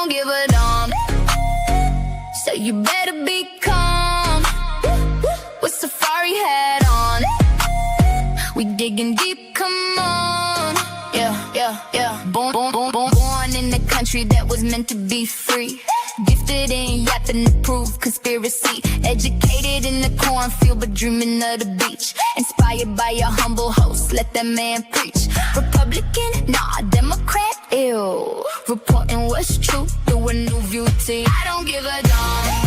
don't give a damn. So you better be calm. With safari hat on, we digging deep, come on. Yeah. Born in a country that was meant to be free. Gifted in yapping to prove conspiracy. Educated in the cornfield but dreaming of the beach. Inspired by a humble host, let that man preach. Republican, nah, Democrat, ew. Reporting what's true through a new view team. I don't give a damn.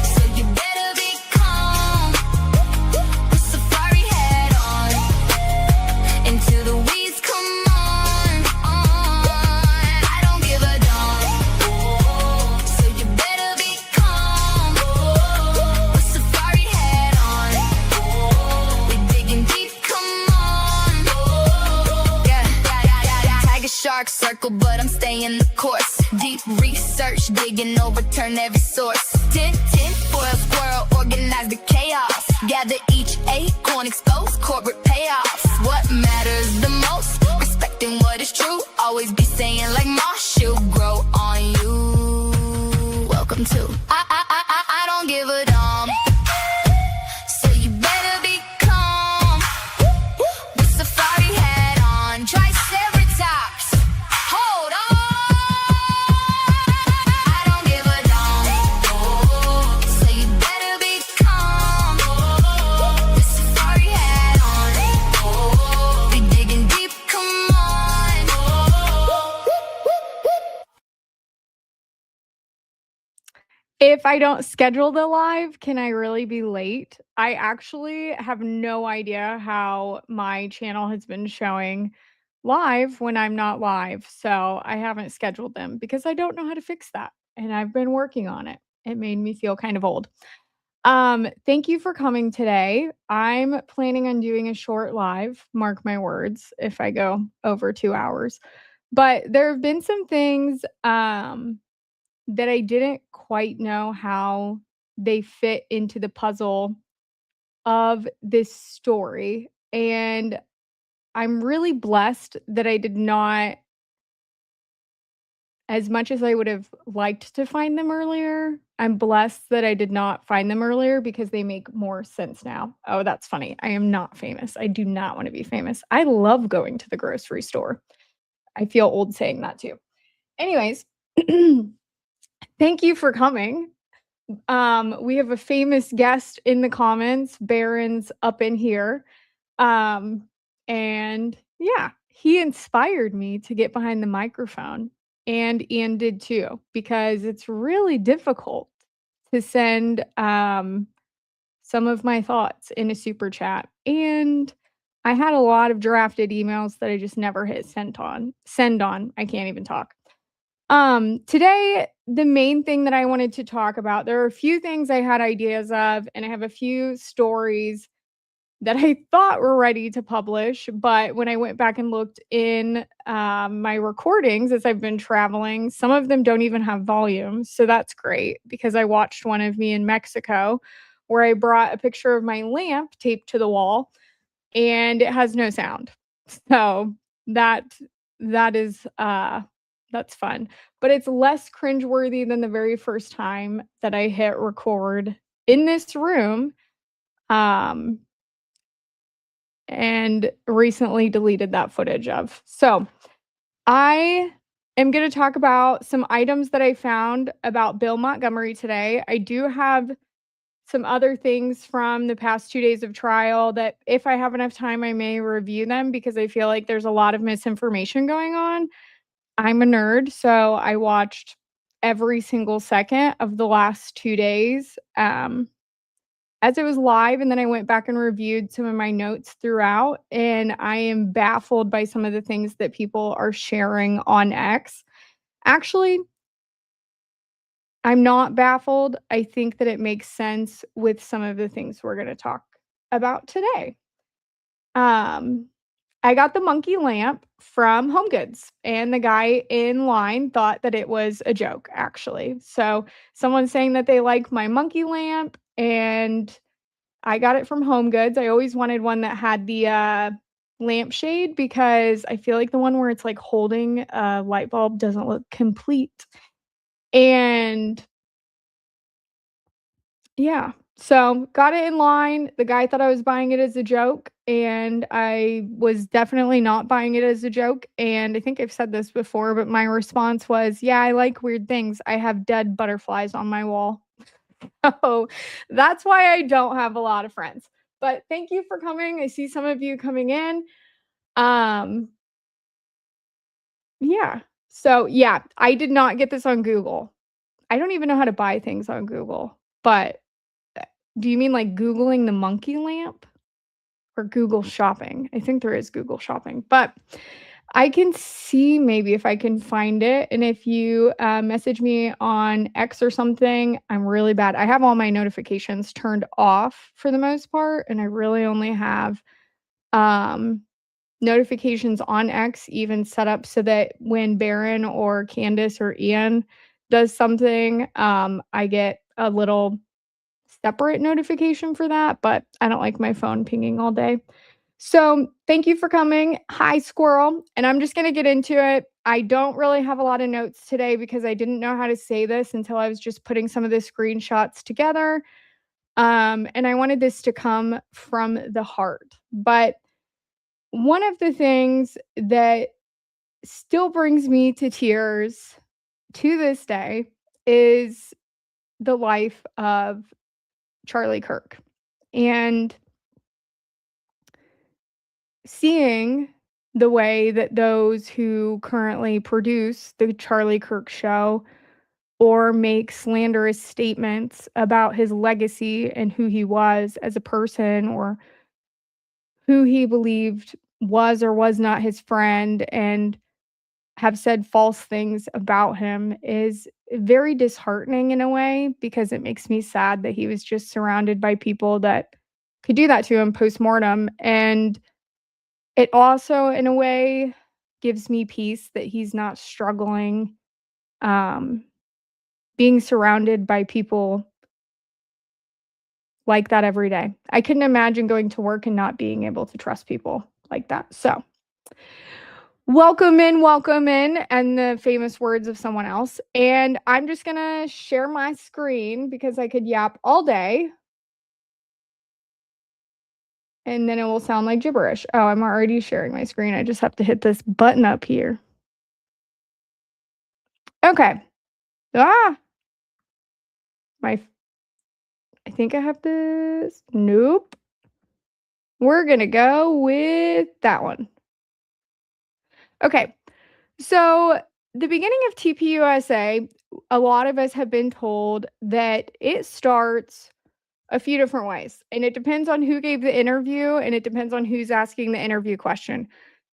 So you better be calm. With safari hat on. Until the weeds come on. I don't give a damn. So you better be calm. With safari hat on. We digging deep, come on. Yeah. Tiger shark circle, but I'm staying the course. Deep research, digging, overturn every source. Tin foil squirrel, organize the chaos. Gather each acorn, expose corporate payoffs. What matters the most? Respecting what is true. Always be saying like moss, she'll grow on you. Welcome to I don't give a damn. So you better be calm. With safari hat on, triceratops. Hold on. I don't give a damn. So you better be calm. With safari hat on. We digging deep, come on. If I don't schedule the live, can I really be late? I actually have no idea how my channel has been showing live when I'm not live. So I haven't scheduled them because I don't know how to fix that. And I've been working on it. It made me feel kind of old. Thank you for coming today. I'm planning on doing a short live, mark my words, if I go over 2 hours. But there have been some things that I didn't quite know how they fit into the puzzle of this story. And I'm really blessed that I did not, as much as I would have liked to find them earlier, I'm blessed that I did not find them earlier because they make more sense now. Oh, that's funny. I am not famous. I do not want to be famous. I love going to the grocery store. I feel old saying that too. Anyways, thank you for coming. We have a famous guest in the comments. Baron's up in here. And yeah, he inspired me to get behind the microphone, and Ian did too, because it's really difficult to send some of my thoughts in a super chat. And I had a lot of drafted emails that I just never hit send on. I can't even talk. Today, the main thing that I wanted to talk about, there are a few things I had ideas of, and I have a few stories that I thought were ready to publish. But when I went back and looked in my recordings as I've been traveling, some of them don't even have volume. So that's great, because I watched one of me in Mexico where I brought a picture of my lamp taped to the wall and it has no sound. So that is that's fun, but it's less cringeworthy than the very first time that I hit record in this room, and recently deleted that footage of. So I am going to talk about some items that I found about Bill Montgomery today. I do have some other things from the past 2 days of trial that, if I have enough time, I may review them, because I feel like there's a lot of misinformation going on. I'm a nerd, so I watched every single second of the last 2 days as it was live, and then I went back and reviewed some of my notes throughout, and I am baffled by some of the things that people are sharing on X. Actually, I'm not baffled. I think that it makes sense with some of the things we're going to talk about today. I got the monkey lamp from HomeGoods, and the guy in line thought that it was a joke, actually. So someone's saying that they like my monkey lamp, and I got it from HomeGoods. I always wanted one that had the lampshade because I feel like the one where it's, like, holding a light bulb doesn't look complete. And yeah, so got it in line. The guy thought I was buying it as a joke, and I was definitely not buying it as a joke, and I think I've said this before, but my response was, "Yeah, I like weird things. I have dead butterflies on my wall." So, that's why I don't have a lot of friends. But thank you for coming. I see some of you coming in. Um, yeah. So, yeah, I did not get this on Google. I don't even know how to buy things on Google, but do you mean like Googling the monkey lamp or Google Shopping? I think there is Google Shopping, but I can see maybe if I can find it. And if you message me on X or something, I'm really bad. I have all my notifications turned off for the most part, and I really only have um, notifications on X even set up so that when Baron or Candace or Ian does something, I get a little separate notification for that, but I don't like my phone pinging all day. So, thank you for coming. Hi, squirrel. And I'm just going to get into it. I don't really have a lot of notes today because I didn't know how to say this until I was just putting some of the screenshots together. And I wanted this to come from the heart. But one of the things that still brings me to tears to this day is the life of Charlie Kirk. And seeing the way that those who currently produce the Charlie Kirk show or make slanderous statements about his legacy and who he was as a person or who he believed was or was not his friend and have said false things about him is very disheartening in a way because it makes me sad that he was just surrounded by people that could do that to him post-mortem. And it also, in a way, gives me peace that he's not struggling, um, being surrounded by people like that every day. I couldn't imagine going to work and not being able to trust people like that. So, welcome in, and the famous words of someone else. And I'm just gonna share my screen because I could yap all day. And then it will sound like gibberish. Oh, I'm already sharing my screen. I just have to hit this button up here. Okay. Ah, my I think I have this. Nope. We're gonna go with that one. Okay. So the beginning of TPUSA, a lot of us have been told that it starts a few different ways, and it depends on who gave the interview, and it depends on who's asking the interview question.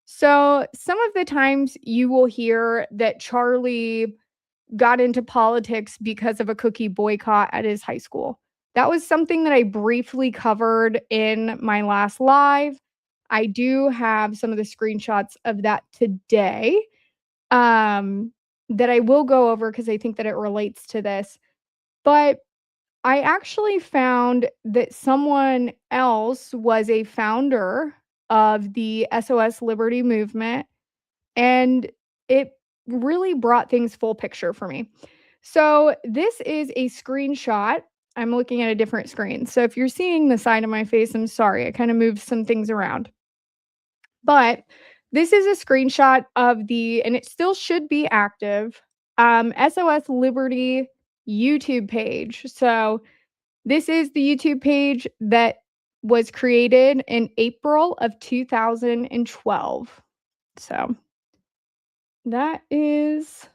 So some of the times you will hear that Charlie got into politics because of a cookie boycott at his high school. That was something that I briefly covered in my last live. I do have some of the screenshots of that today, um, that I will go over because I think that it relates to this. But I actually found that someone else was a founder of the SOS Liberty movement, and it really brought things full picture for me. So, this is a screenshot. I'm looking at a different screen. So, if you're seeing the side of my face, I'm sorry. I kind of moved some things around. But this is a screenshot of and it still should be active, SOS Liberty YouTube page. So, this is the YouTube page that was created in April of 2012. So, that is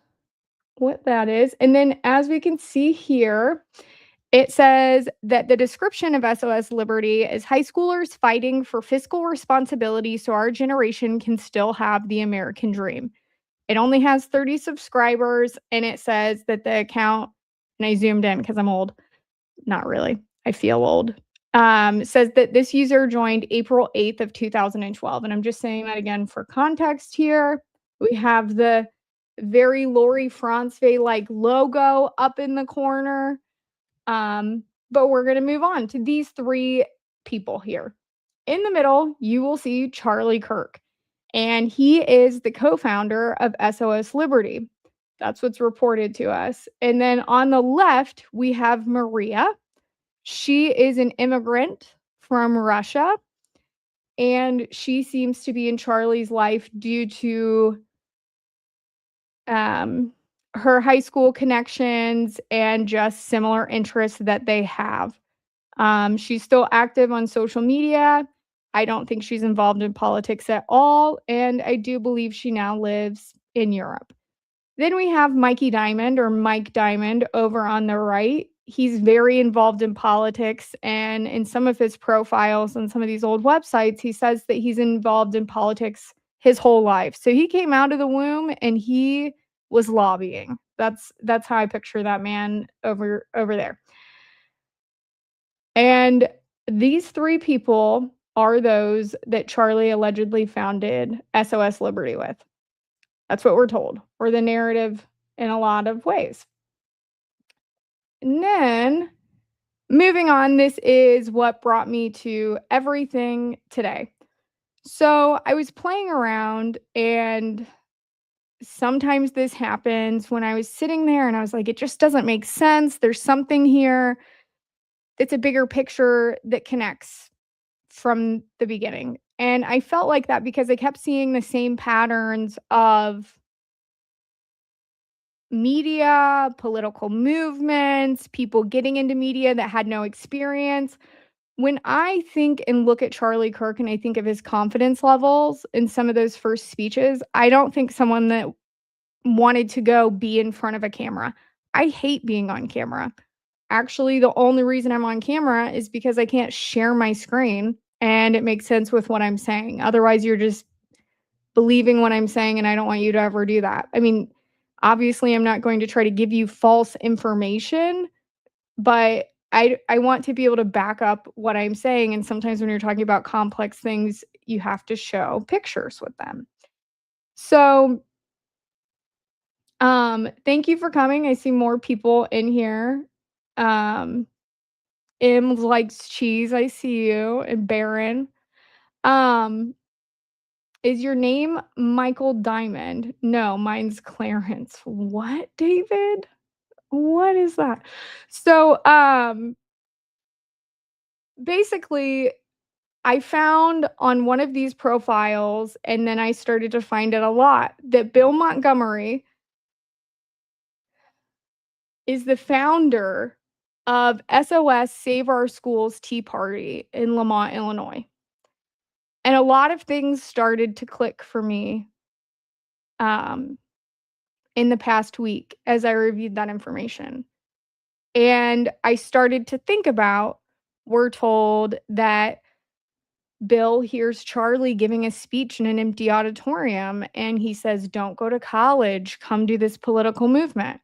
what that is. And then as we can see here, it says that the description of SOS Liberty is high schoolers fighting for fiscal responsibility so our generation can still have the American dream. It only has 30 subscribers, and it says that the account, and I zoomed in because I'm old. Not really. I feel old. Says that this user joined April 8th of 2012. And I'm just saying that again for context here. We have the very Lori France like logo up in the corner. But we're going to move on to these three people here. In the middle, you will see Charlie Kirk, and he is the co-founder of SOS Liberty. That's what's reported to us. And then on the left, we have Maria. She is an immigrant from Russia, and she seems to be in Charlie's life due to um, her high school connections and just similar interests that they have. She's still active on social media. I don't think she's involved in politics at all, and I do believe she now lives in Europe. Then we have Mikey Diamond or Mike Diamond over on the right. He's very involved in politics, and in some of his profiles on some of these old websites, he says that he's involved in politics his whole life. So he came out of the womb and he was lobbying. That's how I picture that man over there. And these three people are those that Charlie allegedly founded SOS Liberty with. That's what we're told, or the narrative in a lot of ways. And then moving on, this is what brought me to everything today. So I was playing around, and sometimes this happens when I was sitting there and I was like, it just doesn't make sense. There's something here that's a bigger picture that connects from the beginning. And I felt like that because I kept seeing the same patterns of media, political movements, people getting into media that had no experience. When I think and look at Charlie Kirk and I think of his confidence levels in some of those first speeches, I don't think someone that wanted to go be in front of a camera. I hate being on camera. Actually, the only reason I'm on camera is because I can't share my screen and it makes sense with what I'm saying. Otherwise, you're just believing what I'm saying, and I don't want you to ever do that. I mean, obviously, I'm not going to try to give you false information, but I want to be able to back up what I'm saying, and sometimes when you're talking about complex things, you have to show pictures with them. So, thank you for coming. I see more people in here. Um, M likes cheese. I see you. And Baron. Um, is your name Michael Diamond? No, mine's Clarence. What, David? What is that? So, basically, I found on one of these profiles, and then I started to find it a lot, that Bill Montgomery is the founder of SOS Save Our Schools Tea Party in Lemont, Illinois. And a lot of things started to click for me um, in the past week as I reviewed that information. And I started to think about, we're told that Bill hears Charlie giving a speech in an empty auditorium, and he says, don't go to college, come do this political movement.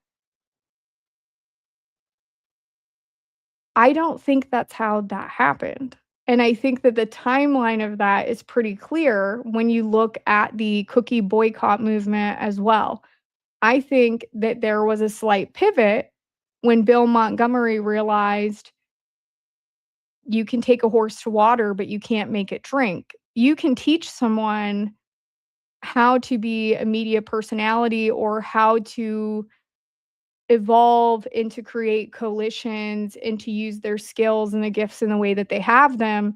I don't think that's how that happened. And I think that the timeline of that is pretty clear when you look at the cookie boycott movement as well. I think that there was a slight pivot when Bill Montgomery realized you can take a horse to water, but you can't make it drink. You can teach someone how to be a media personality or how to evolve and to create coalitions and to use their skills and the gifts in the way that they have them,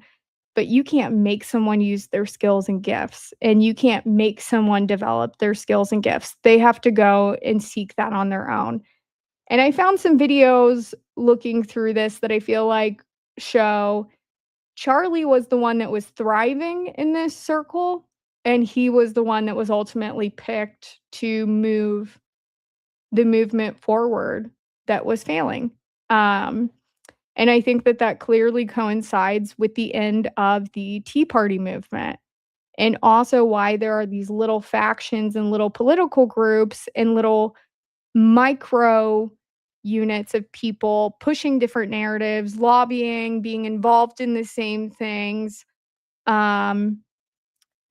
but you can't make someone use their skills and gifts, and you can't make someone develop their skills and gifts. They have to go and seek that on their own. And I found some videos looking through this that I feel like show Charlie was the one that was thriving in this circle, and he was the one that was ultimately picked to move the movement forward that was failing. Um, and I think that that clearly coincides with the end of the Tea Party movement, and also why there are these little factions and little political groups and little micro units of people pushing different narratives, lobbying, being involved in the same things, um,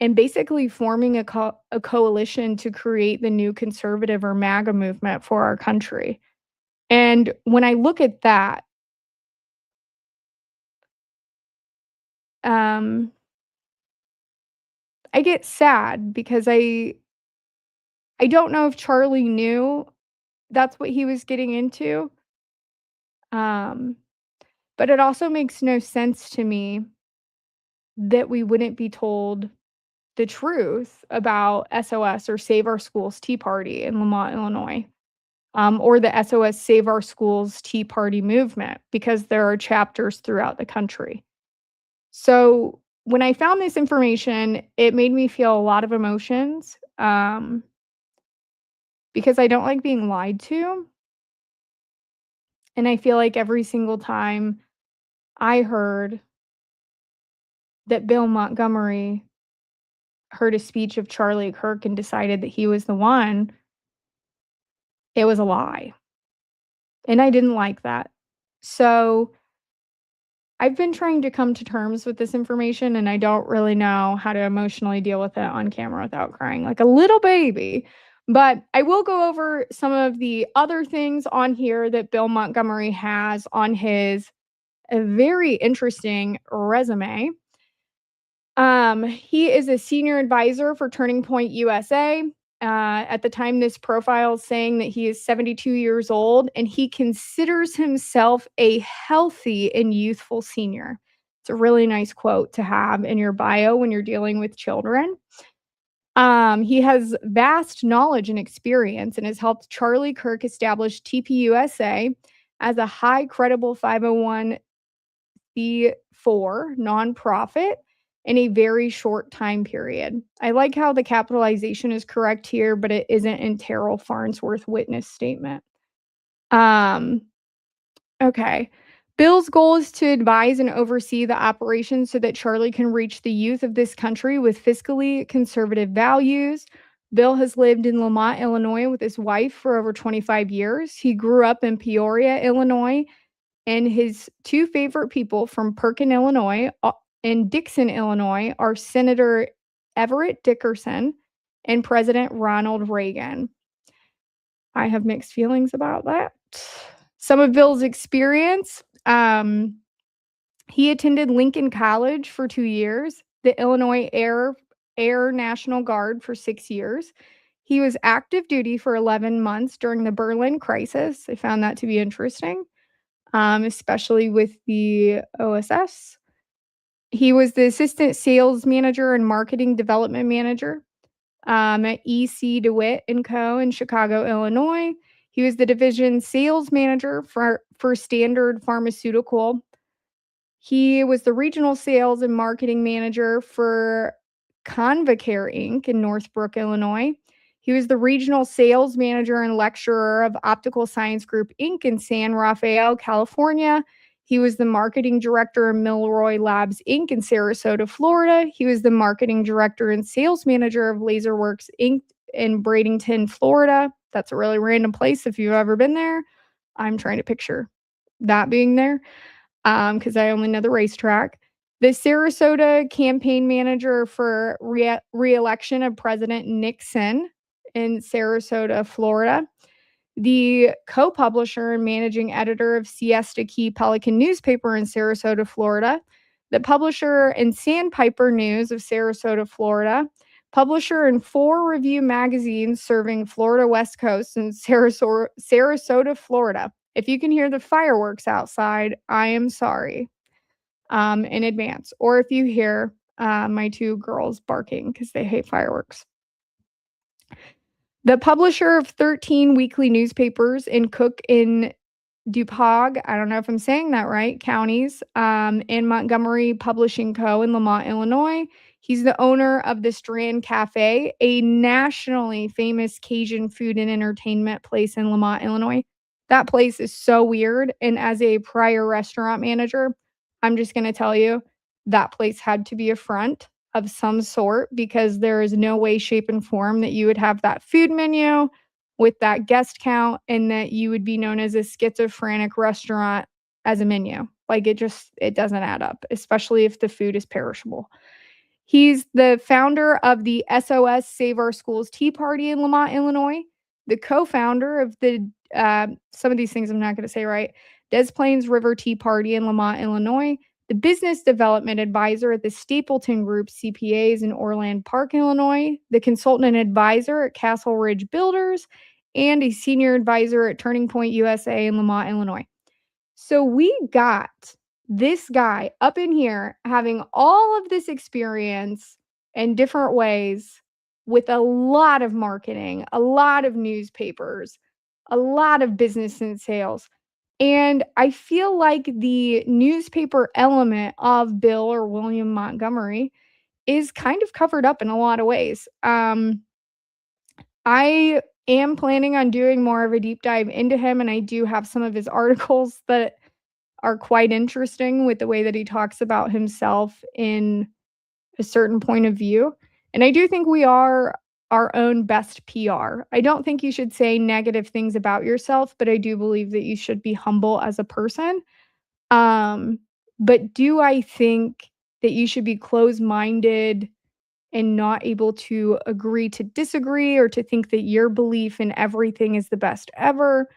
and basically forming a coalition to create the new conservative or MAGA movement for our country. And when I look at that, um, I get sad because I don't know if Charlie knew that's what he was getting into. Um, but it also makes no sense to me that we wouldn't be told the truth about SOS or Save Our Schools Tea Party in Lemont, Illinois, or the SOS Save Our Schools Tea Party movement, because there are chapters throughout the country. So when I found this information, it made me feel a lot of emotions, because I don't like being lied to. And I feel like every single time I heard that Bill Montgomery heard a speech of Charlie Kirk and decided that he was the one, it was a lie. And I didn't like that. So I've been trying to come to terms with this information, and I don't really know how to emotionally deal with it on camera without crying like a little baby. But I will go over some of the other things on here that Bill Montgomery has on his very interesting resume. He is a senior advisor for Turning Point USA. At the time, this profile is saying that he is 72 years old and he considers himself a healthy and youthful senior. It's a really nice quote to have in your bio when you're dealing with children. He has vast knowledge and experience and has helped Charlie Kirk establish TPUSA as a high credible 501c4 nonprofit in a very short time period. I like how the capitalization is correct here, but it isn't in Terrell Farnsworth witness statement. Okay. Bill's goal is to advise and oversee the operation so that Charlie can reach the youth of this country with fiscally conservative values. Bill has lived in Lemont, Illinois with his wife for over 25 years. He grew up in Peoria, Illinois, and his two favorite people from Perkin, Illinois, and Dixon, Illinois, are Senator Everett Dickerson and President Ronald Reagan. I have mixed feelings about that. Some of Bill's experience. He attended Lincoln College for 2 years, the Illinois Air National Guard for 6 years. He was active duty for 11 months during the Berlin crisis. I found that to be interesting, especially with the OSS. He was the assistant sales manager and marketing development manager at EC DeWitt & Co. in Chicago, Illinois. He was the division sales manager for Standard Pharmaceutical. He was the regional sales and marketing manager for Convacare Inc. in Northbrook, Illinois. He was the regional sales manager and lecturer of Optical Science Group Inc. in San Rafael, California. He was the marketing director of Milroy Labs Inc. in Sarasota, Florida. He was the marketing director and sales manager of LaserWorks Inc. in Bradenton, Florida. That's a really random place if you've ever been there. I'm trying to picture that being there because I only know the racetrack. The Sarasota campaign manager for re-election of President Nixon in Sarasota, Florida. The co-publisher and managing editor of Siesta Key Pelican newspaper in Sarasota, Florida. The publisher and Sandpiper News of Sarasota, Florida. Publisher in 4 review magazines serving Florida West Coast and Sarasota, Florida. If you can hear the fireworks outside, I am sorry in advance. Or if you hear my 2 girls barking because they hate fireworks. The publisher of 13 weekly newspapers in Cook and DuPage, I don't know if I'm saying that right, counties, and Montgomery Publishing Co. in Lemont, Illinois. He's the owner of the Strand Cafe, a nationally famous Cajun food and entertainment place in Lemont, Illinois. That place is so weird. And as a prior restaurant manager, I'm just going to tell you that place had to be a front of some sort because there is no way, shape, and form that you would have that food menu with that guest count and that you would be known as a schizophrenic restaurant as a menu. Like it doesn't add up, especially if the food is perishable. He's the founder of the SOS Save Our Schools Tea Party in Lemont, Illinois, the co-founder of the, some of these things I'm not going to say right, Des Plaines River Tea Party in Lemont, Illinois, the business development advisor at the Stapleton Group CPAs in Orland Park, Illinois, the consultant and advisor at Castle Ridge Builders, and a senior advisor at Turning Point USA in Lemont, Illinois. So we got this guy up in here having all of this experience in different ways with a lot of marketing, a lot of newspapers, a lot of business and sales. And I feel like the newspaper element of Bill or William Montgomery is kind of covered up in a lot of ways. I am planning on doing more of a deep dive into him, and I do have some of his articles that are quite interesting with the way that he talks about himself in a certain point of view. And I do think we are our own best PR. I don't think you should say negative things about yourself, but I do believe that you should be humble as a person. But do I think that you should be closed-minded and not able to agree to disagree or to think that your belief in everything is the best ever?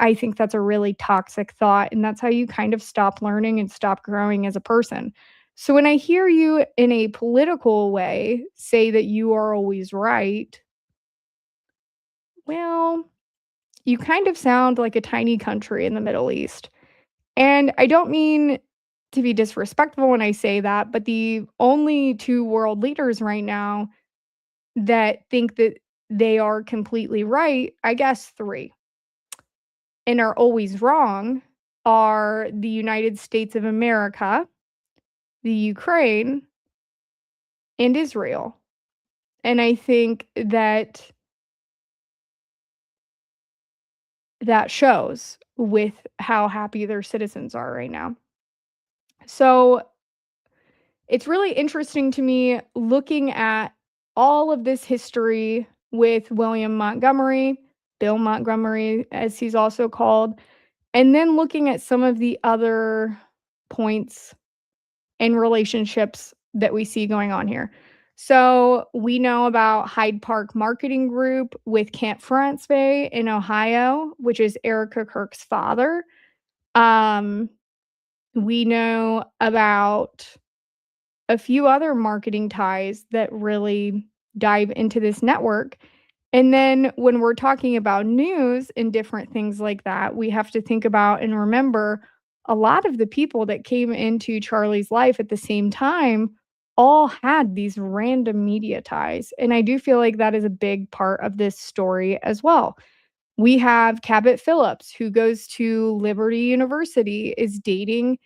I think that's a really toxic thought, and that's how you kind of stop learning and stop growing as a person. So when I hear you in a political way say that you are always right, well, you kind of sound like a tiny country in the Middle East. And I don't mean to be disrespectful when I say that, but the only two world leaders right now that think that they are completely right, I guess three, and are always wrong are the United States of America, the Ukraine, and Israel. And I think that that shows with how happy their citizens are right now. So it's really interesting to me looking at all of this history with William Montgomery, Bill Montgomery, as he's also called, and then looking at some of the other points and relationships that we see going on here. So we know about Hyde Park Marketing Group with Camp Franceville in Ohio, which is Erica Kirk's father. We know about a few other marketing ties that really dive into this network. And then when we're talking about news and different things like that, we have to think about and remember a lot of the people that came into Charlie's life at the same time all had these random media ties. And I do feel like that is a big part of this story as well. We have Cabot Phillips, who goes to Liberty University, is dating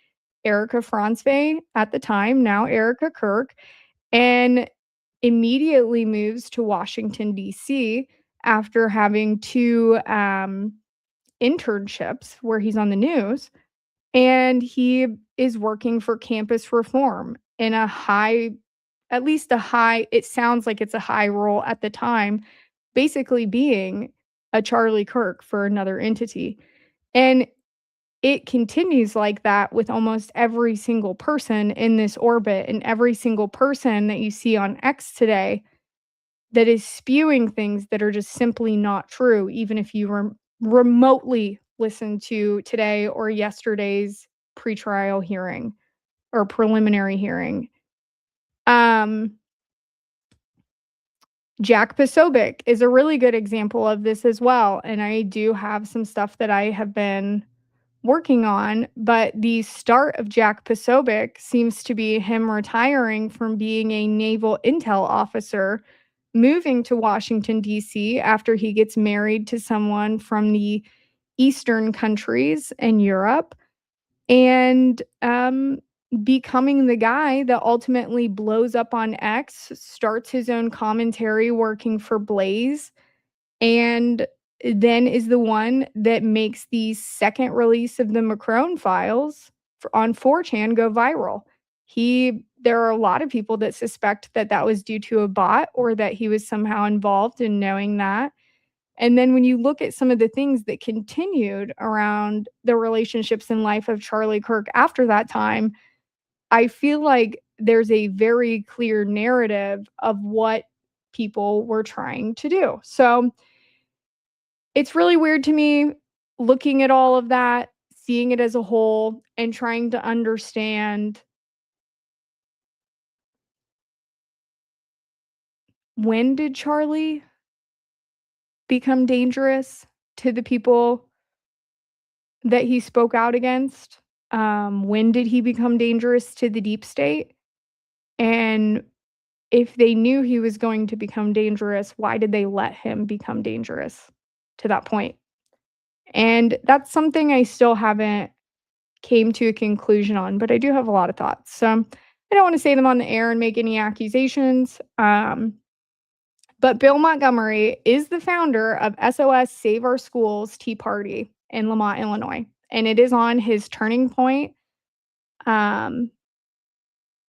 Erica Franceville at the time, now Erica Kirk, and immediately moves to Washington, D.C. after having two internships where he's on the news. And he is working for campus reform in a high, at least a high, it sounds like it's a high role at the time, basically being a Charlie Kirk for another entity. And it continues like that with almost every single person in this orbit and every single person that you see on X today that is spewing things that are just simply not true, even if you remotely listen to today or yesterday's pretrial hearing or preliminary hearing. Jack Posobiec is a really good example of this as well, and I do have some stuff that I have been working on, but the start of Jack Posobiec seems to be him retiring from being a naval intel officer, moving to Washington, D.C. after he gets married to someone from the Eastern countries in Europe, and becoming the guy that ultimately blows up on X, starts his own commentary working for Blaze, and then is the one that makes the second release of the Macron files on 4chan go viral. There are a lot of people that suspect that that was due to a bot or that he was somehow involved in knowing that. And then when you look at some of the things that continued around the relationships and life of Charlie Kirk after that time, I feel like there's a very clear narrative of what people were trying to do. So it's really weird to me looking at all of that, seeing it as a whole and trying to understand when did Charlie become dangerous to the people that he spoke out against? When did he become dangerous to the deep state? And if they knew he was going to become dangerous, why did they let him become dangerous to that point? And that's something I still haven't came to a conclusion on, but I do have a lot of thoughts. So I don't want to say them on the air and make any accusations. But Bill Montgomery is the founder of SOS Save Our Schools Tea Party in Lemont, Illinois. And it is on his Turning Point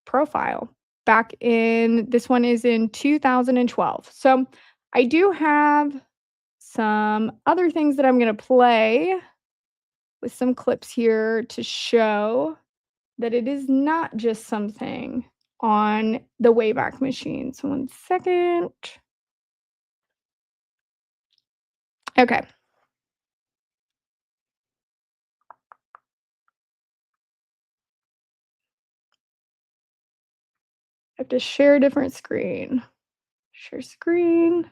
profile. This one is in 2012. So I do have some other things that I'm going to play with some clips here to show that it is not just something on the Wayback Machine. So 1 second. Okay. I have to share a different screen. Share screen.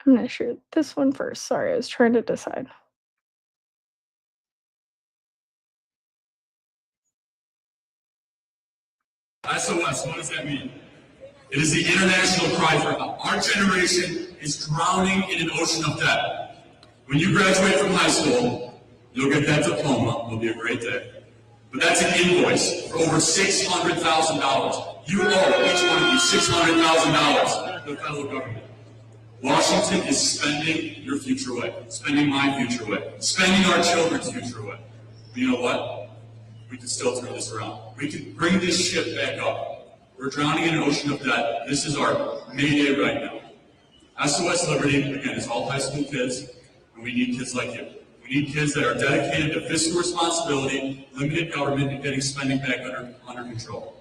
I'm going to share this one first. Sorry, I was trying to decide. SOS, what does that mean? It is the international cry for help. Our generation is drowning in an ocean of debt. When you graduate from high school, you'll get that diploma. It'll be a great day. But that's an invoice for over $600,000. You owe each one of you $600,000 to the federal government. Washington is spending your future away, spending my future away, spending our children's future away. But you know what? We can still turn this around. We can bring this ship back up. We're drowning in an ocean of debt. This is our mayday right now. SOS Liberty, again, is all high school kids, and we need kids like you. We need kids that are dedicated to fiscal responsibility, limited government, and getting spending back under control.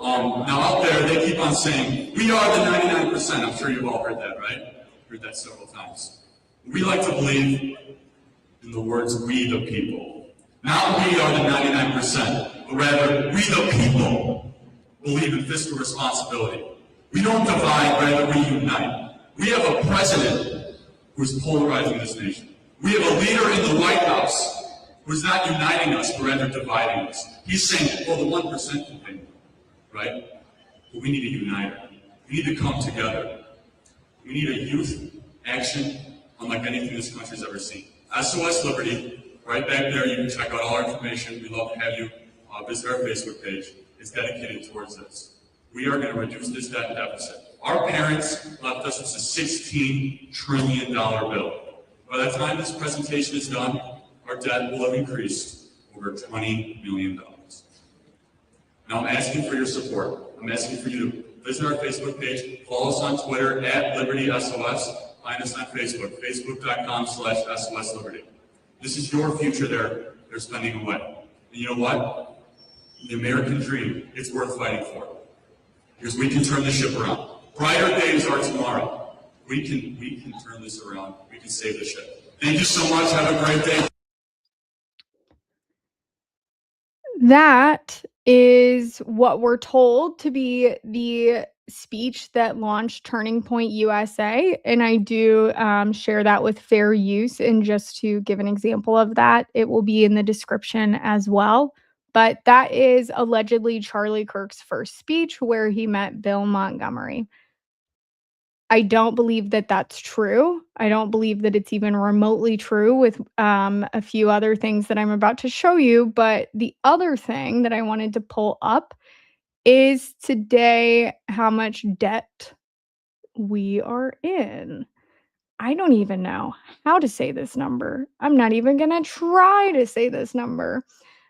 Now out there, they keep on saying, we are the 99%. I'm sure you've all heard that, right? Heard that several times. We like to believe in the words, we the people. Not we are the 99%, but rather we the people believe in fiscal responsibility. We don't divide, rather we unite. We have a president who's polarizing this nation. We have a leader in the White House who's not uniting us, but rather dividing us. He's saying, well, the 1% can pay, right? But we need a uniter. We need to come together. We need a youth action unlike anything this country's ever seen. SOS Liberty, right back there, you can check out all our information. We'd love to have you visit our Facebook page. It's dedicated towards this. We are going to reduce this debt deficit. Our parents left us with a $16 trillion bill. By the time this presentation is done, our debt will have increased over $20 million. Now I'm asking for your support. I'm asking for you to visit our Facebook page, follow us on Twitter @LibertySOS, find us on Facebook, facebook.com/SOS Liberty. This is your future they're spending away. And you know what? The American dream, it's worth fighting for. Because we can turn the ship around. Brighter days are tomorrow. We can turn this around. We can save the ship. Thank you so much. Have a great day. That is what we're told to be the speech that launched Turning Point USA. And I do share that with fair use. And just to give an example of that, it will be in the description as well. But that is allegedly Charlie Kirk's first speech where he met Bill Montgomery. I don't believe that that's true. I don't believe that it's even remotely true with a few other things that I'm about to show you. But the other thing that I wanted to pull up is today how much debt we are in. I don't even know how to say this number. I'm not even going to try to say this number.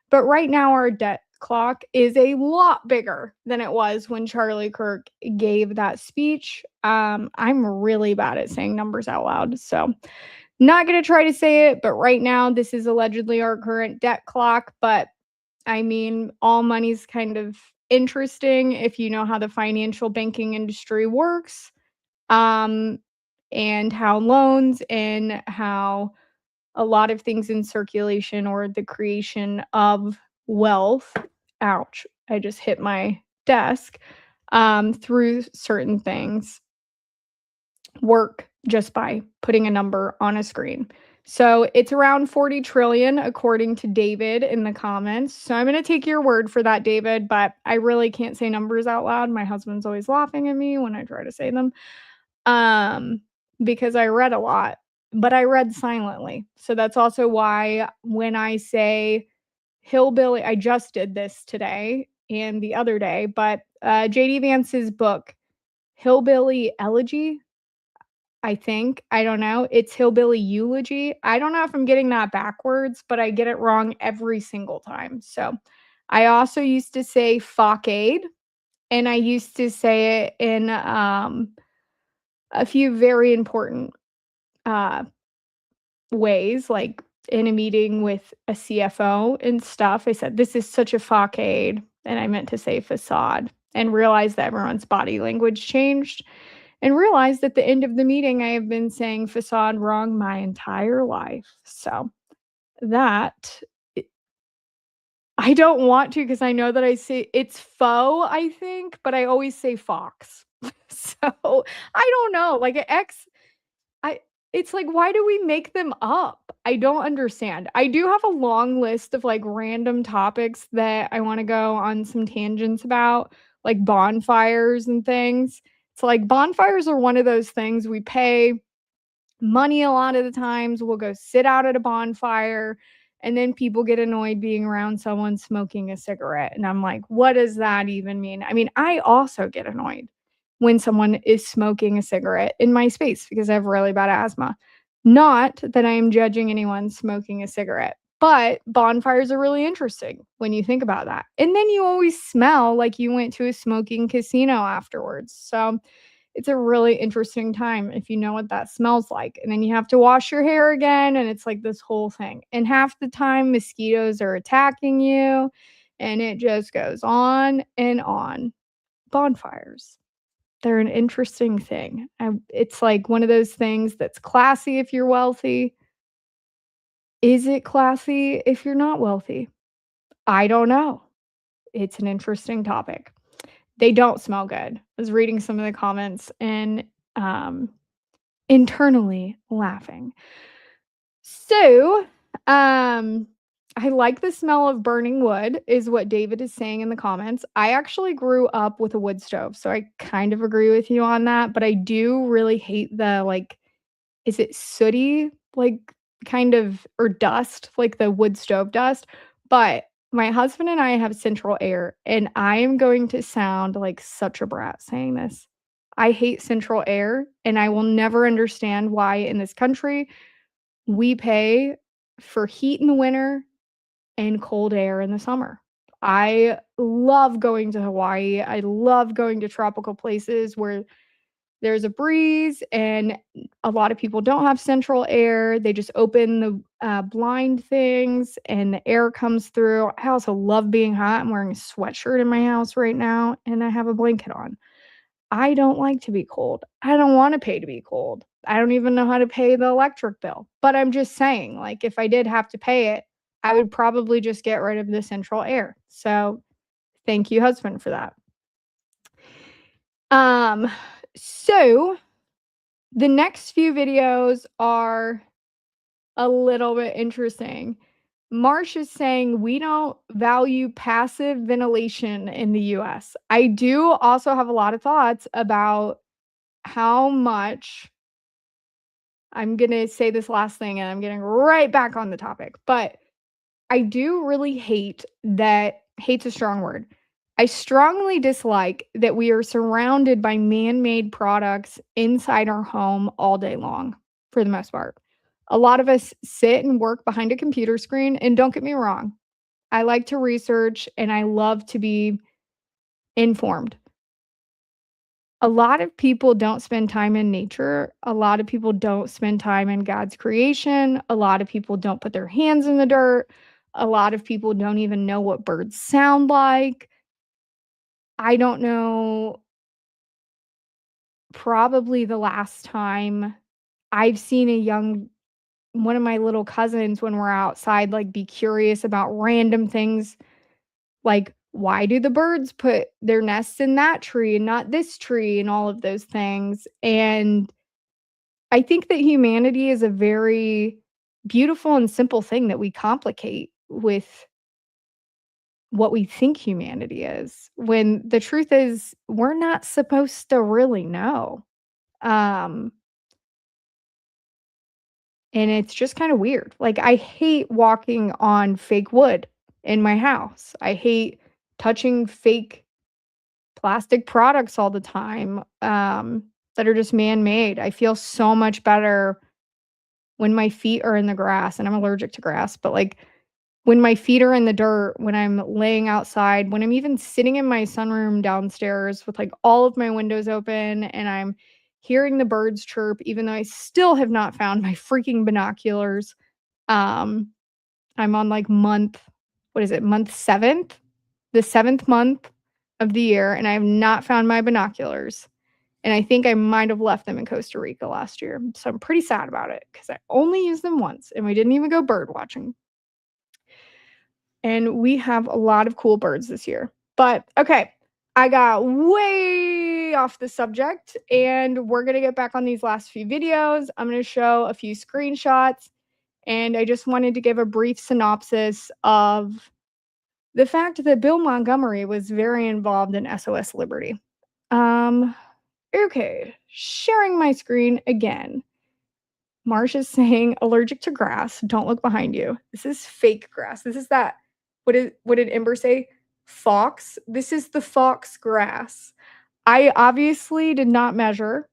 But right now, our debt clock is a lot bigger than it was when Charlie Kirk gave that speech. I'm really bad at saying numbers out loud. So Not going to try to say it, but right now this is allegedly our current debt clock. But I mean, all money's kind of interesting if you know how the financial banking industry works, and how loans and how a lot of things in circulation or the creation of wealth. Ouch, I just hit my desk. Through certain things work just by putting a number on a screen. So it's around 40 trillion, according to David in the comments. So I'm going to take your word for that, David, but I really can't say numbers out loud. My husband's always laughing at me when I try to say them, because I read a lot, but I read silently. So that's also why when I say hillbilly, I just did this today and the other day, but J.D. Vance's book, Hillbilly Elegy, I don't know. It's Hillbilly Eulogy. I don't know if I'm getting that backwards, but I get it wrong every single time. So I also used to say Fockade, and I used to say it in a few very important uh, ways, like in a meeting with a CFO and stuff. I said, this is such a Fockade, and I meant to say facade, and realized that everyone's body language changed. And realized at the end of the meeting, I have been saying facade wrong my entire life. So that I don't want to, because I know that I say it's faux, I think, but I always say fox. So I don't know. Like an X, it's like, why do we make them up? I don't understand. I do have a long list of like random topics that I want to go on some tangents about, like bonfires and things. So like bonfires are one of those things we pay money a lot of the times. We'll go sit out at a bonfire and then people get annoyed being around someone smoking a cigarette. And I'm like, what does that even mean? I mean, I also get annoyed when someone is smoking a cigarette in my space because I have really bad asthma. Not that I am judging anyone smoking a cigarette, but bonfires are really interesting when you think about that. And then you always smell like you went to a smoking casino afterwards. So it's a really interesting time if you know what that smells like. And then you have to wash your hair again, and it's like this whole thing. And half the time, mosquitoes are attacking you, and it just goes on and on. Bonfires. They're an interesting thing. It's like one of those things that's classy if you're wealthy. Is it classy if you're not wealthy? I don't know. It's an interesting topic. They don't smell good. I was reading some of the comments and internally laughing. So, I like the smell of burning wood, is what David is saying in the comments. I actually grew up with a wood stove, so I kind of agree with you on that, but I do really hate the, like, is it sooty, like, kind of, or dust, like the wood stove dust? But my husband and I have central air, and I am going to sound like such a brat saying this. I hate central air, and I will never understand why in this country we pay for heat in the winter and cold air in the summer. I love going to Hawaii. I love going to tropical places where there's a breeze and a lot of people don't have central air. They just open the blind things and the air comes through. I also love being hot. I'm wearing a sweatshirt in my house right now and I have a blanket on. I don't like to be cold. I don't want to pay to be cold. I don't even know how to pay the electric bill. But I'm just saying, like, if I did have to pay it, I would probably just get rid of the central air. So thank you, husband, for that. So the next few videos are a little bit interesting. Marsh is saying we don't value passive ventilation in the US. I do also have a lot of thoughts about how much, I'm going to say this last thing and I'm getting right back on the topic, but I do really hate that, hate's a strong word. I strongly dislike that we are surrounded by man-made products inside our home all day long, for the most part. A lot of us sit and work behind a computer screen, and don't get me wrong, I like to research and I love to be informed. a lot of people don't spend time in nature. A lot of people don't spend time in God's creation. A lot of people don't put their hands in the dirt. A lot of people don't even know what birds sound like. I don't know, probably the last time I've seen one of my little cousins when we're outside, like, be curious about random things, like, why do the birds put their nests in that tree and not this tree, and all of those things. And I think that humanity is a very beautiful and simple thing that we complicate with what we think humanity is, when the truth is we're not supposed to really know. Um, and it's just kind of weird. Like, I hate walking on fake wood in my house. I hate touching fake plastic products all the time, that are just man-made. I feel so much better when my feet are in the grass, and I'm allergic to grass, but, like, when my feet are in the dirt, when I'm laying outside, when I'm even sitting in my sunroom downstairs with, like, all of my windows open and I'm hearing the birds chirp, even though I still have not found my freaking binoculars. Um, I'm on, like, what is it, month 7th? The 7th month of the year, and I have not found my binoculars. And I think I might have left them in Costa Rica last year. So I'm pretty sad about it because I only used them once and we didn't even go bird watching. And we have a lot of cool birds this year. But okay, I got way off the subject and we're going to get back on these last few videos. I'm going to show a few screenshots and I just wanted to give a brief synopsis of the fact that Bill Montgomery was very involved in SOS Liberty. Okay, sharing my screen again. Marsh is saying allergic to grass. Don't look behind you. This is fake grass. This is that. What did Ember say? Fox. This is the fox grass. I obviously did not measure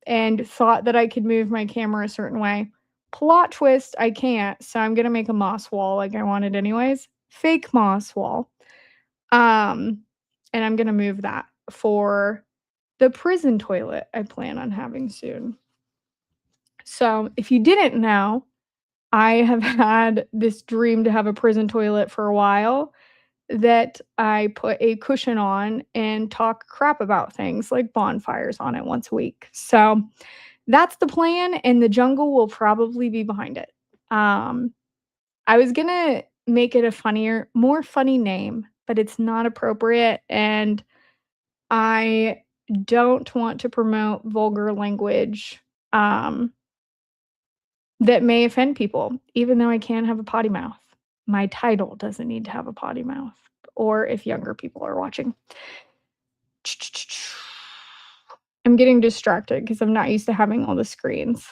and thought that I could move my camera a certain way. Plot twist, I can't. So I'm gonna make a moss wall like I wanted anyways. Fake moss wall. And I'm gonna move that for the prison toilet I plan on having soon. So, if you didn't know, I have had this dream to have a prison toilet for a while that I put a cushion on and talk crap about things like bonfires on it once a week. So, that's the plan, and the jungle will probably be behind it. I was gonna make it a more funny name, but it's not appropriate, and I don't want to promote vulgar language, that may offend people, even though I can have a potty mouth. My title doesn't need to have a potty mouth, or if younger people are watching. I'm getting distracted because I'm not used to having all the screens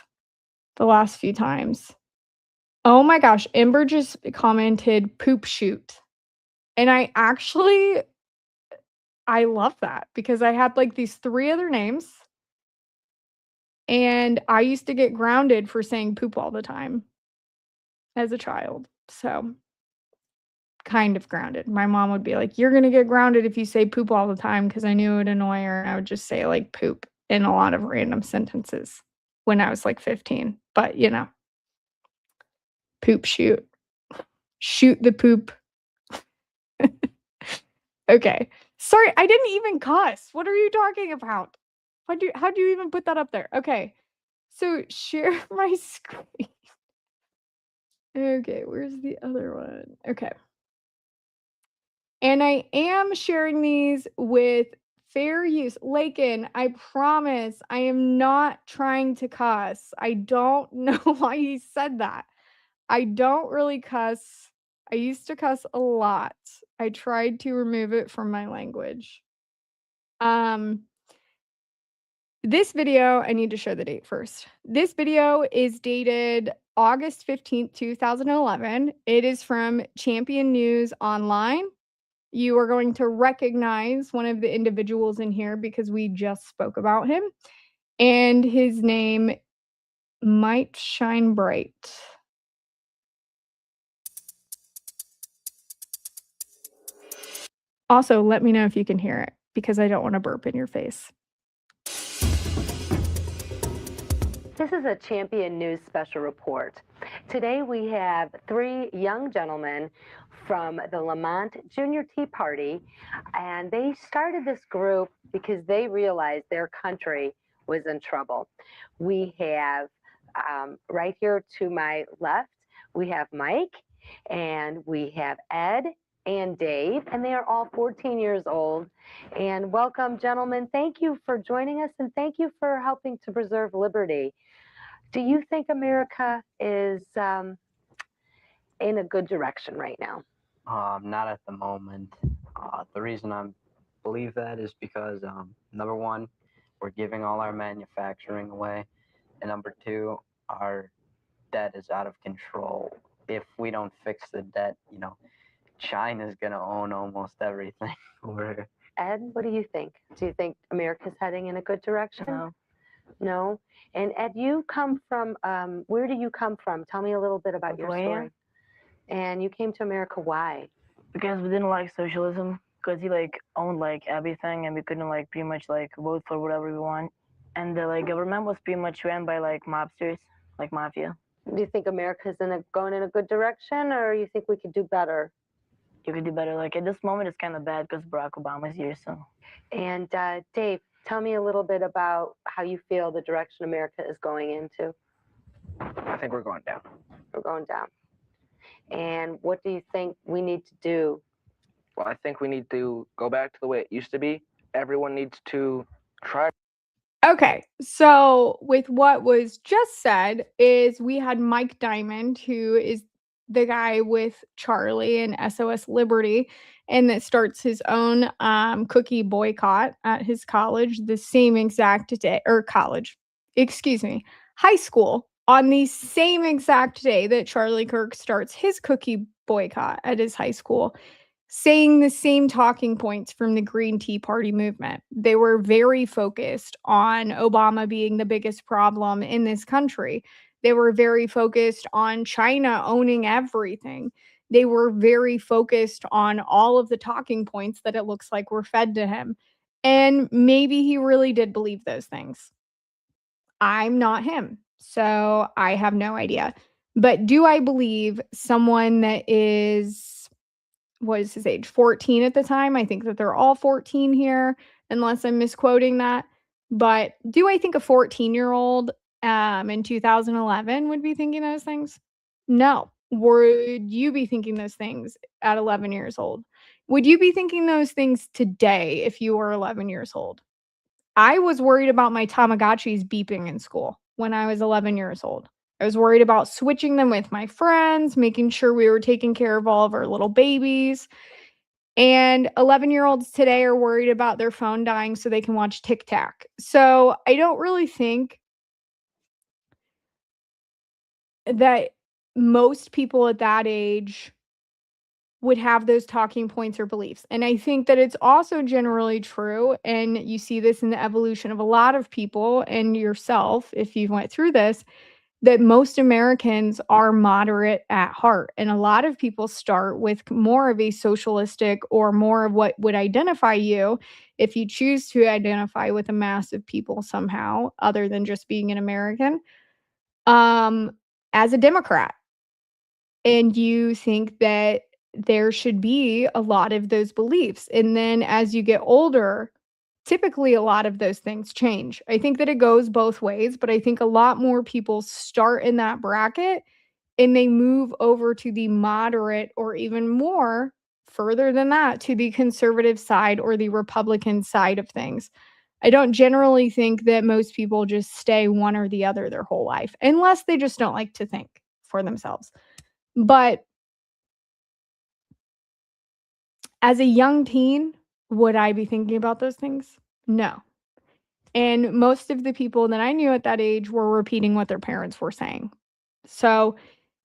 the last few times. Oh my gosh, Ember just commented poop shoot. And I love that because I had like these 3 other names and I used to get grounded for saying poop all the time as a child. So, kind of grounded. My mom would be like, "You're gonna get grounded if you say poop all the time," because I knew it would annoy her, and I would just say, like, poop in a lot of random sentences when I was, like, 15. But, poop shoot. Shoot the poop. Okay. Sorry, I didn't even cuss. What are you talking about? How'd you even put that up there? Okay. So, share my screen. Okay, where's the other one? Okay. And I am sharing these with fair use. Lakin, I promise I am not trying to cuss. I don't know why he said that. I don't really cuss. I used to cuss a lot. I tried to remove it from my language. Um, this video, I need to show the date first. This video is dated August 15th, 2011. It is from Champion News Online. You are going to recognize one of the individuals in here because we just spoke about him. And his name might shine bright. Also, let me know if you can hear it because I don't want to burp in your face. This is a Champion News special report. Today we have three young gentlemen from the Lemont Junior Tea Party, and they started this group because they realized their country was in trouble. We have right here to my left, we have Mike, and we have Ed and Dave, and they are all 14 years old. And welcome, gentlemen. Thank you for joining us, and thank you for helping to preserve liberty. Do you think America is in a good direction right now? Not at the moment. The reason I believe that is because, number one, we're giving all our manufacturing away, and number two, our debt is out of control. If we don't fix the debt, China's gonna own almost everything over here. Ed, what do you think? Do you think America's heading in a good direction? No. No? And Ed, you come from, where do you come from? Tell me a little bit about your story. Lithuania. And you came to America, why? Because we didn't like socialism, because he owned everything, and we couldn't pretty much vote for whatever we want. And the government was pretty much ran by mobsters, mafia. Do you think America's going in a good direction, or you think we could do better? You could do better. At this moment, it's kind of bad because Barack Obama's here, so. And Dave, tell me a little bit about how you feel the direction America is going into. I think we're going down. We're going down. And what do you think we need to do? Well, I think we need to go back to the way it used to be. Everyone needs to try. Okay, so with what was just said is we had Mike Diamond, who is the guy with Charlie and SOS Liberty, and that starts his own cookie boycott at his college the same exact day, or college, excuse me, high school, on the same exact day that Charlie Kirk starts his cookie boycott at his high school, saying the same talking points from the Green Tea Party movement. They were very focused on Obama being the biggest problem in this country. They were very focused on China owning everything. They were very focused on all of the talking points that it looks like were fed to him. And maybe he really did believe those things. I'm not him, so I have no idea. But do I believe someone that is, what is his age, 14 at the time? I think that they're all 14 here, unless I'm misquoting that. But do I think a 14-year-old in 2011 would be thinking those things? No. Would you be thinking those things at 11 years old? Would you be thinking those things today if you were 11 years old? I was worried about my Tamagotchis beeping in school when I was 11 years old. I was worried about switching them with my friends, making sure we were taking care of all of our little babies. And 11-year-olds today are worried about their phone dying so they can watch TikTok. So I don't really think that most people at that age would have those talking points or beliefs. And I think that it's also generally true, and you see this in the evolution of a lot of people and yourself, if you went through this, that most Americans are moderate at heart. And a lot of people start with more of a socialistic or more of what would identify you, if you choose to identify with a mass of people somehow, other than just being an American, as a Democrat. And you think that there should be a lot of those beliefs. And then as you get older, typically a lot of those things change. I think that it goes both ways, but I think a lot more people start in that bracket and they move over to the moderate, or even more further than that, to the conservative side or the Republican side of things. I don't generally think that most people just stay one or the other their whole life, unless they just don't like to think for themselves. But as a young teen, would I be thinking about those things? No. And most of the people that I knew at that age were repeating what their parents were saying. So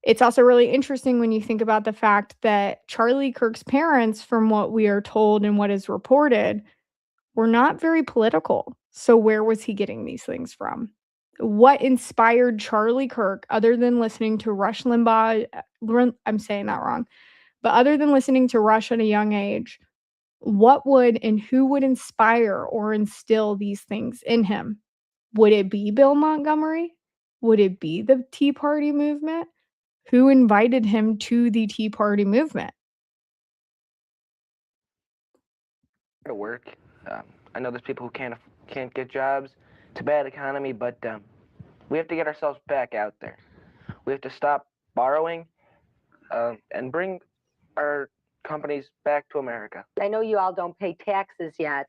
it's also really interesting when you think about the fact that Charlie Kirk's parents, from what we are told and what is reported, were not very political. So where was he getting these things from? What inspired Charlie Kirk, other than listening to Rush Limbaugh? I'm saying that wrong. But other than listening to Rush at a young age, what would and who would inspire or instill these things in him? Would it be Bill Montgomery? Would it be the Tea Party movement? Who invited him to the Tea Party movement? To work. I know there's people who can't get jobs. It's a bad economy, but we have to get ourselves back out there. We have to stop borrowing and bring our companies back to America. I know you all don't pay taxes yet,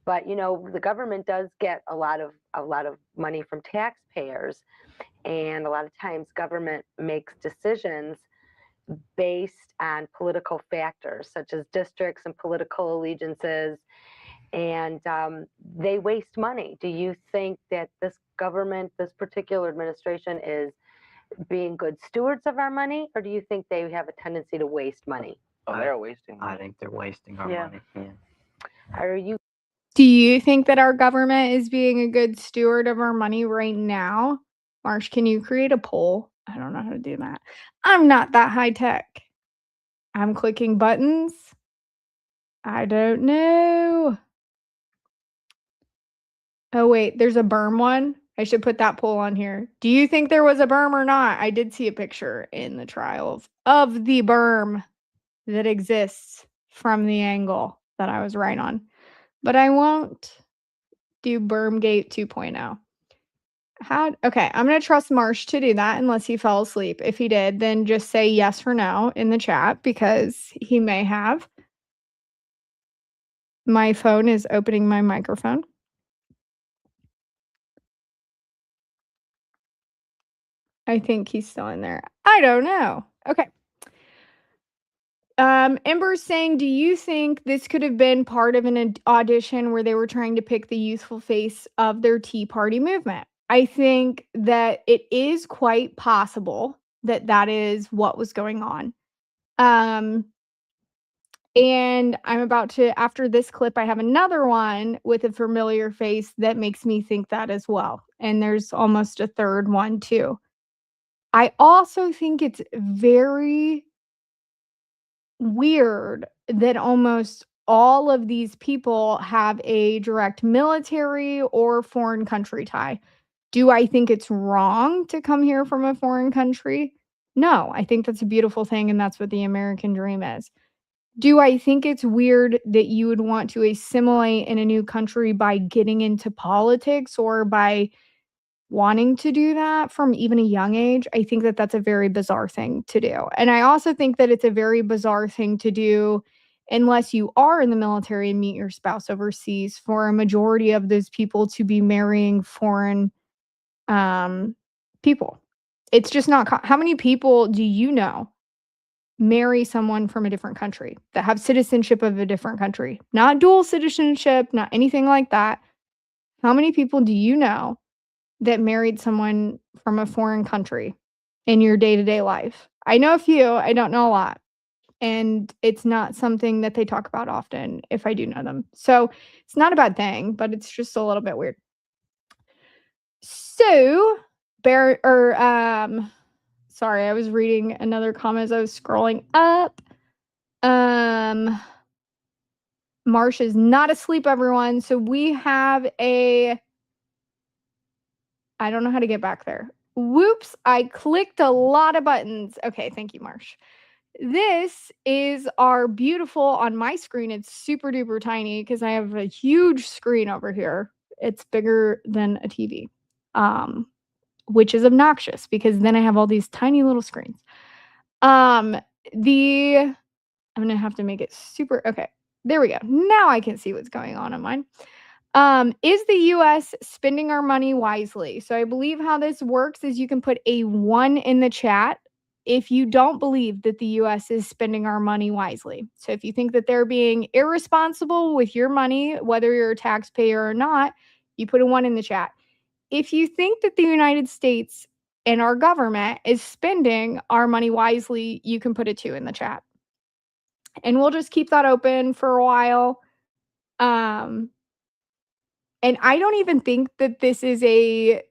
but you know the government does get a lot of money from taxpayers, and a lot of times government makes decisions based on political factors such as districts and political allegiances, and they waste money. Do you think that this government, this particular administration, is being good stewards of our money, or do you think they have a tendency to waste money? Oh, they're wasting I money. think they're wasting our Yeah. money. Yeah. Are you Do you think that our government is being a good steward of our money right now? Marsh, can you create a poll? I don't know how to do that. I'm not that high tech. I'm clicking buttons. I don't know. Oh, wait, there's a berm one. I should put that poll on here. Do you think there was a berm or not? I did see a picture in the trials of the berm that exists from the angle that I was right on. But I won't do Bermgate 2.0. Okay, I'm going to trust Marsh to do that unless he fell asleep. If he did, then just say yes or no in the chat because he may have. My phone is opening my microphone. I think he's still in there. I don't know. Okay. Ember's saying, do you think this could have been part of an audition where they were trying to pick the youthful face of their Tea Party movement? I think that it is quite possible that that is what was going on. And I'm about to, after this clip, I have another one with a familiar face that makes me think that as well. And there's almost a third one too. I also think it's very weird that almost all of these people have a direct military or foreign country tie. Do I think it's wrong to come here from a foreign country? No, I think that's a beautiful thing, and that's what the American dream is. Do I think it's weird that you would want to assimilate in a new country by getting into politics or by wanting to do that from even a young age? I think that that's a very bizarre thing to do. And I also think that it's a very bizarre thing to do unless you are in the military and meet your spouse overseas for a majority of those people to be marrying foreign people. It's just not. How many people do you know marry someone from a different country that have citizenship of a different country? Not dual citizenship, not anything like that. How many people do you know that married someone from a foreign country in your day-to-day life? I know a few, I don't know a lot. And it's not something that they talk about often if I do know them. So it's not a bad thing, but it's just a little bit weird. So, sorry, I was reading another comment as I was scrolling up. Marsh is not asleep, everyone. So we have I don't know how to get back there. Whoops, I clicked a lot of buttons. Okay, thank you, Marsh. This is our beautiful, on my screen, it's super duper tiny because I have a huge screen over here. It's bigger than a TV, which is obnoxious because then I have all these tiny little screens. I'm going to have to make it super, okay, there we go. Now I can see what's going on mine. Is the US spending our money wisely? So I believe how this works is you can put a 1 in the chat if you don't believe that the US is spending our money wisely. So if you think that they're being irresponsible with your money, whether you're a taxpayer or not, you put a 1 in the chat. If you think that the United States and our government is spending our money wisely, you can put a 2 in the chat. And we'll just keep that open for a while. And I don't even think that this is a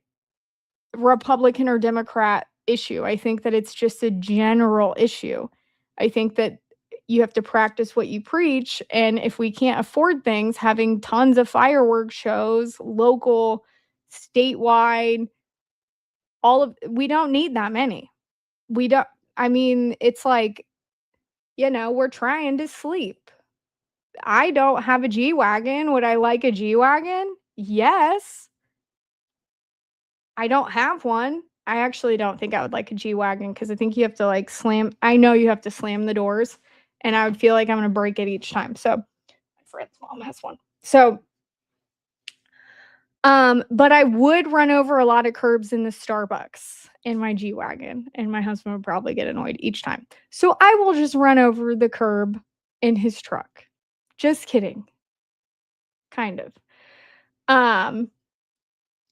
Republican or Democrat issue. I think that it's just a general issue. I think that you have to practice what you preach. And if we can't afford things, having tons of fireworks shows, local, statewide, we don't need that many. We don't, I mean, it's like, we're trying to sleep. I don't have a G-Wagon. Would I like a G-Wagon? Yes. I don't have one. I actually don't think I would like a G-Wagon because I think you have to like I know you have to slam the doors, and I would feel like I'm going to break it each time. So my friend's mom has one. So, but I would run over a lot of curbs in the Starbucks in my G-Wagon, and my husband would probably get annoyed each time. So I will just run over the curb in his truck. Just kidding. Kind of.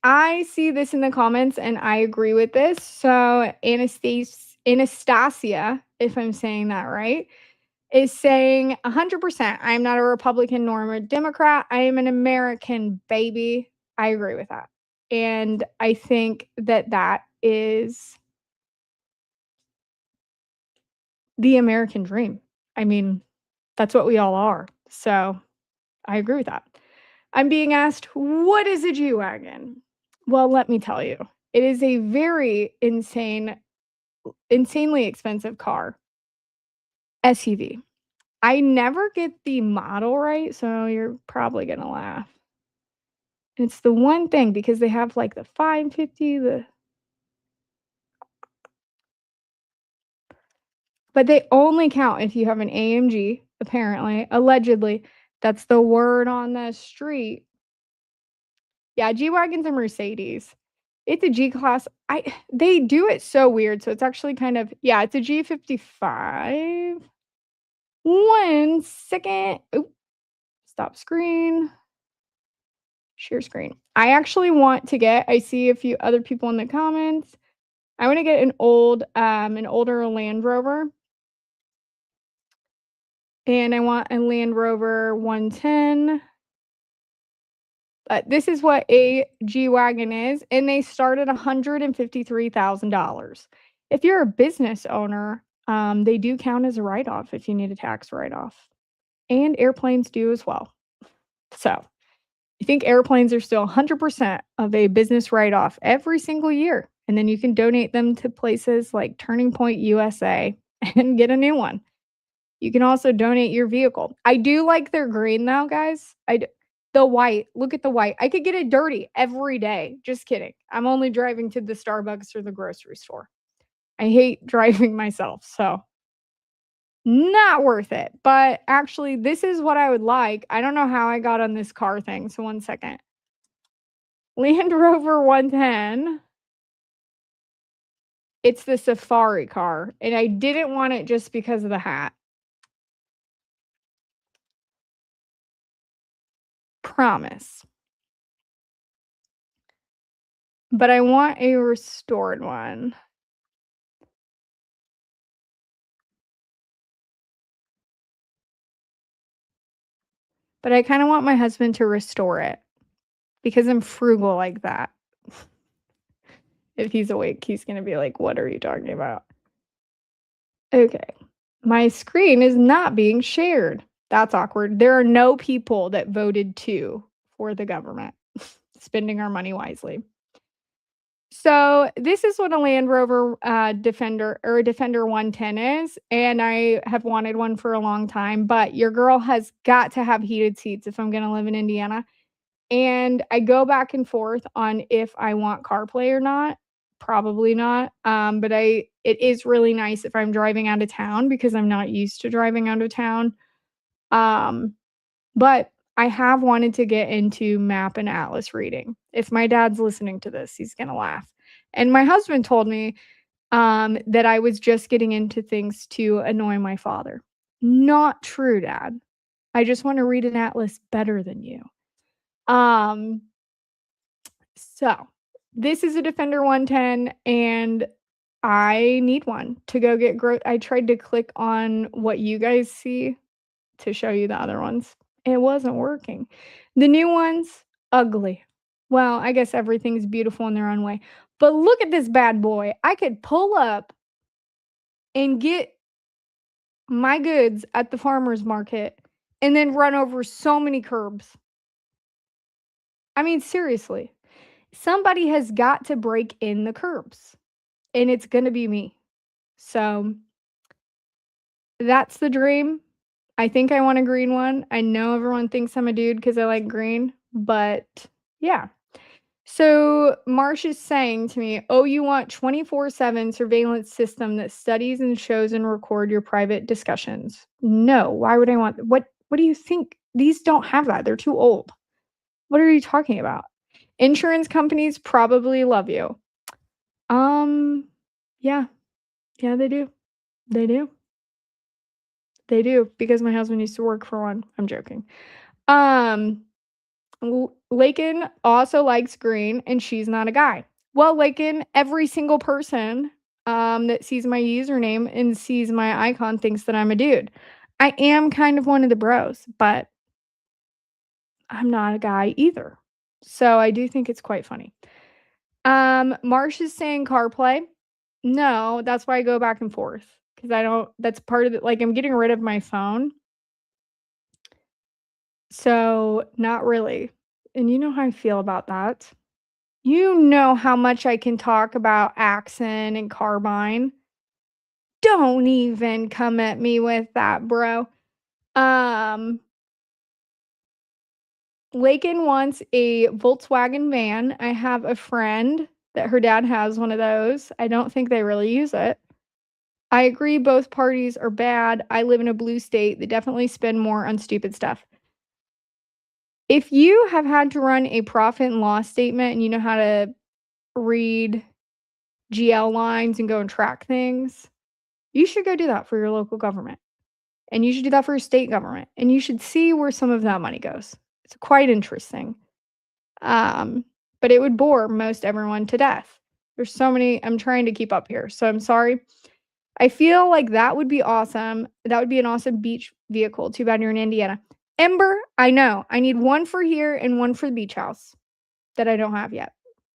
I see this in the comments and I agree with this. So Anastasia, if I'm saying that right, is saying 100%. I'm not a Republican nor a Democrat. I am an American, baby. I agree with that. And I think that that is the American dream. I mean, that's what we all are. So I agree with that. I'm being asked, what is a G-Wagon? Well, let me tell you, it is a very insanely expensive car. SUV. I never get the model right, so you're probably going to laugh. It's the one thing because they have like the 550, but they only count if you have an AMG, apparently, allegedly. That's the word on the street. Yeah, G-Wagon's a Mercedes. It's a G-Class. They do it so weird, so it's actually kind of, yeah, it's a G55. 1 second. Oop. Stop screen. Share screen. I actually want to get, I see a few other people in the comments. I want to get an older Land Rover. And I want a Land Rover 110. This is what a G-Wagon is, and they start at $153,000. If you're a business owner, they do count as a write-off if you need a tax write-off. And airplanes do as well. So I think airplanes are still 100% of a business write-off every single year. And then you can donate them to places like Turning Point USA and get a new one. You can also donate your vehicle. I do like their green though, guys. The white, look at the white. I could get it dirty every day. Just kidding. I'm only driving to the Starbucks or the grocery store. I hate driving myself, so not worth it. But actually, this is what I would like. I don't know how I got on this car thing, so 1 second. Land Rover 110. It's the safari car, and I didn't want it just because of the hat. Promise. But I want a restored one. But I kind of want my husband to restore it because I'm frugal like that. If he's awake, he's going to be like, what are you talking about? Okay. My screen is not being shared. That's awkward. There are no people that voted for the government, spending our money wisely. So this is what a Land Rover Defender or a Defender 110 is. And I have wanted one for a long time, but your girl has got to have heated seats if I'm going to live in Indiana. And I go back and forth on if I want CarPlay or not. Probably not. But it is really nice if I'm driving out of town because I'm not used to driving out of town. But I have wanted to get into map and atlas reading. If my dad's listening to this, he's going to laugh. And my husband told me that I was just getting into things to annoy my father. Not true, Dad. I just want to read an atlas better than you. So this is a Defender 110 and I need one to go get I tried to click on what you guys see to show you the other ones. It wasn't working. The new ones, ugly. Well, I guess everything's beautiful in their own way. But look at this bad boy. I could pull up and get my goods at the farmer's market and then run over so many curbs. I mean, seriously. Somebody has got to break in the curbs, and it's going to be me. So that's the dream. I think I want a green one. I know everyone thinks I'm a dude because I like green, but yeah. So Marsh is saying to me, "Oh, you want 24/7 surveillance system that studies and shows and record your private discussions?" No, why would I want what do you think? These don't have that. They're too old. What are you talking about? Insurance companies probably love you. Yeah. Yeah, they do. They do. They do because my husband used to work for one. I'm joking. Um Lakin also likes green, and she's not a guy. Well, Lakin, every single person that sees my username and sees my icon thinks that I'm a dude. I am kind of one of the bros, but I'm not a guy either. So I do think it's quite funny. Marsh is saying CarPlay. No, that's why I go back and forth because I don't. That's part of it. Like I'm getting rid of my phone, so not really. And you know how I feel about that. You know how much I can talk about Axon and Carbine. Don't even come at me with that, bro. Um, Lakin wants a Volkswagen van. I have a friend that her dad has one of those. I don't think they really use it. I agree both parties are bad. I live in a blue state. They definitely spend more on stupid stuff. If you have had to run a profit and loss statement and you know how to read GL lines and go and track things, you should go do that for your local government. And you should do that for your state government. And you should see where some of that money goes. It's quite interesting. But it would bore most everyone to death. There's so many. I'm trying to keep up here. So I'm sorry. I feel like that would be awesome. That would be an awesome beach vehicle. Too bad you're in Indiana. Ember, I know. I need one for here and one for the beach house that I don't have yet.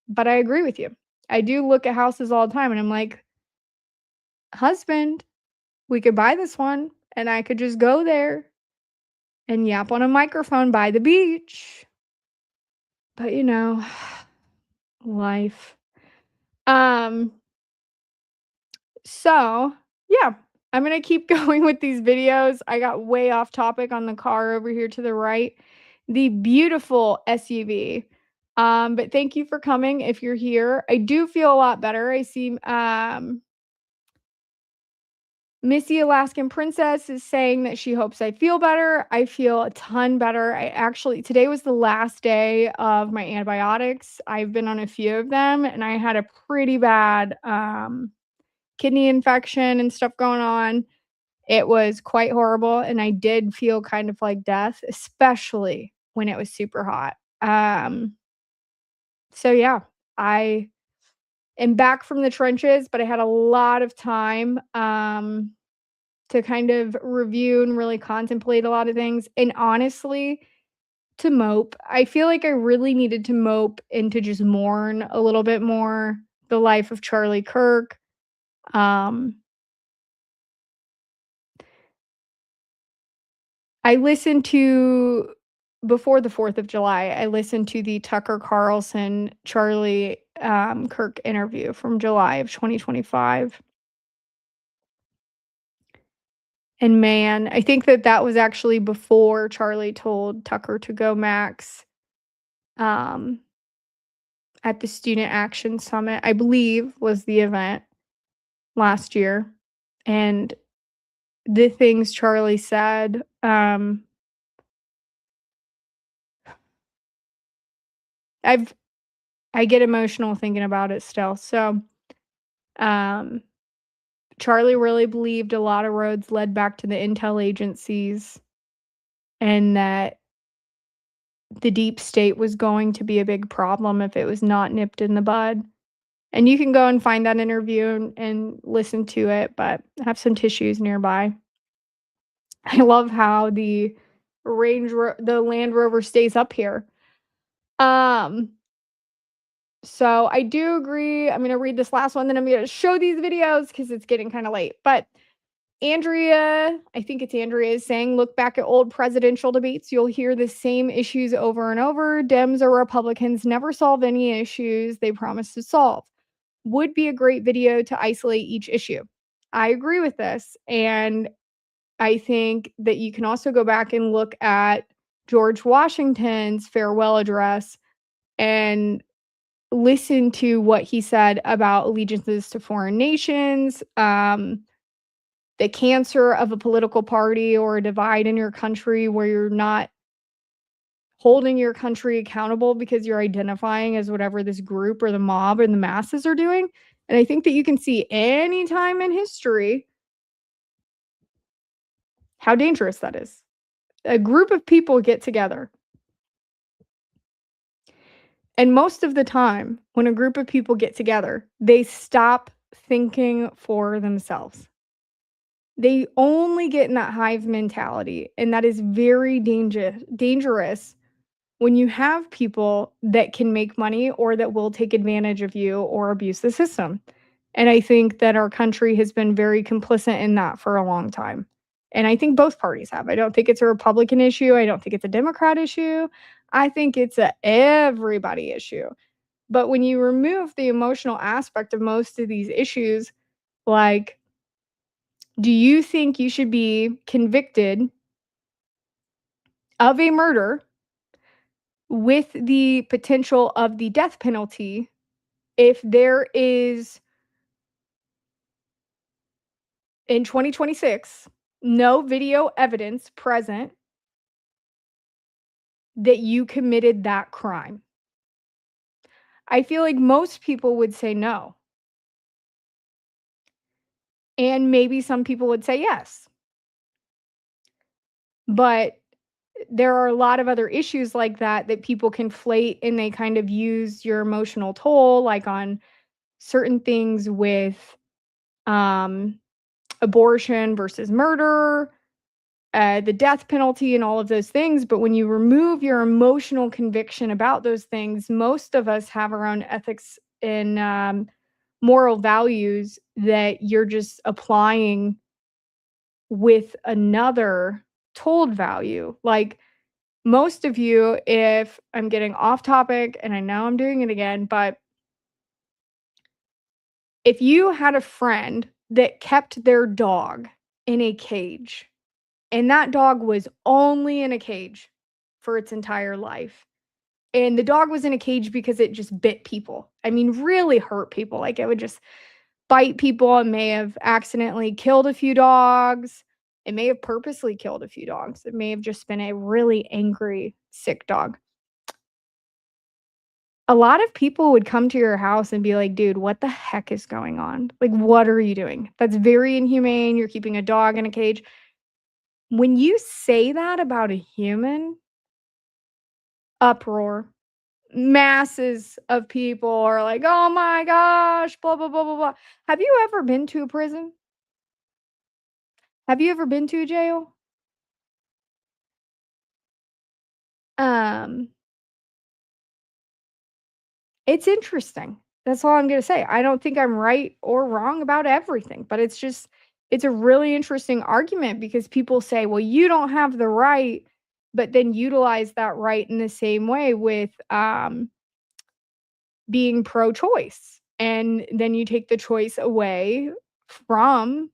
But I agree with you. I do look at houses all the time and I'm like, husband, we could buy this one and I could just go there and yap on a microphone by the beach. But you know, life. So yeah, I'm gonna keep going with these videos. I got way off topic on the car over here to the right. The beautiful SUV. But thank you for coming if you're here. I do feel a lot better. I see Missy Alaskan Princess is saying that she hopes I feel better. I feel a ton better. Today was the last day of my antibiotics. I've been on a few of them and I had a pretty bad kidney infection and stuff going on. It was quite horrible and I did feel kind of like death, especially when it was super hot. So yeah, I am back from the trenches, but I had a lot of time to kind of review and really contemplate a lot of things. And honestly, to mope, I feel like I really needed to mope and to just mourn a little bit more the life of Charlie Kirk. I listened to before the 4th of July, I listened to the Tucker Carlson Charlie Kirk interview from July of 2025. And man, I think that was actually before Charlie told Tucker to go max at the Student Action Summit, I believe was the event last year. And the things Charlie said, I get emotional thinking about it still. So, Charlie really believed a lot of roads led back to the intel agencies and that the deep state was going to be a big problem if it was not nipped in the bud. And you can go and find that interview and listen to it, but I have some tissues nearby. I love how the Land Rover stays up here. So I do agree. I'm going to read this last one, then I'm going to show these videos because it's getting kind of late. But Andrea, I think it's Andrea, is saying, look back at old presidential debates. You'll hear the same issues over and over. Dems or Republicans never solve any issues they promise to solve. Would be a great video to isolate each issue. I agree with this. And I think that you can also go back and look at George Washington's farewell address and listen to what he said about allegiances to foreign nations, the cancer of a political party or a divide in your country where you're not holding your country accountable because you're identifying as whatever this group or the mob or the masses are doing. And I think that you can see any time in history how dangerous that is. A group of people get together. And most of the time, when a group of people get together, they stop thinking for themselves. They only get in that hive mentality. And that is very dangerous when you have people that can make money or that will take advantage of you or abuse the system. And I think that our country has been very complicit in that for a long time. And I think both parties have. I don't think it's a Republican issue. I don't think it's a Democrat issue. I think it's a everybody issue. But when you remove the emotional aspect of most of these issues, like, do you think you should be convicted of a murder with the potential of the death penalty if there is, in 2026, no video evidence present that you committed that crime? I feel like most people would say no. And maybe some people would say yes. But there are a lot of other issues like that that people conflate, and they kind of use your emotional toll, like on certain things with abortion versus murder, the death penalty, and all of those things. But when you remove your emotional conviction about those things, most of us have our own ethics and moral values that you're just applying with another told value. Like, most of you, if I'm getting off topic, and I know I'm doing it again, but if you had a friend that kept their dog in a cage, and that dog was only in a cage for its entire life, and the dog was in a cage because it just bit people. I mean, really hurt people. Like, it would just bite people and may have accidentally killed a few dogs. It may have purposely killed a few dogs. It may have just been a really angry, sick dog. A lot of people would come to your house and be like, dude, what the heck is going on? Like, what are you doing? That's very inhumane. You're keeping a dog in a cage. When you say that about a human, uproar. Masses of people are like, oh my gosh, blah, blah, blah, blah, blah. Have you ever been to a prison? Have you ever been to a jail? Um, it's interesting. That's all I'm going to say. I don't think I'm right or wrong about everything, but it's a really interesting argument because people say, well, you don't have the right, but then utilize that right in the same way with being pro-choice. And then you take the choice away from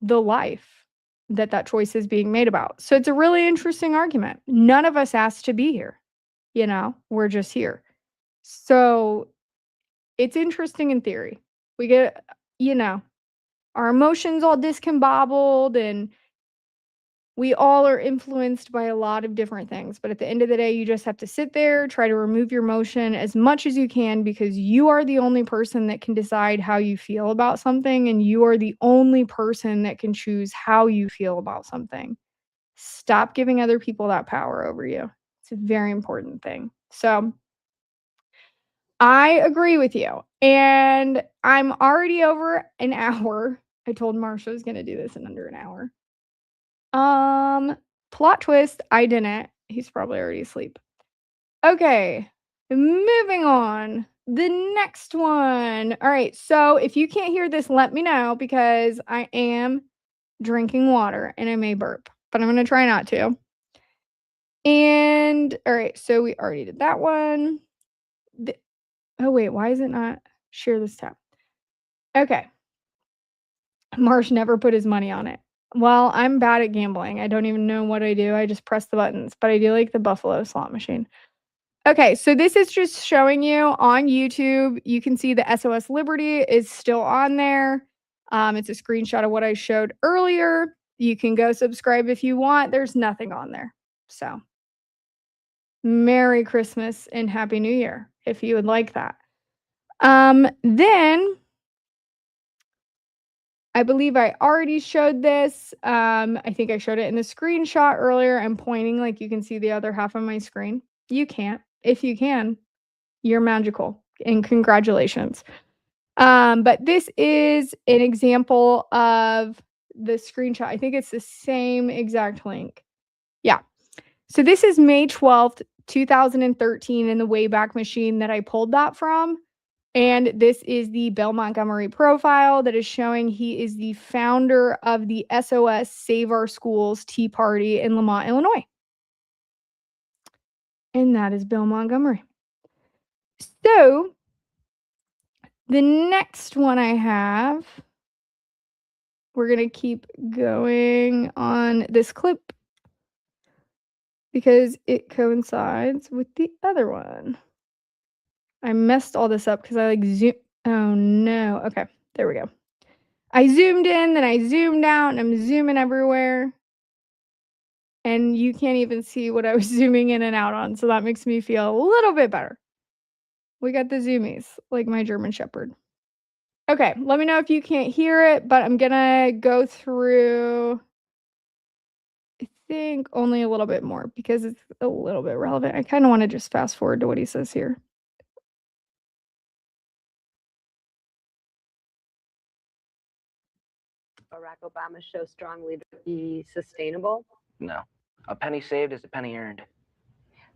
the life that choice is being made about. So it's a really interesting argument. None of us asked to be here. We're just here. So it's interesting in theory. We get, our emotions all discombobbled, and we all are influenced by a lot of different things. But at the end of the day, you just have to sit there, try to remove your emotion as much as you can, because you are the only person that can decide how you feel about something, and you are the only person that can choose how you feel about something. Stop giving other people that power over you. It's a very important thing. So I agree with you. And I'm already over an hour. I told Marsha I was going to do this in under an hour. Plot twist, I didn't. He's probably already asleep. Okay, moving on. the next one. All right. So if you can't hear this, let me know because I am drinking water and I may burp, but I'm going to try not to. And all right. So we already did that one. Oh, wait. Why is it not share this tab? Okay. Marsh never put his money on it. Well, I'm bad at gambling. I don't even know what I do. I just press the buttons, but I do like the Buffalo slot machine. Okay, so this is just showing you on YouTube. You can see the SOS Liberty is still on there. It's a screenshot of what I showed earlier. You can go subscribe if you want. There's nothing on there. So, Merry Christmas and Happy New Year if you would like that. Then I believe I already showed this. I think I showed it in the screenshot earlier. I'm pointing like you can see the other half of my screen. You can't. If you can, you're magical and congratulations. But this is an example of the screenshot. I think it's the same exact link. Yeah. So this is May 12th, 2013 in the Wayback Machine that I pulled that from. And this is the Bill Montgomery profile that is showing he is the founder of the SOS Save Our Schools Tea Party in Lemont, Illinois. And that is Bill Montgomery. So the next one I have, we're going to keep going on this clip because it coincides with the other one. I messed all this up because I like zoom. Oh no. Okay, there we go. I zoomed in, then I zoomed out, and I'm zooming everywhere. And you can't even see what I was zooming in and out on. So that makes me feel a little bit better. We got the zoomies, like my German Shepherd. Okay, let me know if you can't hear it, but I'm gonna go through, I think, only a little bit more because it's a little bit relevant. I kind of want to just fast forward to what he says here. Barack Obama shows strong leadership be sustainable? No. A penny saved is a penny earned.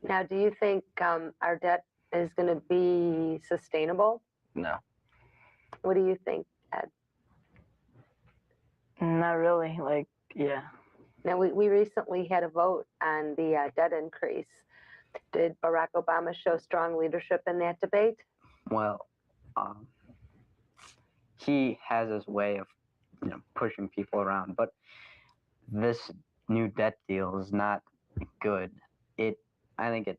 Now, do you think our debt is going to be sustainable? No. What do you think, Ed? Not really. Like, yeah. Now, we recently had a vote on the debt increase. Did Barack Obama show strong leadership in that debate? Well, he has his way of, pushing people around, but this new debt deal is not good. I think it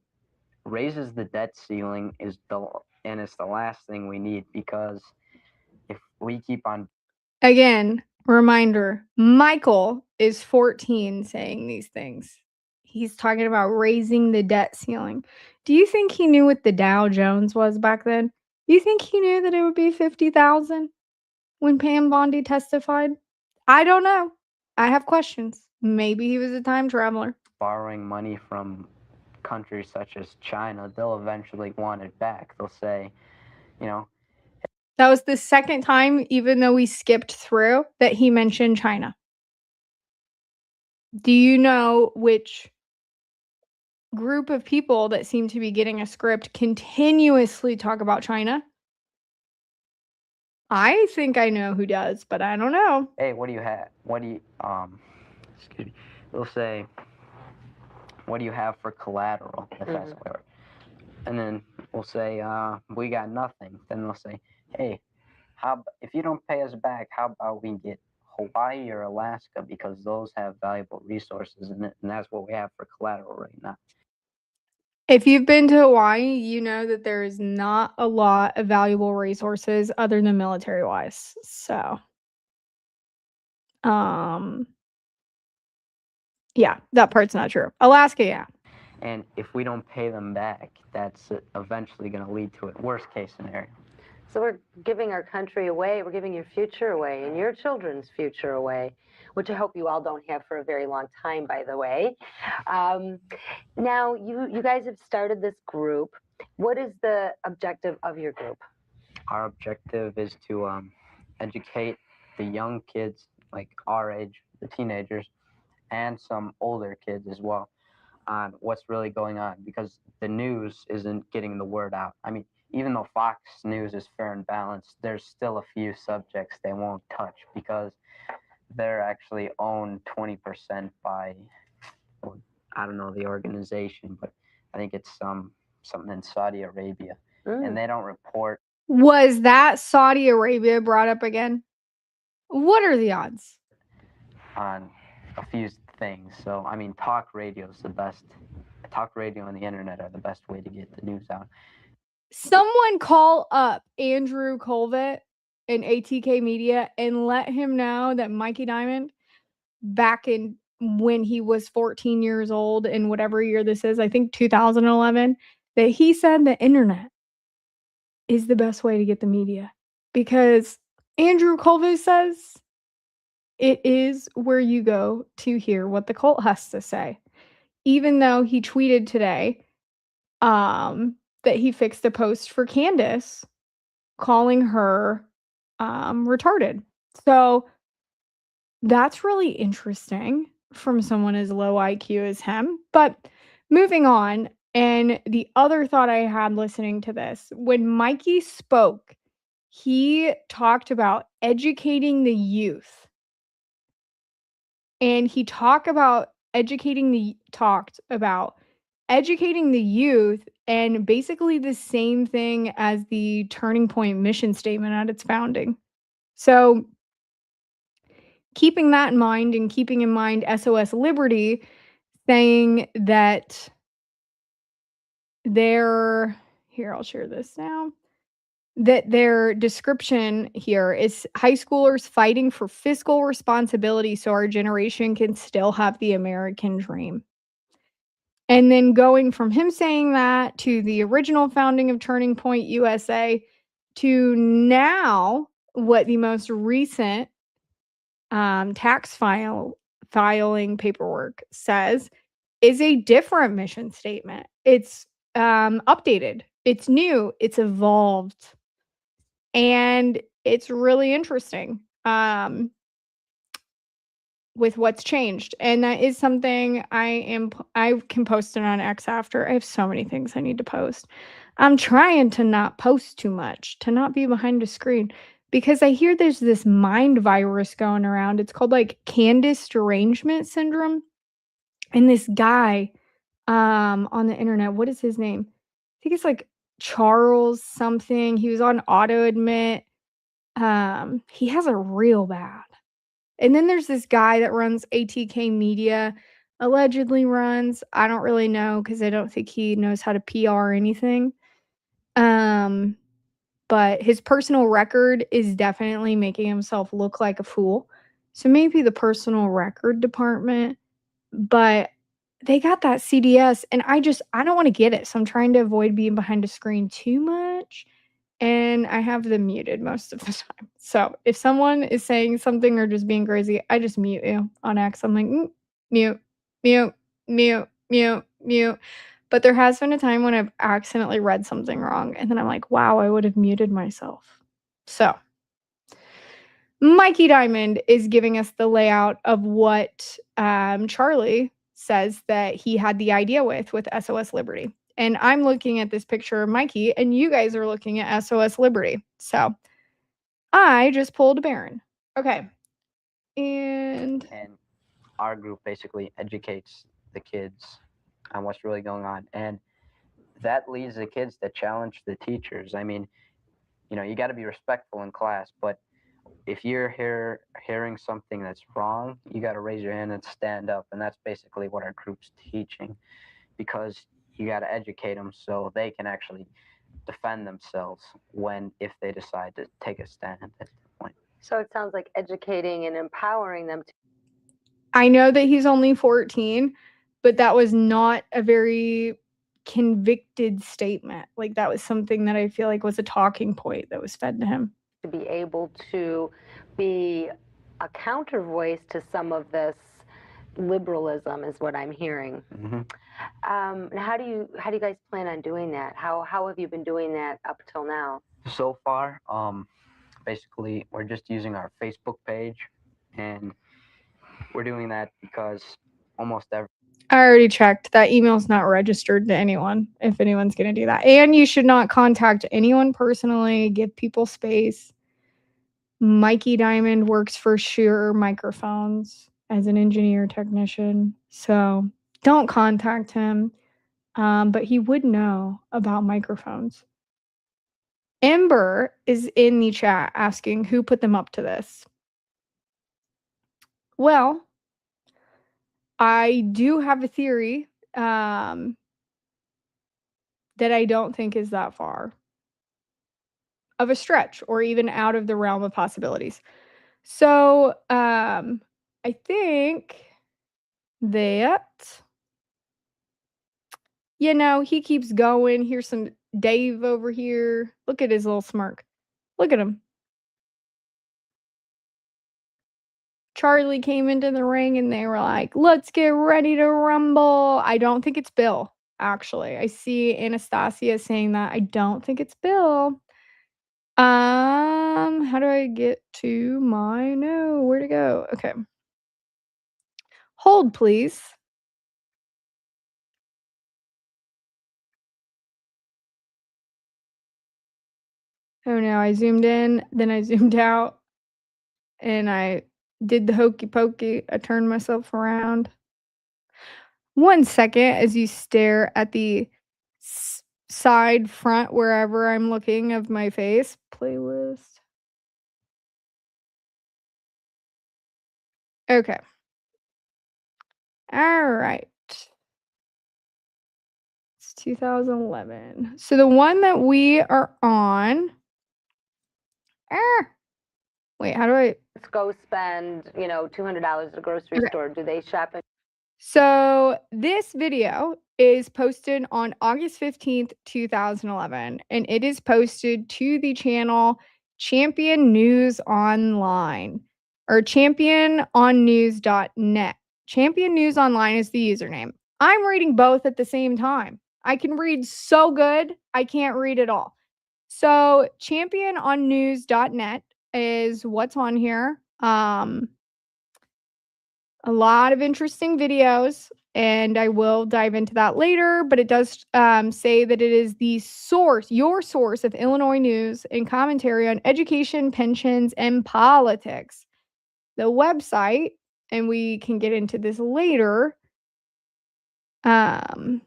raises the debt ceiling and it's the last thing we need, because if we keep on. Again, reminder, Michael is 14 saying these things. He's talking about raising the debt ceiling. Do you think he knew what the Dow Jones was back then? Do you think he knew that it would be 50,000 when Pam Bondi testified? I don't know. I have questions. Maybe he was a time traveler. Borrowing money from countries such as China, they'll eventually want it back. They'll say, that was the second time, even though we skipped through, that he mentioned China. Do you know which group of people that seem to be getting a script continuously talk about China? I think I know who does, but I don't know. Hey, what do you have? Excuse me. They'll say, what do you have for collateral? If that's whatever. And then we'll say, we got nothing. Then they'll say, hey, if you don't pay us back, how about we get Hawaii or Alaska, because those have valuable resources in it, and that's what we have for collateral right now. If you've been to Hawaii, you know that there is not a lot of valuable resources other than military-wise. So, yeah, that part's not true. Alaska, yeah. And if we don't pay them back, that's eventually going to lead to a worst-case scenario. So we're giving our country away. We're giving your future away and your children's future away, which I hope you all don't have for a very long time, by the way. Now, you guys have started this group. What is the objective of your group? Our objective is to educate the young kids, like our age, the teenagers, and some older kids as well, on what's really going on, because the news isn't getting the word out. I mean, even though Fox News is fair and balanced, there's still a few subjects they won't touch because they're actually owned 20% by, well, I don't know the organization, but I think it's something in Saudi Arabia, and they don't report. Was that Saudi Arabia brought up again? What are the odds? On a few things. So, I mean, talk radio is the best. Talk radio and the internet are the best way to get the news out. Someone call up Andrew Colvett in ATK Media and let him know that Mikey Diamond, back in when he was 14 years old, in whatever year this is, I think 2011, that he said the internet is the best way to get the media. Because Andrew Colvett says it is where you go to hear what the cult has to say. Even though he tweeted today that he fixed a post for Candace calling her retarded. So that's really interesting from someone as low IQ as him. But moving on, and the other thought I had listening to this, when Mikey spoke, he talked about educating the youth. And he talked about educating the youth, and basically the same thing as the Turning Point mission statement at its founding. So keeping that in mind, and keeping in mind SOS Liberty saying that I'll share this now, that their description here is high schoolers fighting for fiscal responsibility so our generation can still have the American dream. And then going from him saying that to the original founding of Turning Point USA to now what the most recent tax filing paperwork says is a different mission statement. It's updated. It's new. It's evolved. And it's really interesting with what's changed. And that is something I can post it on X after. I have so many things I need to post. I'm trying to not post too much, to not be behind a screen, because I hear there's this mind virus going around. It's called like Candace derangement syndrome. And this guy on the internet, what is his name? I think it's like Charles something. He was on Auto Admit. He has it real bad. And then there's this guy that runs ATK Media, allegedly runs. I don't really know because I don't think he knows how to PR anything. But his personal record is definitely making himself look like a fool. So maybe the personal record department, but they got that CDS and I don't want to get it. So I'm trying to avoid being behind a screen too much. And I have them muted most of the time. So if someone is saying something or just being crazy, I just mute you on X. I'm like, mute, mute, mute, mute, mute. But there has been a time when I've accidentally read something wrong. And then I'm like, wow, I would have muted myself. So Mikey Diamond is giving us the layout of what Charlie says that he had the idea with SOS Liberty. And I'm looking at this picture of Mikey, and you guys are looking at SOS Liberty. So I just pulled a Baron. Okay. And our group basically educates the kids on what's really going on. And that leads the kids to challenge the teachers. I mean, you got to be respectful in class, but if you're hearing something that's wrong, you got to raise your hand and stand up. And that's basically what our group's teaching, because you got to educate them so they can actually defend themselves if they decide to take a stand at that point. So it sounds like educating and empowering them. I know that he's only 14, but that was not a very convicted statement. Like that was something that I feel like was a talking point that was fed to him. To be able to be a counter voice to some of this liberalism is what I'm hearing. Mm-hmm. How do you guys plan on doing that? How have you been doing that up till now? So far, basically, we're just using our Facebook page, and we're doing that because almost I already checked. That email's not registered to anyone, if anyone's going to do that. And you should not contact anyone personally. Give people space. Mikey Diamond works for Shure Microphones as an engineer technician. So don't contact him. But he would know about microphones. Ember is in the chat asking who put them up to this. Well, I do have a theory that I don't think is that far of a stretch or even out of the realm of possibilities. So I think that, he keeps going. Here's some Dave over here. Look at his little smirk. Look at him. Charlie came into the ring and they were like, let's get ready to rumble. I don't think it's Bill, actually. I see Anastasia saying that. I don't think it's Bill. How do I get to where to go? Okay. Hold, please. Oh no, I zoomed in, then I zoomed out, and I did the hokey pokey. I turned myself around. 1 second as you stare at the side, front, wherever I'm looking of my face. Playlist. Okay. All right. It's 2011. So the one that we are on. Wait, how do I? Let's go spend, $200 at a grocery Okay. store. Do they shop in? So this video is posted on August 15th, 2011, and it is posted to the channel Champion News Online or championonnews.net. Champion News Online is the username. I'm reading both at the same time. I can read so good, I can't read it all. So championonnews.net is what's on here. A lot of interesting videos, and I will dive into that later, but it does say that it is the source, your source of Illinois news and commentary on education, pensions, and politics. The website, and we can get into this later, the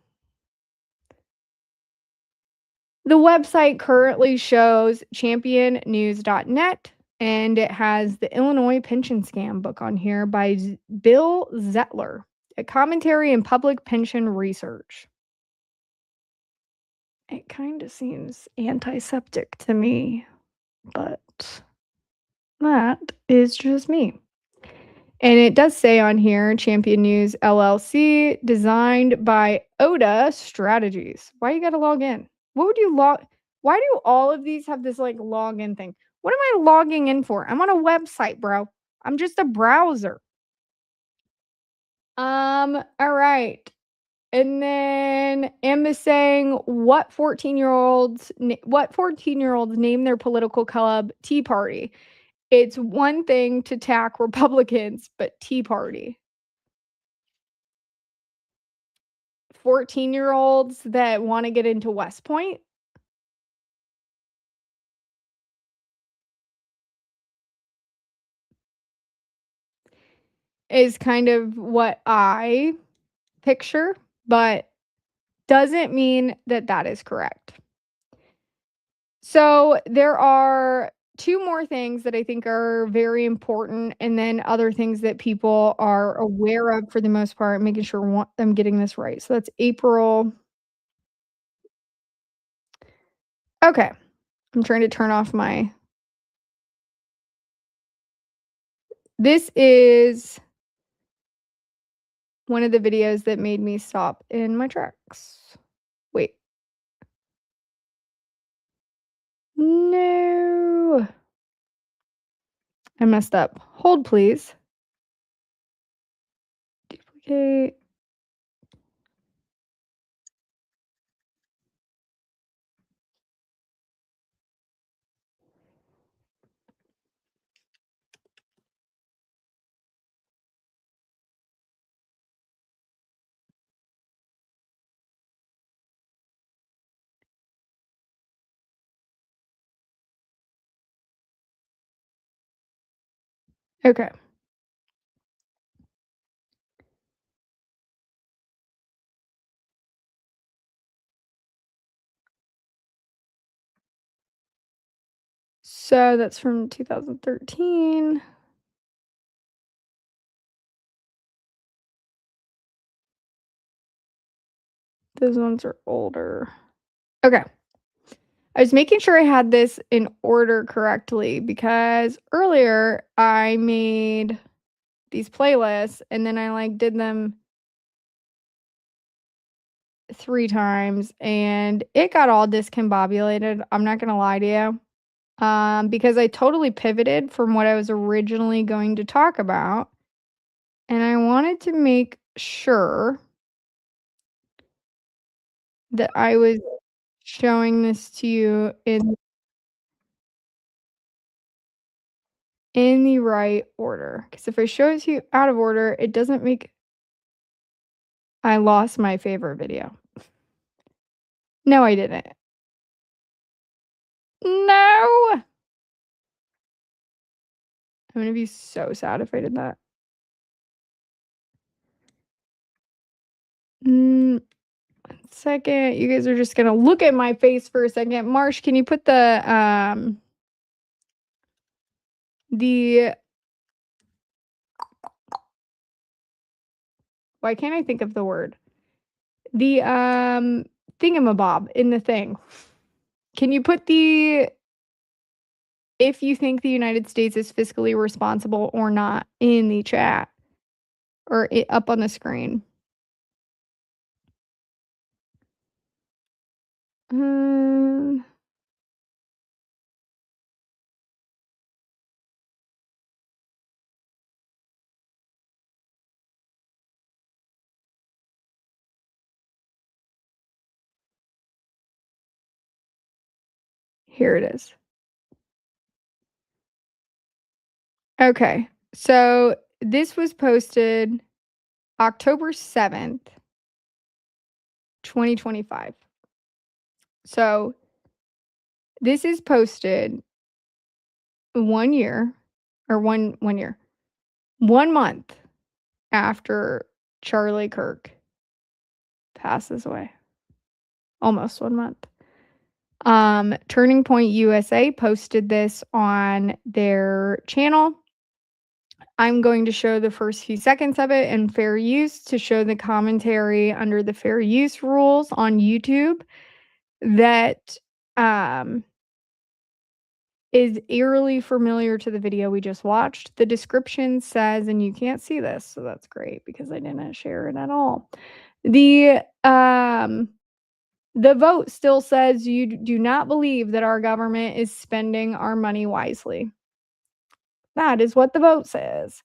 website currently shows championnews.net. And it has the Illinois Pension Scam book on here by Bill Zettler, a commentary in public pension research. It kind of seems antiseptic to me, but that is just me. And it does say on here, Champion News LLC, designed by Oda Strategies. Why you gotta log in? What would you log? Why do all of these have this like login thing? What am I logging in for? I'm on a website, bro. I'm just a browser. All right. And then Emma's saying what 14-year-olds name their political club Tea Party. It's one thing to attack Republicans, but Tea Party. 14-year-olds that want to get into West Point. Is kind of what I picture, but doesn't mean that that is correct. So there are two more things that I think are very important, and then other things that people are aware of for the most part, making sure I'm getting this right. So that's April. Okay. I'm trying to turn off my. This is one of the videos that made me stop in my tracks. Wait. No. I messed up. Hold, please. Duplicate. Okay. So that's from 2013. Those ones are older. Okay. I was making sure I had this in order correctly because earlier I made these playlists and then I like did them 3 times and it got all discombobulated. I'm not gonna lie to you. Because I totally pivoted from what I was originally going to talk about. And I wanted to make sure that I was showing this to you in the right order. Because if I show it to you out of order, it doesn't make I lost my favorite video. No, I didn't. No! I'm gonna be so sad if I did that. 1 second. You guys are just gonna look at my face for a second. Marsh, can you put the why can't I think of the word? The thingamabob in the thing. Can you put the if you think the United States is fiscally responsible or not in the chat or up on the screen? Um, Here it is. Okay. So this was posted October 7th, 2025. So this is posted 1 year or 1 year. 1 month after Charlie Kirk passes away. Almost 1 month. Turning Point USA posted this on their channel. I'm going to show the first few seconds of it in fair use to show the commentary under the fair use rules on YouTube that is eerily familiar to the video we just watched. The description says, and you can't see this, so that's great because I didn't share it at all. The vote still says you do not believe that our government is spending our money wisely. That is what the vote says.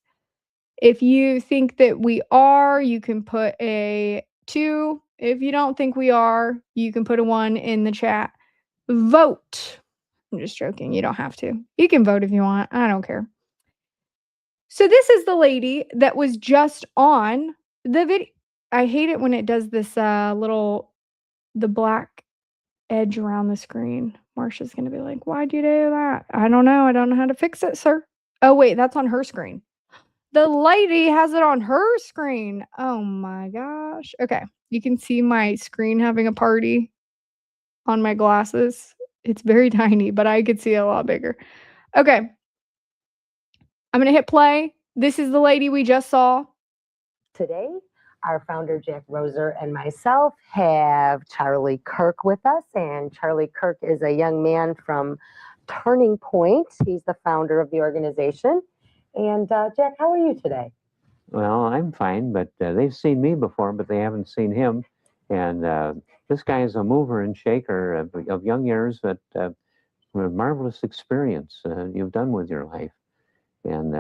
If you think that we are, you can put a 2. If you don't think we are, you can put a 1 in the chat. Vote. I'm just joking. You don't have to. You can vote if you want. I don't care. So this is the lady that was just on the video. I hate it when it does this the black edge around the screen. Marsha's going to be like, why'd you do that? I don't know. I don't know how to fix it, sir. Oh, wait, that's on her screen. The lady has it on her screen. Oh my gosh. Okay. You can see my screen having a party on my glasses. It's very tiny, but I could see it a lot bigger. Okay. I'm going to hit play. This is the lady we just saw. Today, our founder, Jack Roser, and myself have Charlie Kirk with us. And Charlie Kirk is a young man from Turning Point. He's the founder of the organization. And Jack, how are you today? Well, I'm fine, but they've seen me before, but they haven't seen him. And this guy is a mover and shaker of young years, but a marvelous experience you've done with your life. And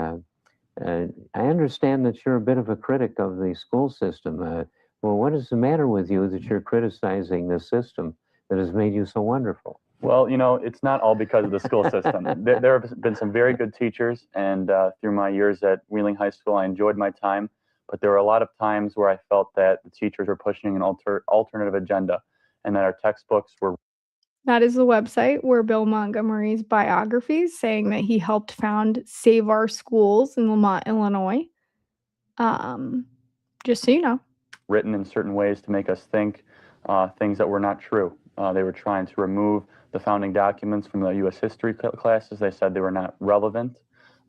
I understand that you're a bit of a critic of the school system. Well, what is the matter with you that you're criticizing the system that has made you so wonderful? Well, you know, it's not all because of the school system. There have been some very good teachers, and through my years at Wheeling High School, I enjoyed my time. But there were a lot of times where I felt that the teachers were pushing an alternative agenda, and that our textbooks were That is the website where Bill Montgomery's biographies saying that he helped found Save Our Schools in Lemont, Illinois. Just so you know. Written in certain ways to make us think things that were not true. They were trying to remove the founding documents from the U.S. history classes. They said they were not relevant.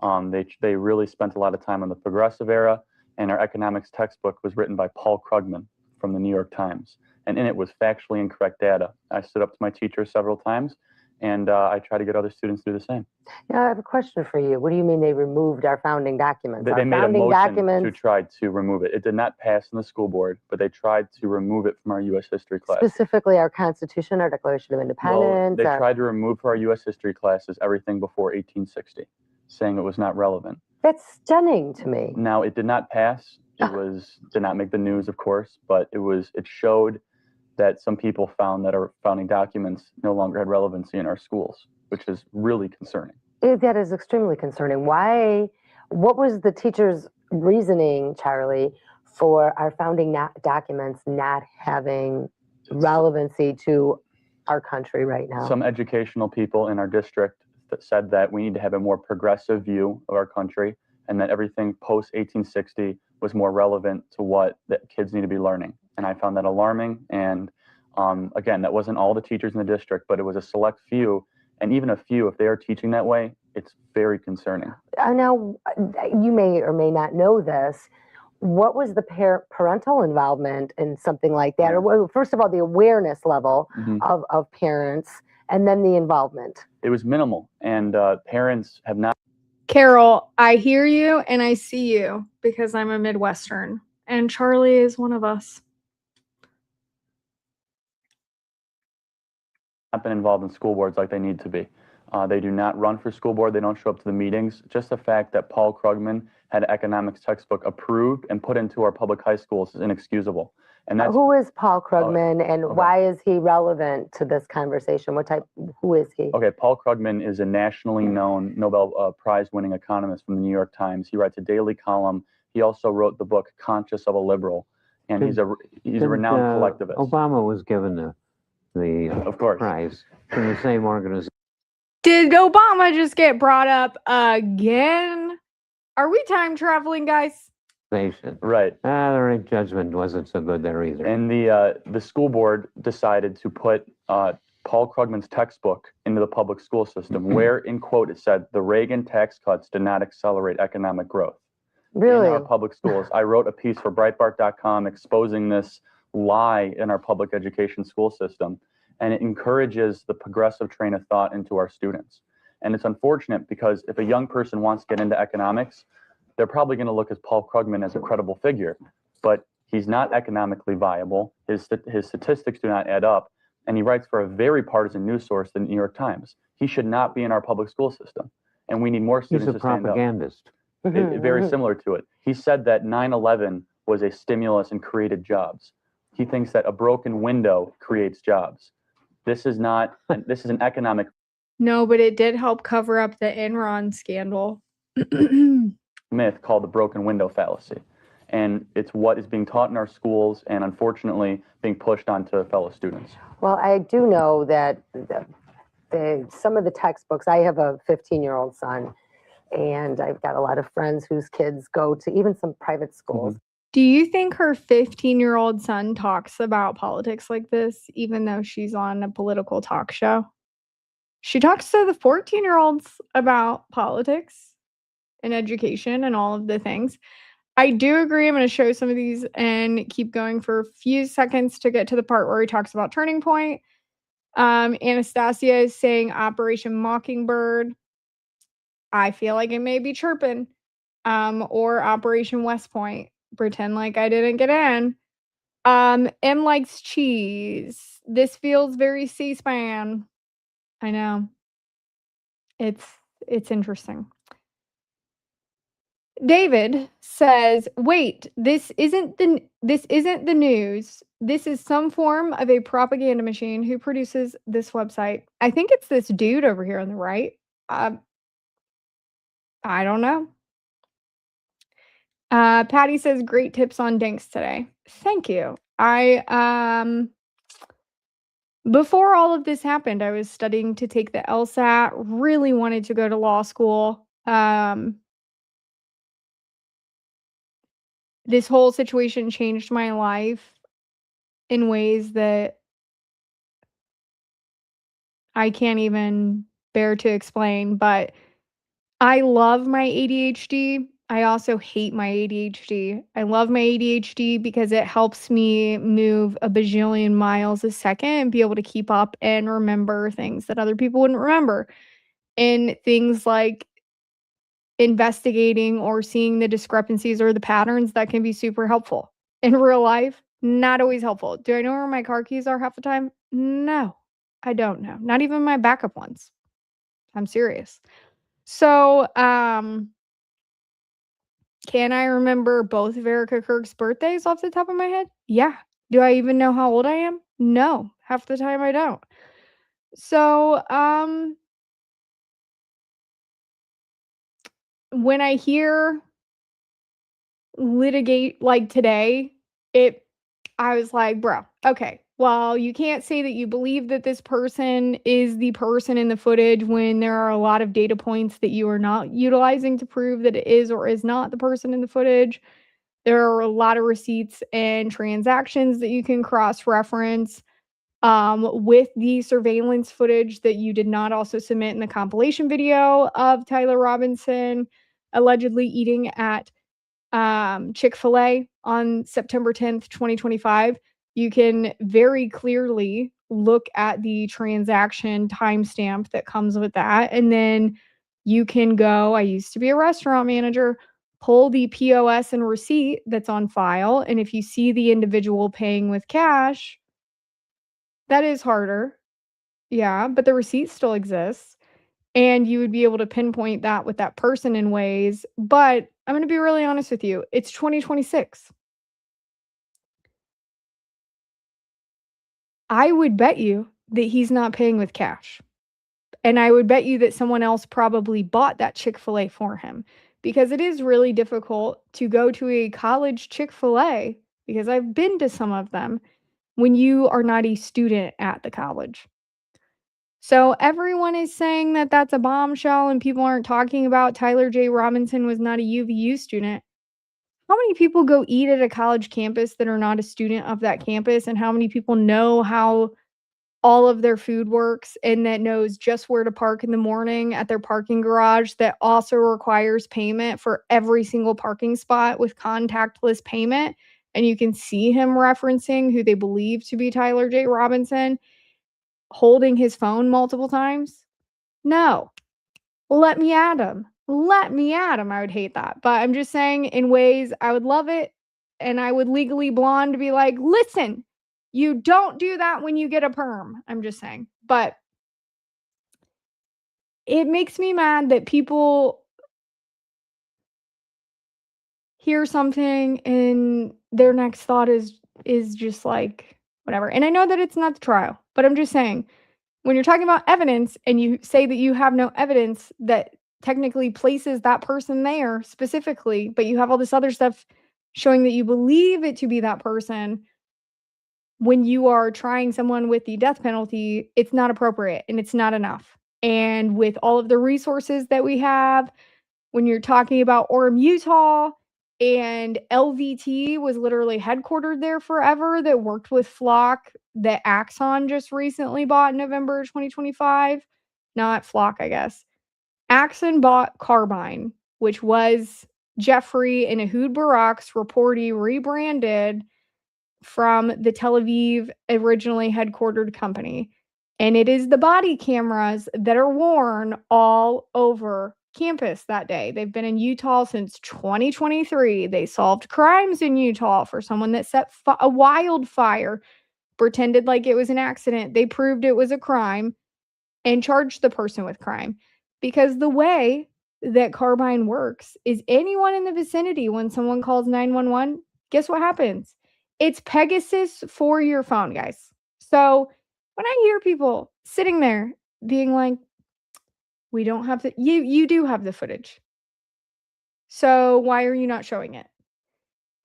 They really spent a lot of time on the progressive era, and our economics textbook was written by Paul Krugman from the New York Times. And in it was factually incorrect data. I stood up to my teacher several times, and I try to get other students to do the same. Now, I have a question for you. What do you mean they removed our founding documents? They made a motion to try to remove it. It did not pass in the school board, but they tried to remove it from our U.S. history class. Specifically our Constitution, our Declaration of Independence? Well, they tried to remove for our U.S. history classes everything before 1860, saying it was not relevant. That's stunning to me. Now, it did not pass. It did not make the news, of course, but it showed that some people found that our founding documents no longer had relevancy in our schools, which is really concerning. That is extremely concerning. What was the teacher's reasoning, Charlie, for our founding documents not having relevancy to our country right now? Some educational people in our district that said that we need to have a more progressive view of our country and that everything post 1860 was more relevant to what the kids need to be learning. And I found that alarming. And again, that wasn't all the teachers in the district, but it was a select few. And even a few, if they are teaching that way, it's very concerning. Now, you may or may not know this. What was the parental involvement in something like that? Or first of all, the awareness level of parents, and then the involvement. It was minimal, and parents have not. Carol, I hear you and I see you because I'm a Midwestern, and Charlie is one of us. Not been involved in school boards like they need to be. They do not run for school board. They don't show up to the meetings. Just the fact that Paul Krugman had an economics textbook approved and put into our public high schools is inexcusable. And that's, who is Paul Krugman, and why is he relevant to this conversation? Who is he? Okay, Paul Krugman is a nationally known Nobel Prize-winning economist from the New York Times. He writes a daily column. He also wrote the book Conscious of a Liberal, and he's a renowned collectivist. Obama was given the of course prize from the same organization. Did Obama just get brought up again? Are we time traveling, guys? Right. The right judgment wasn't so good there either. And the school board decided to put Paul Krugman's textbook into the public school system, where, in quote, it said, the Reagan tax cuts did not accelerate economic growth. Really? In our public schools. I wrote a piece for Breitbart.com exposing this lie in our public education school system, and it encourages the progressive train of thought into our students. And it's unfortunate because if a young person wants to get into economics, they're probably going to look at Paul Krugman as a credible figure, but he's not economically viable. His statistics do not add up, and he writes for a very partisan news source, the New York Times. He should not be in our public school system, and we need more students to stand up. He's a propagandist. Very similar to it. He said that 9/11 was a stimulus and created jobs. He thinks that a broken window creates jobs. This is not. This is an economic. No, but it did help cover up the Enron scandal. Myth called the broken window fallacy, and it's what is being taught in our schools and unfortunately being pushed onto fellow students. Well, I do know that some of the textbooks, I have a 15-year-old son, and I've got a lot of friends whose kids go to even some private schools. Do you think her 15-year-old son talks about politics like this, even though she's on a political talk show? She talks to the 14-year-olds about politics and education and all of the things. I do agree. I'm going to show some of these and keep going for a few seconds to get to the part where he talks about Turning Point. Anastasia is saying Operation Mockingbird. I feel like it may be chirping. Or Operation West Point. Pretend like I didn't get in. M likes cheese. This feels very C-SPAN. I know. It's interesting. David says, "Wait, this isn't the news. This is some form of a propaganda machine. Who produces this website? I think it's this dude over here on the right. I don't know." Patty says, "Great tips on dinks today." Thank you. Before all of this happened, I was studying to take the LSAT, really wanted to go to law school. This whole situation changed my life in ways that I can't even bear to explain, but I love my ADHD. I also hate my ADHD. I love my ADHD because it helps me move a bajillion miles a second and be able to keep up and remember things that other people wouldn't remember. And things like investigating or seeing the discrepancies or the patterns that can be super helpful. In real life, not always helpful. Do I know where my car keys are half the time? No, I don't know. Not even my backup ones. I'm serious. So, can I remember both of Erica Kirk's birthdays off the top of my head? Yeah. Do I even know how old I am? No. Half the time I don't. So, when I hear litigate like today, I was like, bro, okay. Well, you can't say that you believe that this person is the person in the footage when there are a lot of data points that you are not utilizing to prove that it is or is not the person in the footage. There are a lot of receipts and transactions that you can cross-reference with the surveillance footage that you did not also submit in the compilation video of Tyler Robinson allegedly eating at Chick-fil-A on September 10th, 2025. You can very clearly look at the transaction timestamp that comes with that. And then you can go, I used to be a restaurant manager, pull the POS and receipt that's on file. And if you see the individual paying with cash, that is harder. Yeah, but the receipt still exists. And you would be able to pinpoint that with that person in ways. But I'm going to be really honest with you. It's 2026. I would bet you that he's not paying with cash. And I would bet you that someone else probably bought that Chick-fil-A for him, because it is really difficult to go to a college Chick-fil-A, because I've been to some of them, when you are not a student at the college. So everyone is saying that that's a bombshell and people aren't talking about Tyler J. Robinson was not a UVU student. How many people go eat at a college campus that are not a student of that campus? And how many people know how all of their food works and that knows just where to park in the morning at their parking garage that also requires payment for every single parking spot with contactless payment? And you can see him referencing who they believe to be Tyler J. Robinson holding his phone multiple times. No, let me at him. Let me at him. I would hate that. But I'm just saying, in ways, I would love it. And I would legally blonde be like, listen, you don't do that when you get a perm. I'm just saying. But it makes me mad that people hear something and their next thought is just like, whatever. And I know that it's not the trial, but I'm just saying, when you're talking about evidence and you say that you have no evidence that technically places that person there specifically, but you have all this other stuff showing that you believe it to be that person, when you are trying someone with the death penalty, it's not appropriate and it's not enough. And with all of the resources that we have, when you're talking about Orem, Utah, and LVT was literally headquartered there forever, that worked with Flock, that Axon just recently bought in November 2025. Not Flock, I guess. Axon bought Carbine, which was Jeffrey and Ehud Barak's reportee rebranded from the Tel Aviv originally headquartered company. And it is the body cameras that are worn all over campus that day. They've been in Utah since 2023. They solved crimes in Utah for someone that set a wildfire, pretended like it was an accident. They proved it was a crime and charged the person with crime. Because the way that Carbine works is anyone in the vicinity, when someone calls 911, guess what happens? It's Pegasus for your phone, guys. So when I hear people sitting there being like, we don't have the, you do have the footage. So why are you not showing it?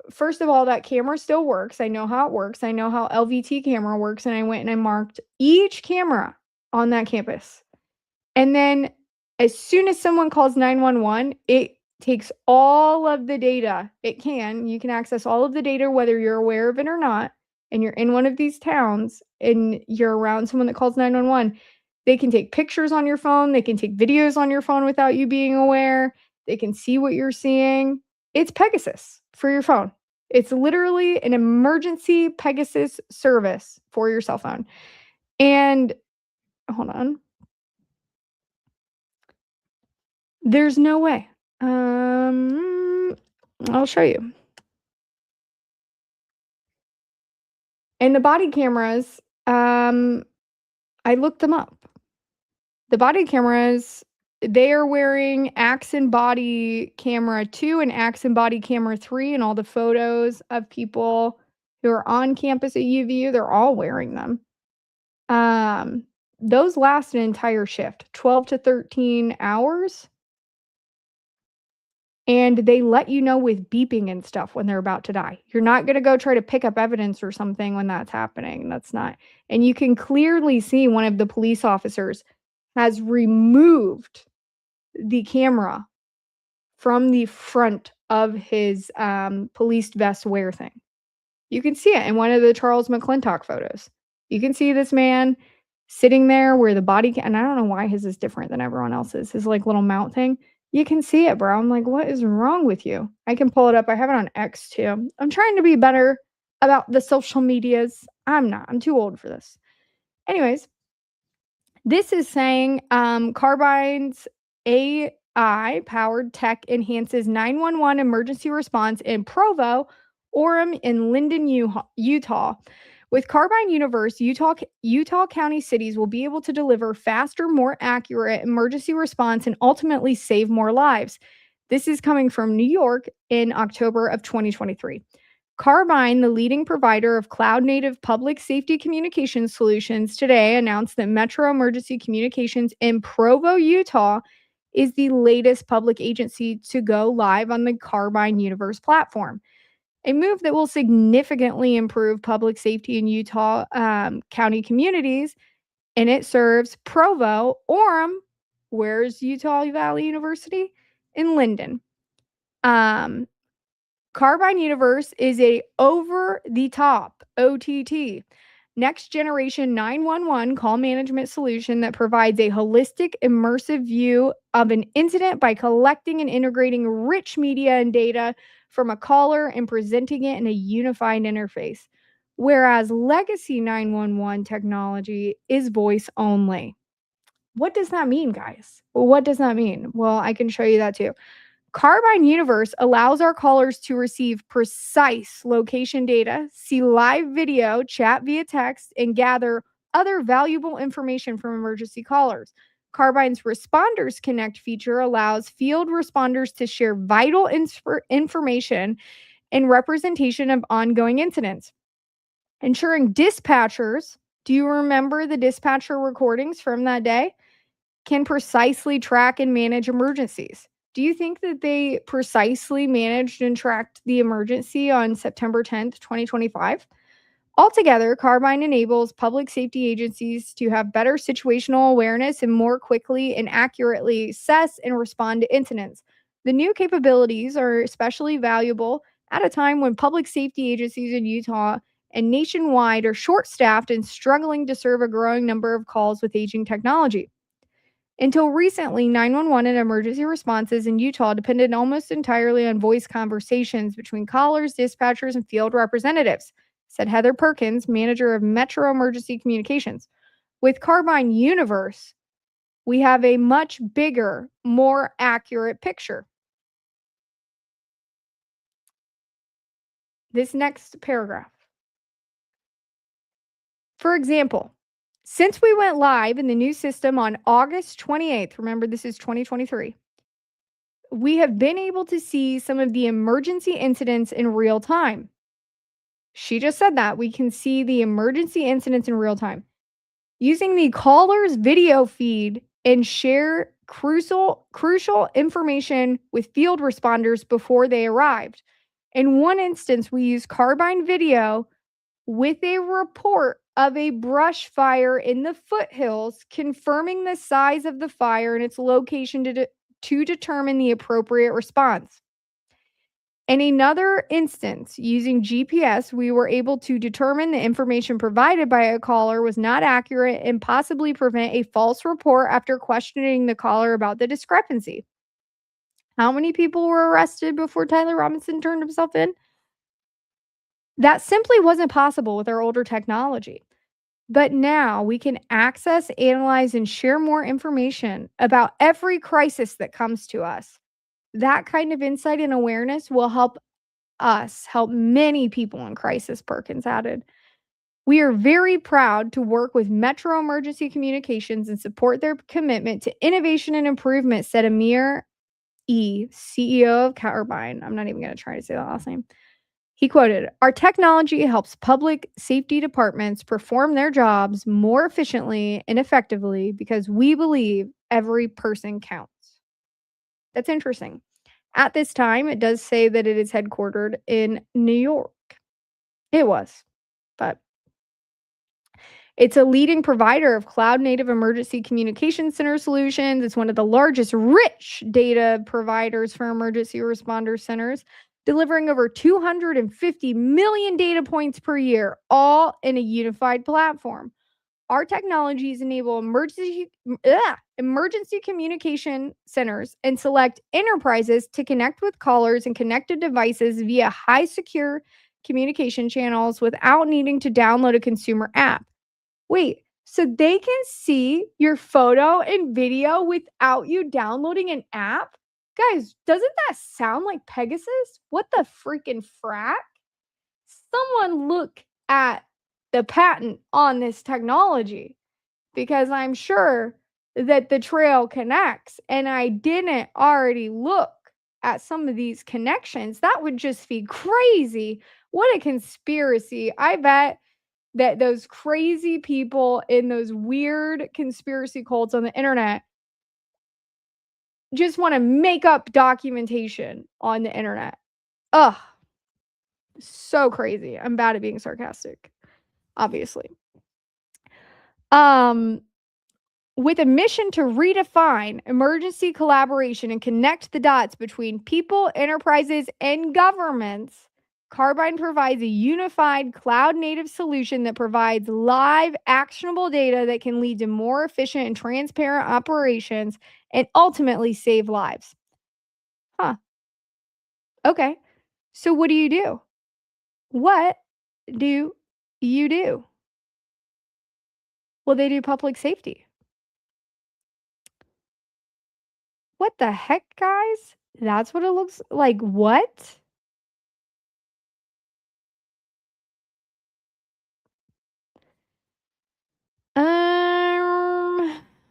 first of all, that camera still works. I know how it works. I know how LVT camera works. And I went and I marked each camera on that campus. And then as soon as someone calls 911, it takes all of the data. You can access all of the data, whether you're aware of it or not, and you're in one of these towns and you're around someone that calls 911. They can take pictures on your phone. They can take videos on your phone without you being aware. They can see what you're seeing. It's Pegasus for your phone. It's literally an emergency Pegasus service for your cell phone. And hold on. There's no way. I'll show you. And the body cameras, I looked them up. The body cameras, they are wearing Axon Body Camera 2 and Axon Body Camera 3, and all the photos of people who are on campus at UVU, they're all wearing them. Those last an entire shift, 12 to 13 hours. And they let you know with beeping and stuff when they're about to die. You're not going to go try to pick up evidence or something when that's happening. That's not. And you can clearly see one of the police officers has removed the camera from the front of his police vest wear thing. You can see it in one of the Charles McClintock photos. You can see this man sitting there where the body, and I don't know why his is different than everyone else's. His like little mount thing. You can see it, bro. I'm like, what is wrong with you? I can pull it up. I have it on X too. I'm trying to be better about the social medias. I'm not. I'm too old for this. Anyways, this is saying Carbine's AI-powered tech enhances 911 emergency response in Provo, Orem, and Linden, Utah. With Carbine Universe, Utah County cities will be able to deliver faster, more accurate emergency response and ultimately save more lives. This is coming from New York in October of 2023. Carbine, the leading provider of cloud-native public safety communications solutions, today announced that Metro Emergency Communications in Provo, Utah, is the latest public agency to go live on the Carbine Universe platform. A move that will significantly improve public safety in Utah county communities, and it serves Provo, Orem, where's Utah Valley University? In Linden. Carbine Universe is a over-the-top OTT, next-generation 911 call management solution that provides a holistic, immersive view of an incident by collecting and integrating rich media and data from a caller and presenting it in a unified interface, whereas legacy 911 technology is voice only. What does that mean, guys? Well, what does that mean? Well, I can show you that too. Carbine Universe allows our callers to receive precise location data, see live video, chat via text, and gather other valuable information from emergency callers. Carbine's Responders Connect feature allows field responders to share vital information and representation of ongoing incidents, ensuring dispatchers, do you remember the dispatcher recordings from that day, can precisely track and manage emergencies. Do you think that they precisely managed and tracked the emergency on September 10th, 2025? Altogether, Carbine enables public safety agencies to have better situational awareness and more quickly and accurately assess and respond to incidents. The new capabilities are especially valuable at a time when public safety agencies in Utah and nationwide are short-staffed and struggling to serve a growing number of calls with aging technology. Until recently, 911 and emergency responses in Utah depended almost entirely on voice conversations between callers, dispatchers, and field representatives, said Heather Perkins, manager of Metro Emergency Communications. With Carbine Universe, we have a much bigger, more accurate picture. This next paragraph. For example, since we went live in the new system on August 28th, remember this is 2023, we have been able to see some of the emergency incidents in real time. She just said that. We can see the emergency incidents in real time. Using the caller's video feed and share crucial information with field responders before they arrived. In one instance, we used carbine video with a report of a brush fire in the foothills, confirming the size of the fire and its location to determine the appropriate response. In another instance, using GPS, we were able to determine the information provided by a caller was not accurate and possibly prevent a false report after questioning the caller about the discrepancy. How many people were arrested before Tyler Robinson turned himself in? That simply wasn't possible with our older technology. But now we can access, analyze, and share more information about every crisis that comes to us. That kind of insight and awareness will help us help many people in crisis, Perkins added. We are very proud to work with Metro Emergency Communications and support their commitment to innovation and improvement, said Amir E., CEO of Carbine. I'm not even going to try to say that last name. He quoted, "Our technology helps public safety departments perform their jobs more efficiently and effectively because we believe every person counts." That's interesting. At this time, it does say that it is headquartered in New York. It was, but it's a leading provider of cloud-native emergency communication center solutions. It's one of the largest rich data providers for emergency responder centers, delivering over 250 million data points per year, all in a unified platform. Our technologies enable emergency communication centers and select enterprises to connect with callers and connected devices via high secure communication channels without needing to download a consumer app. Wait, so they can see your photo and video without you downloading an app? Guys, doesn't that sound like Pegasus? What the freaking frack? Someone look at the patent on this technology, because I'm sure that the trail connects and I didn't already look at some of these connections. That would just be crazy. What a conspiracy. I bet that those crazy people in those weird conspiracy cults on the internet just want to make up documentation on the internet. Ugh. So crazy. I'm bad at being sarcastic, obviously. With a mission to redefine emergency collaboration and connect the dots between people, enterprises, and governments, Carbine provides a unified cloud-native solution that provides live, actionable data that can lead to more efficient and transparent operations and ultimately save lives. Huh. Okay. So what do you do? What do you do? Well, they do public safety. What the heck, guys? That's what it looks like. What?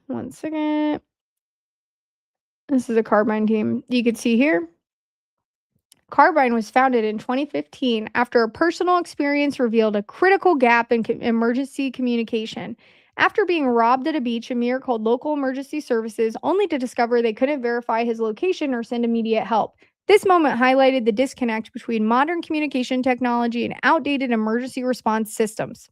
One second. This is a Carbine team. You can see here. Carbine was founded in 2015 after a personal experience revealed a critical gap in emergency communication. After being robbed at a beach, Amir called local emergency services only to discover they couldn't verify his location or send immediate help. This moment highlighted the disconnect between modern communication technology and outdated emergency response systems.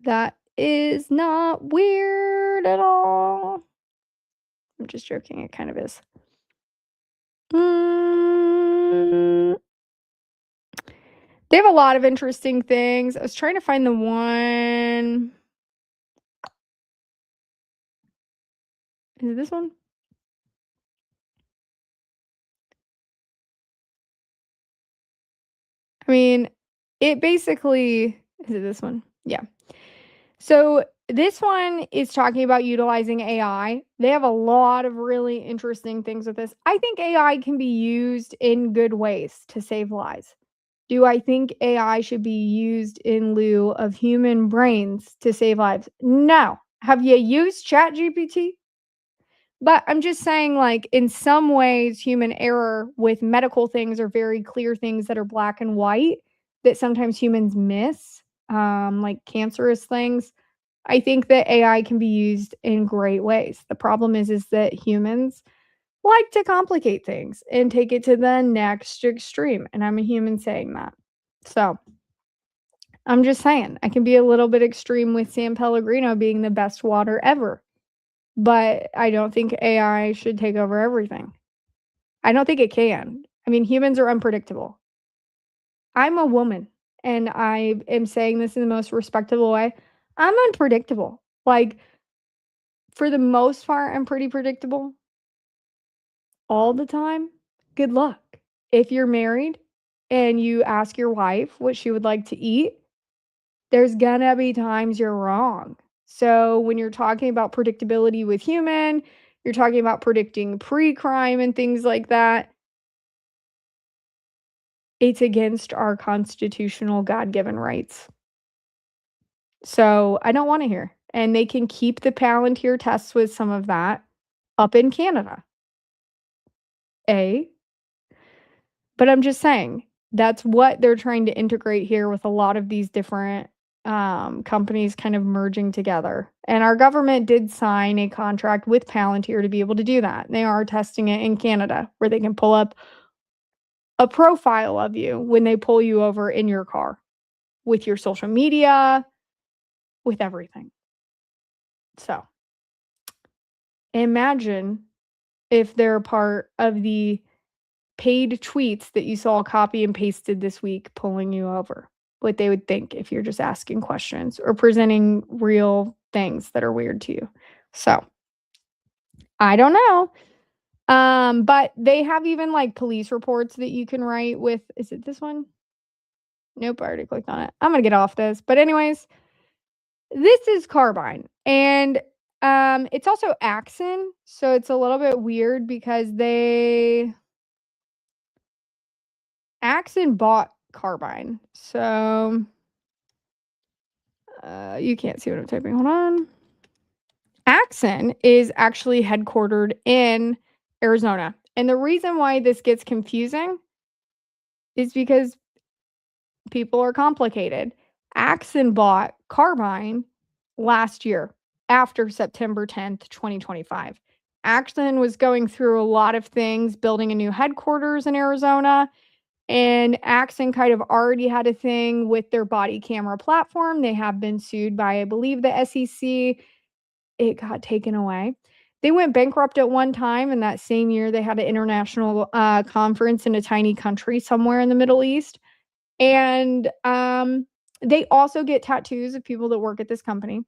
That is not weird at all. I'm just joking. It kind of is. They have a lot of interesting things. I was trying to find the one. Is it this one? I mean, it basically, is it this one? Yeah. So this one is talking about utilizing AI. They have a lot of really interesting things with this. I think AI can be used in good ways to save lives. Do I think AI should be used in lieu of human brains to save lives? No. Have you used ChatGPT? But I'm just saying, like, in some ways, human error with medical things are very clear things that are black and white that sometimes humans miss, like cancerous things. I think that AI can be used in great ways. The problem is that humans like to complicate things and take it to the next extreme. And I'm a human saying that. So I'm just saying, I can be a little bit extreme with San Pellegrino being the best water ever. But I don't think AI should take over everything. I don't think it can. I mean, humans are unpredictable. I'm a woman, and I am saying this in the most respectable way. I'm unpredictable. Like, for the most part, I'm pretty predictable all the time. Good luck. If you're married and you ask your wife what she would like to eat, there's gonna be times you're wrong. So when you're talking about predictability with human, you're talking about predicting pre-crime and things like that. It's against our constitutional God-given rights. So I don't want to hear. And they can keep the Palantir tests with some of that up in Canada. But I'm just saying, that's what they're trying to integrate here with a lot of these different companies kind of merging together. And our government did sign a contract with Palantir to be able to do that. They are testing it in Canada, where they can pull up a profile of you when they pull you over in your car, with your social media, with everything. So imagine if they're a part of the paid tweets that you saw copy and pasted this week pulling you over, what they would think if you're just asking questions or presenting real things that are weird to you. So I don't know. But they have even like police reports that you can write with. Is it this one? Nope, I already clicked on it. I'm gonna get off this. But anyways, this is Carbine. And it's also Axon. So it's a little bit weird because Axon bought Carbine. So you can't see what I'm typing. Hold on. Axon is actually headquartered in Arizona. And the reason why this gets confusing is because people are complicated. Axon bought Carbine last year after September 10th, 2025. Axon was going through a lot of things, building a new headquarters in Arizona. And Axon kind of already had a thing with their body camera platform. They have been sued by, I believe, the SEC. It got taken away. They went bankrupt at one time, and that same year they had an international conference in a tiny country somewhere in the Middle East. And they also get tattoos of people that work at this company.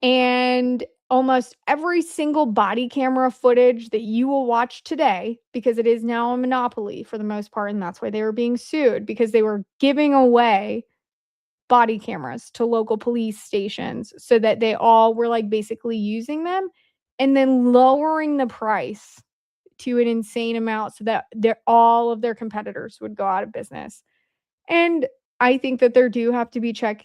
And almost every single body camera footage that you will watch today, because it is now a monopoly for the most part, and that's why they were being sued, because they were giving away body cameras to local police stations so that they all were like basically using them and then lowering the price to an insane amount so that all of their competitors would go out of business. And I think that there do have to be checks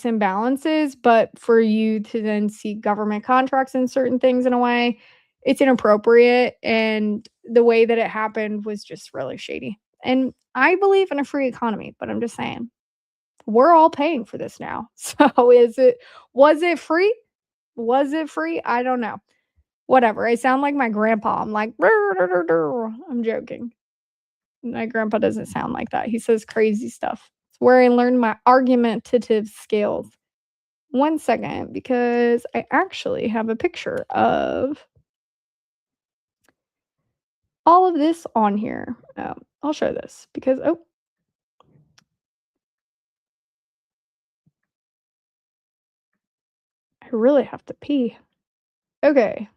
and balances, but for you to then seek government contracts and certain things in a way, it's inappropriate. And the way that it happened was just really shady. And I believe in a free economy, but I'm just saying, we're all paying for this now. So was it free? Was it free? I don't know. Whatever. I sound like my grandpa. I'm like, I'm joking. My grandpa doesn't sound like that. He says crazy stuff. It's where I learned my argumentative skills. 1 second, because I actually have a picture of all of this on here. I'll show this because, I really have to pee. Okay.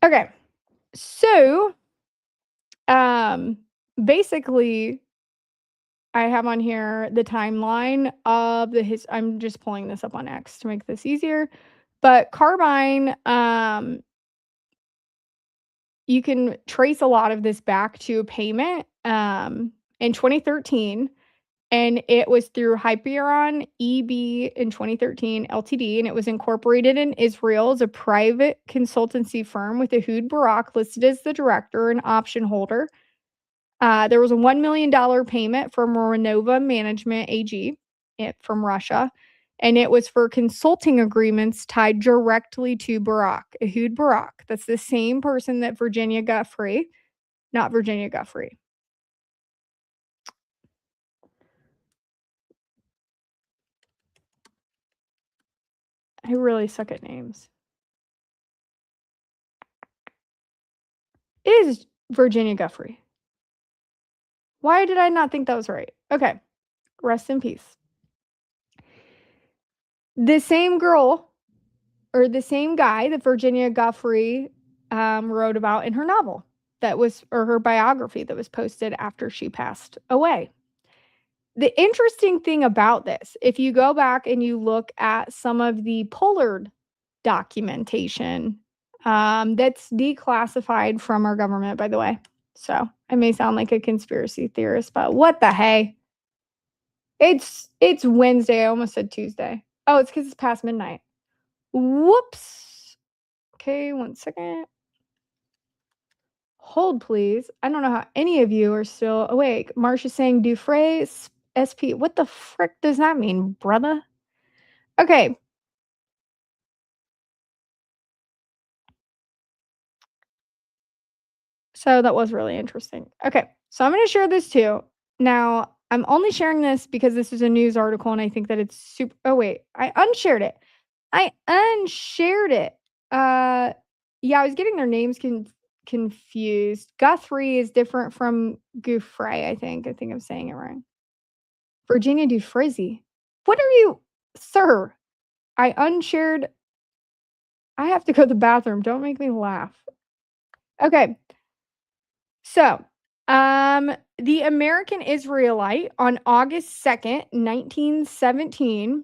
Okay. So, basically, I have on here the timeline of I'm just pulling this up on X to make this easier. But Carbine, you can trace a lot of this back to a payment in 2013. And it was through Hyperion EB in 2013 Ltd. And it was incorporated in Israel as a private consultancy firm with Ehud Barak listed as the director and option holder. There was a $1 million payment from Renova Management AG from Russia. And it was for consulting agreements tied directly to Barack, Ehud Barak. That's the same person that Virginia Guffrey, not Virginia Guffrey. I really suck at names. It is Virginia Guffrey. Why did I not think that was right? Okay. Rest in peace. The same girl or the same guy that Virginia Guffrey wrote about in her novel or her biography that was posted after she passed away. The interesting thing about this, if you go back and you look at some of the Pollard documentation, that's declassified from our government, by the way. So I may sound like a conspiracy theorist, but what the hey? It's Wednesday. I almost said Tuesday. Oh, it's because it's past midnight. Whoops. Okay, 1 second. Hold, please. I don't know how any of you are still awake. Marsha's saying Dufresne SP. What the frick does that mean, brother? Okay. So that was really interesting. Okay. So I'm going to share this too. Now, I'm only sharing this because this is a news article and I think that it's super. Oh, wait. I unshared it. Yeah, I was getting their names confused. Guthrie is different from Gouffre, I think. I think I'm saying it wrong. Virginia Dufresne. What are you, sir? I unshared. I have to go to the bathroom. Don't make me laugh. Okay. So, the American Israelite on August 2nd, 1917,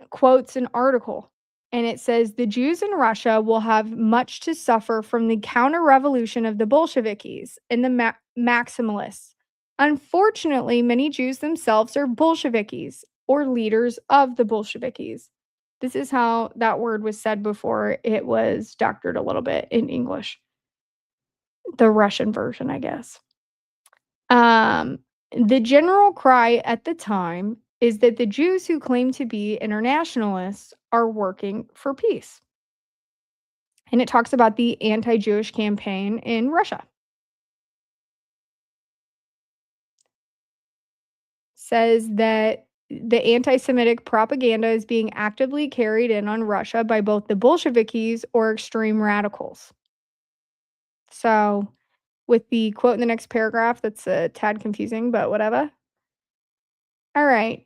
quotes an article. And it says, the Jews in Russia will have much to suffer from the counter-revolution of the Bolsheviks and the Maximalists. Unfortunately, many Jews themselves are Bolsheviks or leaders of the Bolsheviks. This is how that word was said before it was doctored a little bit in English. The Russian version, I guess. The general cry at the time is that the Jews who claim to be internationalists are working for peace. And it talks about the anti-Jewish campaign in Russia. Says that the anti-Semitic propaganda is being actively carried in on Russia by both the Bolsheviks or extreme radicals. So, with the quote in the next paragraph, that's a tad confusing, but whatever. All right.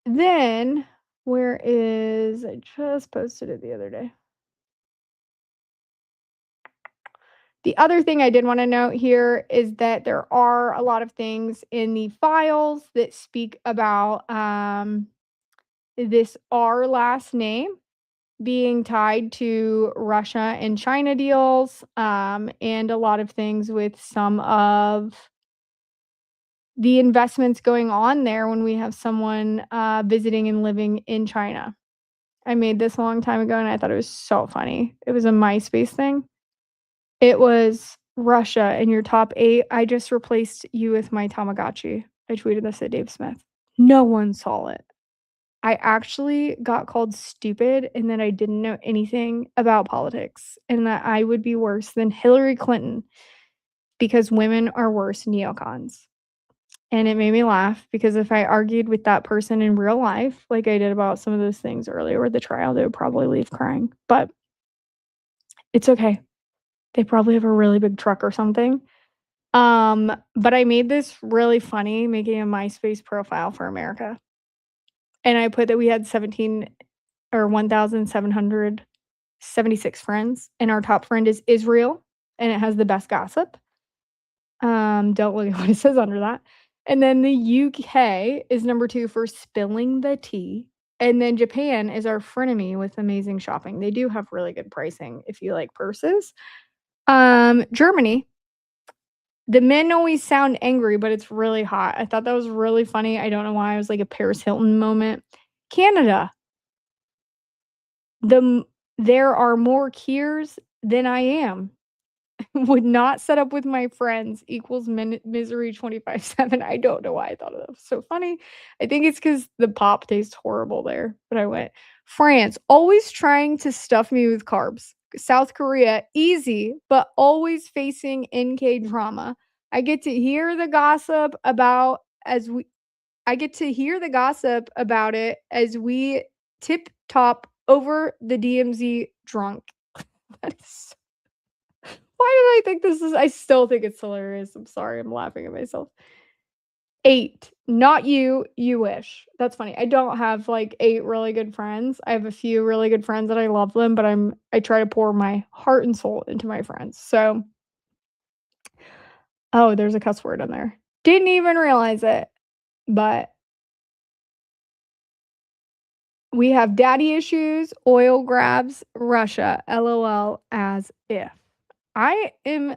Then, I just posted it the other day. The other thing I did want to note here is that there are a lot of things in the files that speak about this R last name being tied to Russia and China deals, and a lot of things with some of the investments going on there when we have someone visiting and living in China. I made this a long time ago and I thought it was so funny. It was a MySpace thing. It was Russia and your top 8. I just replaced you with my Tamagotchi. I tweeted this at Dave Smith. No one saw it. I actually got called stupid and that I didn't know anything about politics and that I would be worse than Hillary Clinton because women are worse neocons. And it made me laugh because if I argued with that person in real life, like I did about some of those things earlier with the trial, they would probably leave crying. But it's okay. They probably have a really big truck or something. But I made this really funny, making a MySpace profile for America. And I put that we had 1,776 friends. And our top friend is Israel. And it has the best gossip. Don't look at what it says under that. And then the UK is number 2 for spilling the tea. And then Japan is our frenemy with amazing shopping. They do have really good pricing if you like purses. Germany. The men always sound angry, but it's really hot. I thought that was really funny. I don't know why. It was like a Paris Hilton moment. Canada. There are more Kiers than I am. would not set up with my friends equals misery 25/7. I don't know why I thought that was so funny. I think it's because the pop tastes horrible there. But I went, France, always trying to stuff me with carbs. South Korea, easy, but always facing NK drama. I get to hear the gossip about as we I get to hear the gossip about it as we tip top over the DMZ drunk. That is why did I think this is I still think it's hilarious. I'm sorry, I'm laughing at myself. 8. Not you, you wish. That's funny. I don't have like 8 really good friends. I have a few really good friends that I love them, but I try to pour my heart and soul into my friends. So, oh, there's a cuss word in there. Didn't even realize it. But we have daddy issues, oil grabs, Russia, LOL, as if. I'm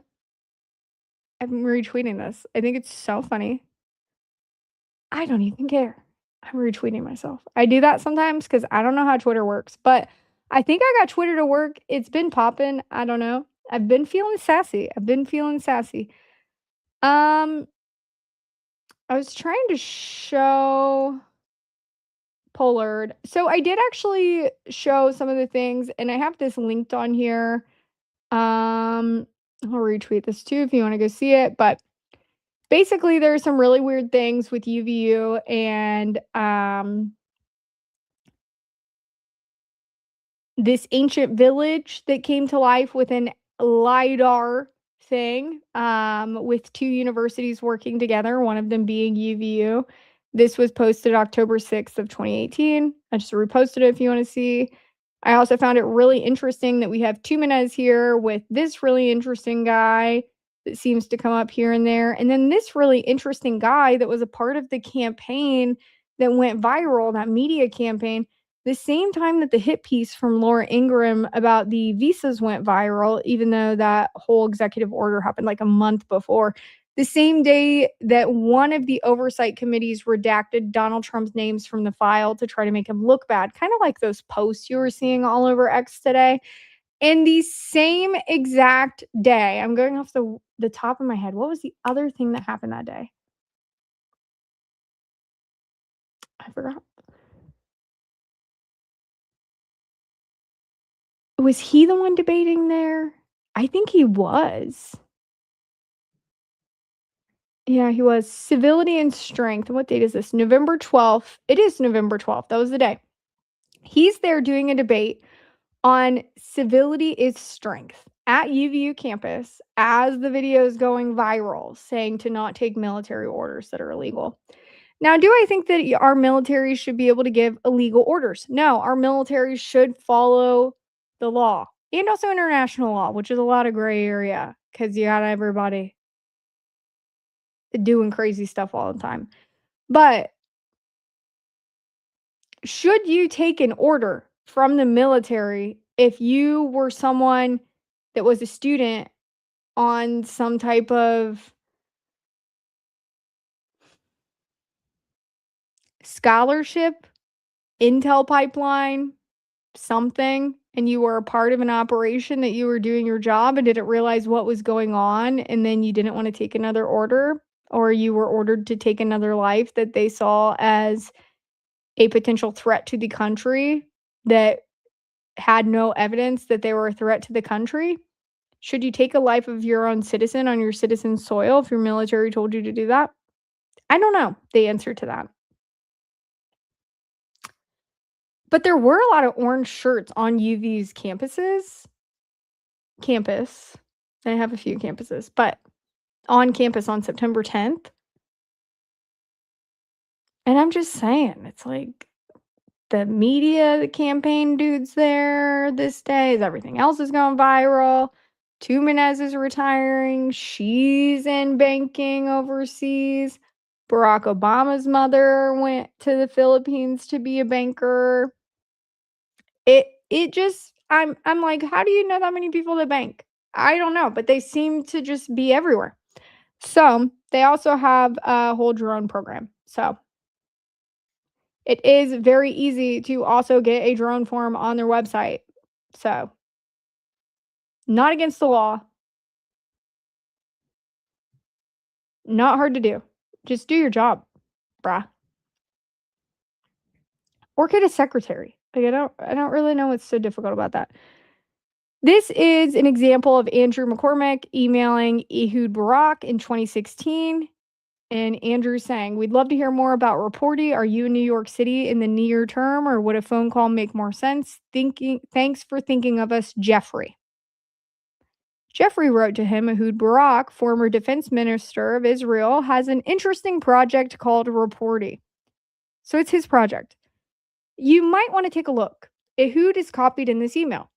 retweeting this. I think it's so funny. I don't even care. I'm retweeting myself. I do that sometimes because I don't know how Twitter works, but I think I got Twitter to work. It's been popping. I don't know. I've been feeling sassy. I was trying to show Pollard. So I did actually show some of the things, and I have this linked on here. I'll retweet this too if you want to go see it. But basically, there are some really weird things with UVU and this ancient village that came to life with an LiDAR thing, with 2 universities working together, one of them being UVU. This was posted October 6th of 2018. I just reposted it if you want to see. I also found it really interesting that we have 2 Menez here with this really interesting guy that seems to come up here and there. And then this really interesting guy that was a part of the campaign that went viral, that media campaign, the same time that the hit piece from Laura Ingraham about the visas went viral, even though that whole executive order happened like a month before. The same day that one of the oversight committees redacted Donald Trump's names from the file to try to make him look bad, kind of like those posts you were seeing all over X today. And the same exact day, I'm going off the top of my head. What was the other thing that happened that day? I forgot. Was he the one debating there? I think he was. Yeah, he was. Civility and Strength. What date is this? November 12th. It is November 12th. That was the day. He's there doing a debate on civility is strength at UVU campus as the video is going viral, saying to not take military orders that are illegal. Now, do I think that our military should be able to give illegal orders? No, our military should follow the law and also international law, which is a lot of gray area because you got everybody doing crazy stuff all the time. But should you take an order from the military if you were someone that was a student on some type of scholarship, intel pipeline, something, and you were a part of an operation that you were doing your job and didn't realize what was going on, and then you didn't want to take another order, or you were ordered to take another life that they saw as a potential threat to the country that had no evidence that they were a threat to the country? Should you take a life of your own citizen on your citizen soil if your military told you to do that? I don't know the answer to that. But there were a lot of orange shirts on UV's campus. I have a few campuses, but on campus on September 10th. And I'm just saying, it's like the media, the campaign dudes there this day, as everything else is going viral. 2 Menez is retiring. She's in banking overseas. Barack Obama's mother went to the Philippines to be a banker. It just I'm like, how do you know that many people that bank? I don't know, but they seem to just be everywhere. So they also have a whole drone program. So it is very easy to also get a drone form on their website. So not against the law. Not hard to do. Just do your job, brah. Or get a secretary. Like I don't really know what's so difficult about that. This is an example of Andrew McCormick emailing Ehud Barak in 2016. And Andrew saying, we'd love to hear more about Reporty. Are you in New York City in the near term, or would a phone call make more sense? Thanks for thinking of us, Jeffrey. Jeffrey wrote to him, Ehud Barak, former defense minister of Israel, has an interesting project called Reporty. So it's his project. You might want to take a look. Ehud is copied in this email.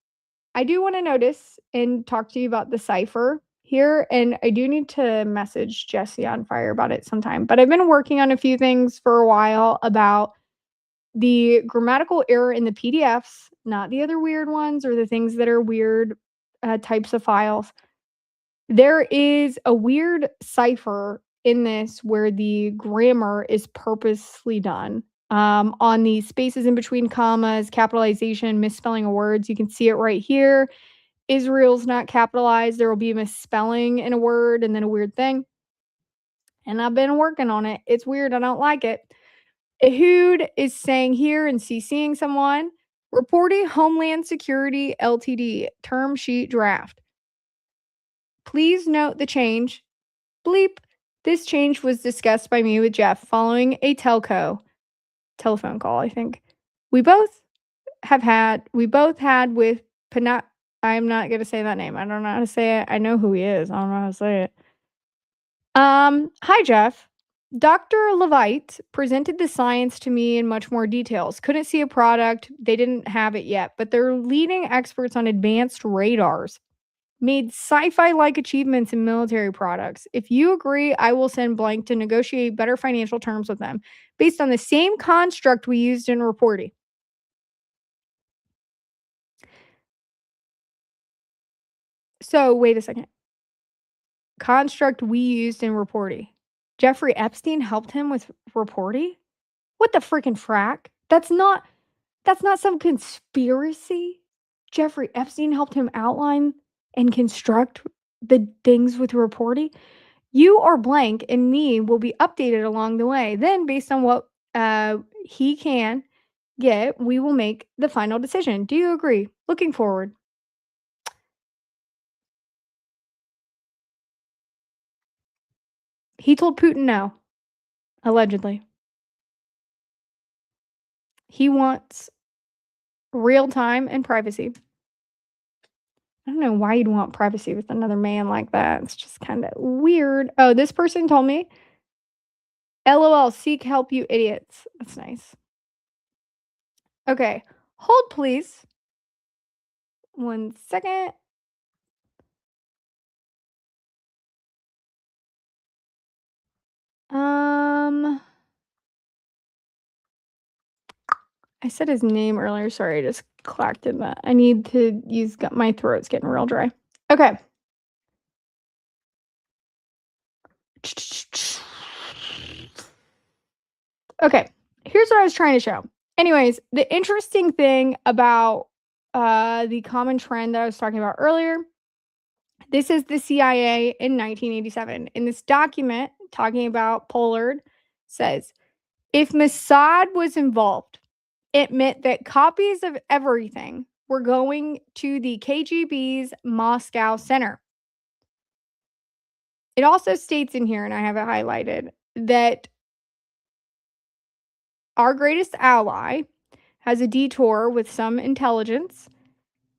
I do want to notice and talk to you about the cipher here, and I do need to message Jesse on Fire about it sometime. But I've been working on a few things for a while about the grammatical error in the PDFs, not the other weird ones or the things that are weird types of files. There is a weird cipher in this where the grammar is purposely done. On the spaces in between commas, capitalization, misspelling of words, you can see it right here. Israel's not capitalized. There will be a misspelling in a word and then a weird thing. And I've been working on it. It's weird. I don't like it. Ehud is saying here and CCing someone, Reporting Homeland Security Ltd. Term sheet draft. Please note the change. Bleep. This change was discussed by me with Jeff following a telephone call, I think. We both had with Panat. I'm not going to say that name. I don't know how to say it. I know who he is. I don't know how to say it. Hi, Jeff. Dr. Levite presented the science to me in much more details. Couldn't see a product. They didn't have it yet, but they're leading experts on advanced radars. Made sci-fi-like achievements in military products. If you agree, I will send blank to negotiate better financial terms with them based on the same construct we used in Reporty. So, wait a second. Construct we used in Reporty. Jeffrey Epstein helped him with Reporty? What the freaking frack? That's not some conspiracy. Jeffrey Epstein helped him outline and construct the things with Reporty. You or blank and me will be updated along the way. Then, based on what he can get, we will make the final decision. Do you agree? Looking forward. He told Putin no, allegedly. He wants real time and privacy. I don't know why you'd want privacy with another man like that. It's just kind of weird. Oh, this person told me, LOL, seek help, you idiots. That's nice. Okay, hold please. 1 second. I said his name earlier. Sorry, I just clacked in that. I need to use, my throat's getting real dry. Okay. Okay, here's what I was trying to show. Anyways, the interesting thing about the common trend that I was talking about earlier, this is the CIA in 1987. In this document, talking about Pollard, says, if Mossad was involved, it meant that copies of everything were going to the KGB's Moscow center. It also states in here, and I have it highlighted, that our greatest ally has a detour with some intelligence,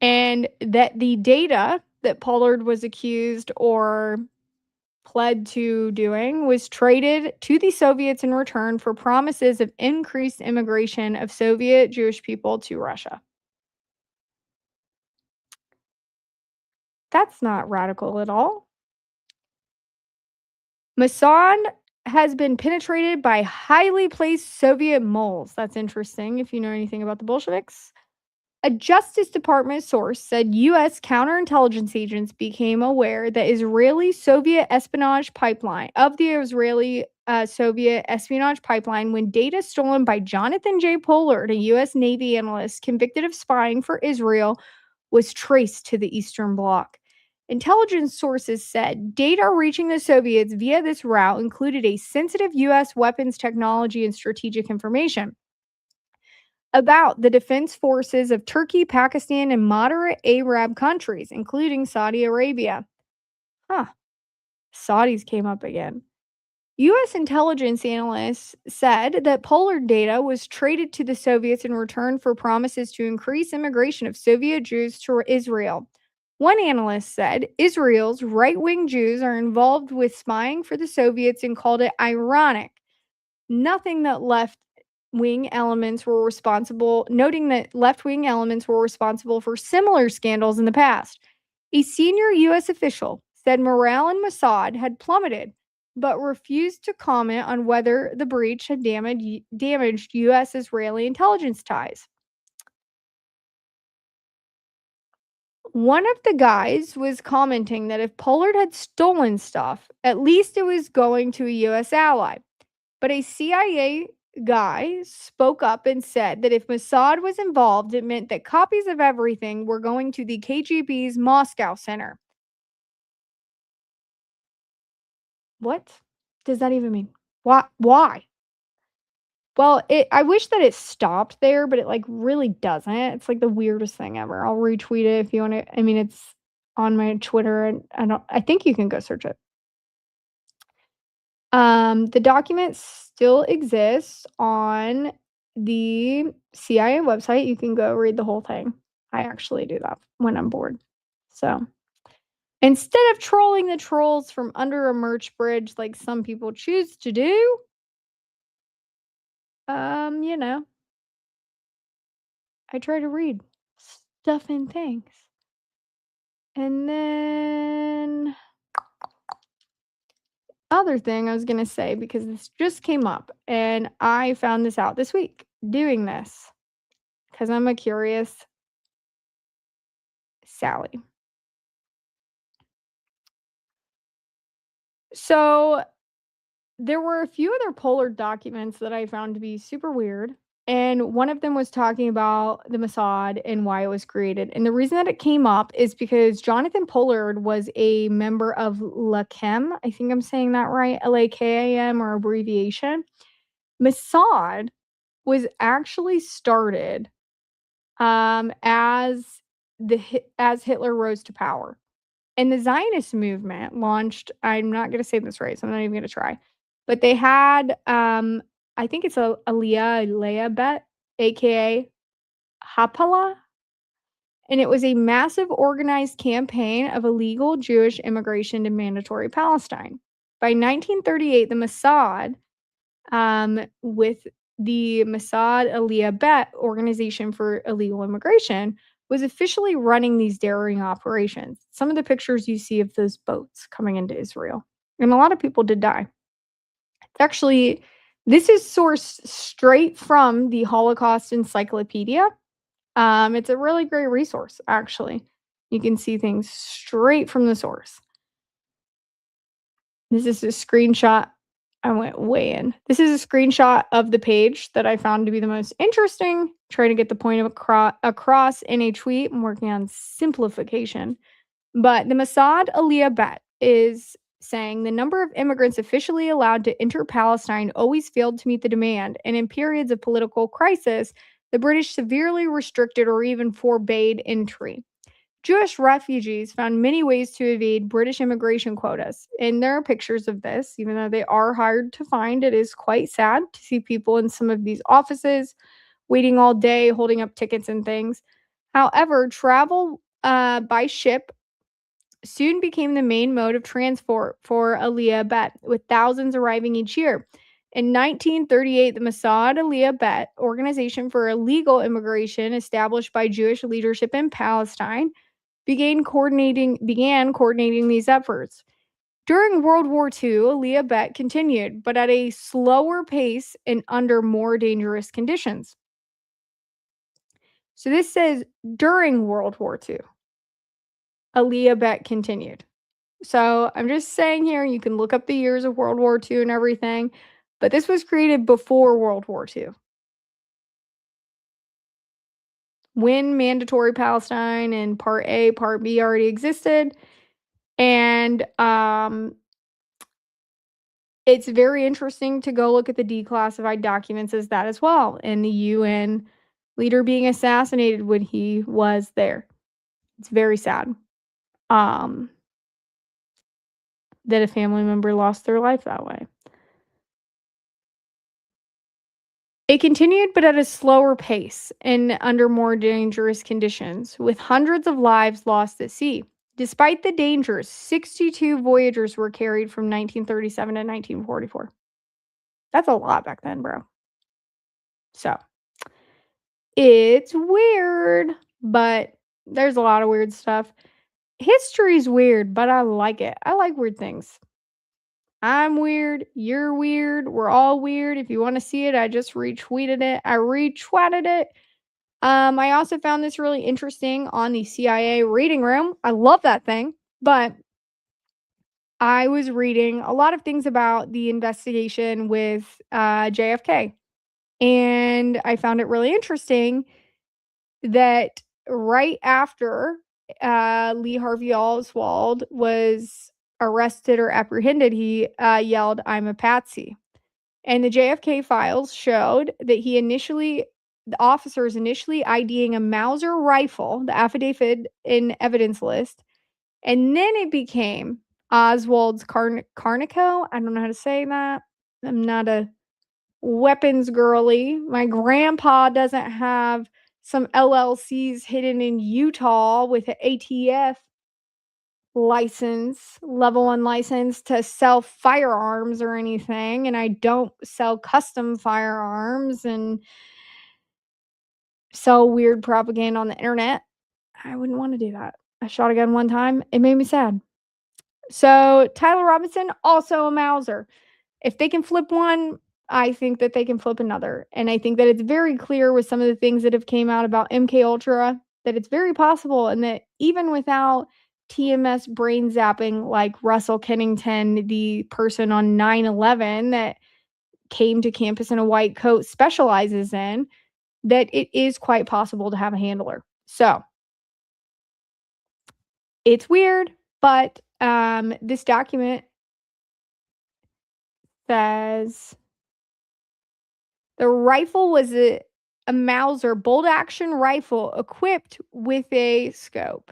and that the data that Pollard was accused or pled to doing was traded to the Soviets in return for promises of increased immigration of Soviet Jewish people to Russia. That's not radical at all. Mossad has been penetrated by highly placed Soviet moles. That's interesting if you know anything about the Bolsheviks. A Justice Department source said U.S. counterintelligence agents became aware that Israeli-Soviet espionage pipeline when data stolen by Jonathan J. Pollard, a U.S. Navy analyst convicted of spying for Israel, was traced to the Eastern Bloc. Intelligence sources said data reaching the Soviets via this route included a sensitive U.S. weapons technology and strategic information about the defense forces of Turkey, Pakistan, and moderate Arab countries, including Saudi Arabia. Huh. Saudis came up again. U.S. intelligence analysts said that Pollard data was traded to the Soviets in return for promises to increase immigration of Soviet Jews to Israel. One analyst said Israel's right-wing Jews are involved with spying for the Soviets and called it ironic. Noting that left-wing elements were responsible for similar scandals in the past. A senior U.S. official said morale in Mossad had plummeted, but refused to comment on whether the breach had damaged U.S.-Israeli intelligence ties. One of the guys was commenting that if Pollard had stolen stuff, at least it was going to a U.S. ally. But a CIA guy spoke up and said that if Mossad was involved, it meant that copies of everything were going to the KGB's Moscow center. What does that even mean? Why? Well, I wish that it stopped there, but it like really doesn't. It's like the weirdest thing ever. I'll retweet it if you want to. I mean, it's on my Twitter, and I think you can go search it. The document still exists on the CIA website. You can go read the whole thing. I actually do that when I'm bored. So instead of trolling the trolls from under a merch bridge like some people choose to do, you know, I try to read stuff and things. And then other thing I was going to say, because this just came up and I found this out this week doing this because I'm a curious Sally. So there were a few other Pollard documents that I found to be super weird. And one of them was talking about the Mossad and why it was created. And the reason that it came up is because Jonathan Pollard was a member of LAKAM. I think I'm saying that right, LAKAM or abbreviation. Mossad was actually started as Hitler rose to power. And the Zionist movement launched, I'm not going to say this right, so I'm not even going to try. But they had, I think it's Aliyah Bet, aka Hapala. And it was a massive organized campaign of illegal Jewish immigration to mandatory Palestine. By 1938, the Mossad, with the Mossad Aliyah Bet Organization for Illegal Immigration, was officially running these daring operations. Some of the pictures you see of those boats coming into Israel. And a lot of people did die. Actually, this is sourced straight from the Holocaust Encyclopedia. It's a really great resource, actually. You can see things straight from the source. This is a screenshot. I went way in. This is a screenshot of the page that I found to be the most interesting. Trying to get the point across in a tweet. I'm working on simplification. But the Mossad Aliyah Bet is saying the number of immigrants officially allowed to enter Palestine always failed to meet the demand, and in periods of political crisis, the British severely restricted or even forbade entry. Jewish refugees found many ways to evade British immigration quotas, and there are pictures of this. Even though they are hard to find, it is quite sad to see people in some of these offices waiting all day, holding up tickets and things. However, travel by ship soon became the main mode of transport for Aliyah Bet, with thousands arriving each year. In 1938, the Mossad Aliyah Bet, Organization for Illegal Immigration, established by Jewish leadership in Palestine, began coordinating these efforts. During World War II, Aliyah Bet continued, but at a slower pace and under more dangerous conditions. So this says during World War II. Aliyah Bet continued. So I'm just saying here, you can look up the years of World War II and everything, but this was created before World War II. When mandatory Palestine and Part A, Part B already existed, And it's very interesting to go look at the declassified documents as that as well, and the UN leader being assassinated when he was there. It's very sad that a family member lost their life that way. It continued, but at a slower pace and under more dangerous conditions, with hundreds of lives lost at sea. Despite the dangers, 62 voyagers were carried from 1937 to 1944. That's a lot back then, bro. So, it's weird, but there's a lot of weird stuff. History's weird, but I like it. I like weird things. I'm weird. You're weird. We're all weird. If you want to see it, I just retweeted it. I retweeted it. I also found this really interesting on the CIA reading room. I love that thing, but I was reading a lot of things about the investigation with JFK, and I found it really interesting that right after Lee Harvey Oswald was arrested or apprehended, he yelled, "I'm a patsy." And the JFK files showed that the officers initially IDing a Mauser rifle, the affidavit in evidence list, and then it became Oswald's Carnico. I don't know how to say that. I'm not a weapons girly. My grandpa doesn't have some LLCs hidden in Utah with an ATF license, level 1 license to sell firearms or anything, and I don't sell custom firearms and sell weird propaganda on the internet. I wouldn't want to do that. I shot a gun one time. It made me sad. So Tyler Robinson, also a Mauser. If they can flip one, I think that they can flip another. And I think that it's very clear with some of the things that have came out about MK Ultra that it's very possible, and that even without TMS brain zapping like Russell Kennington, the person on 9/11 that came to campus in a white coat specializes in, that it is quite possible to have a handler. So it's weird, but this document says the rifle was a Mauser bolt action rifle equipped with a scope.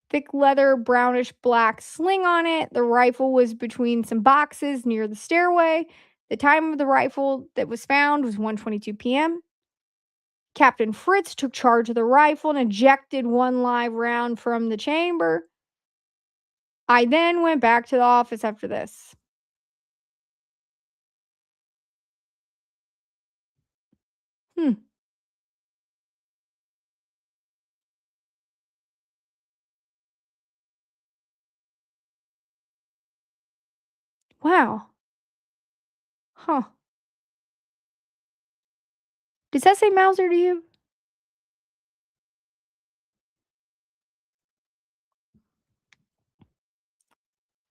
Thick leather, brownish black sling on it. The rifle was between some boxes near the stairway. The time of the rifle that was found was 1:22 p.m. Captain Fritz took charge of the rifle and ejected one live round from the chamber. I then went back to the office after this. Hmm. Wow. Huh. Does that say Mauser to you?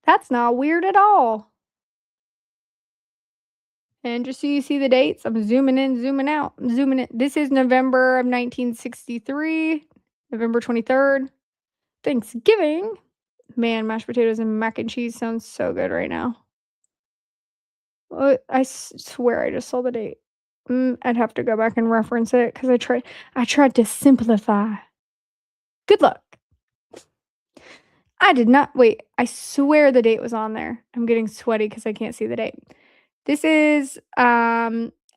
That's not weird at all. And just so you see the dates, I'm zooming in, zooming out, I'm zooming in. This is November of 1963, November 23rd, Thanksgiving. Man, mashed potatoes and mac and cheese sounds so good right now. I swear I just saw the date. I'd have to go back and reference it because I tried to simplify. Good luck. I did not wait. I swear the date was on there. I'm getting sweaty because I can't see the date. This is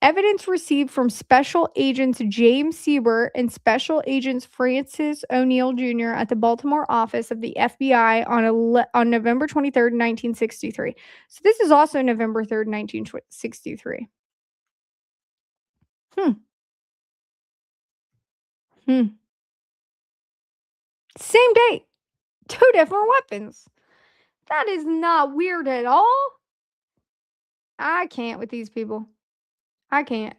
evidence received from Special Agents James Siebert and Special Agents Francis O'Neill Jr. at the Baltimore office of the FBI on November 23rd, 1963. So this is also November 3rd, 1963. Same date. 2 different weapons. That is not weird at all. I can't with these people. I can't.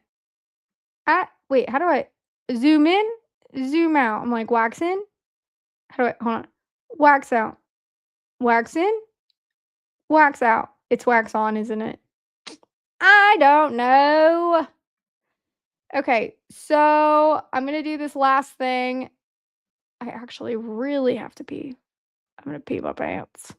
Wait, how do I zoom in? Zoom out. I'm like, wax in? How do I, hold on. Wax out. Wax in? Wax out. It's wax on, isn't it? I don't know. Okay, so I'm going to do this last thing. I actually really have to pee. I'm going to pee my pants.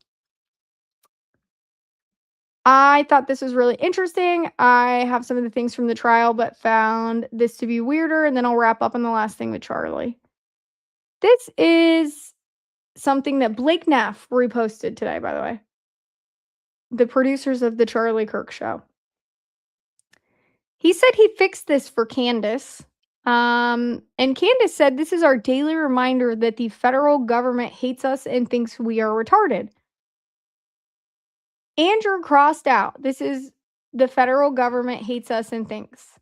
I thought this was really interesting. I have some of the things from the trial, but found this to be weirder, and then I'll wrap up on the last thing with Charlie. This is something that Blake Neff reposted today, by the way. The producers of the Charlie Kirk show. He said he fixed this for Candace. And Candace said, "This is our daily reminder that the federal government hates us and thinks we are retarded." Andrew crossed out, "This is the federal government hates us and thinks."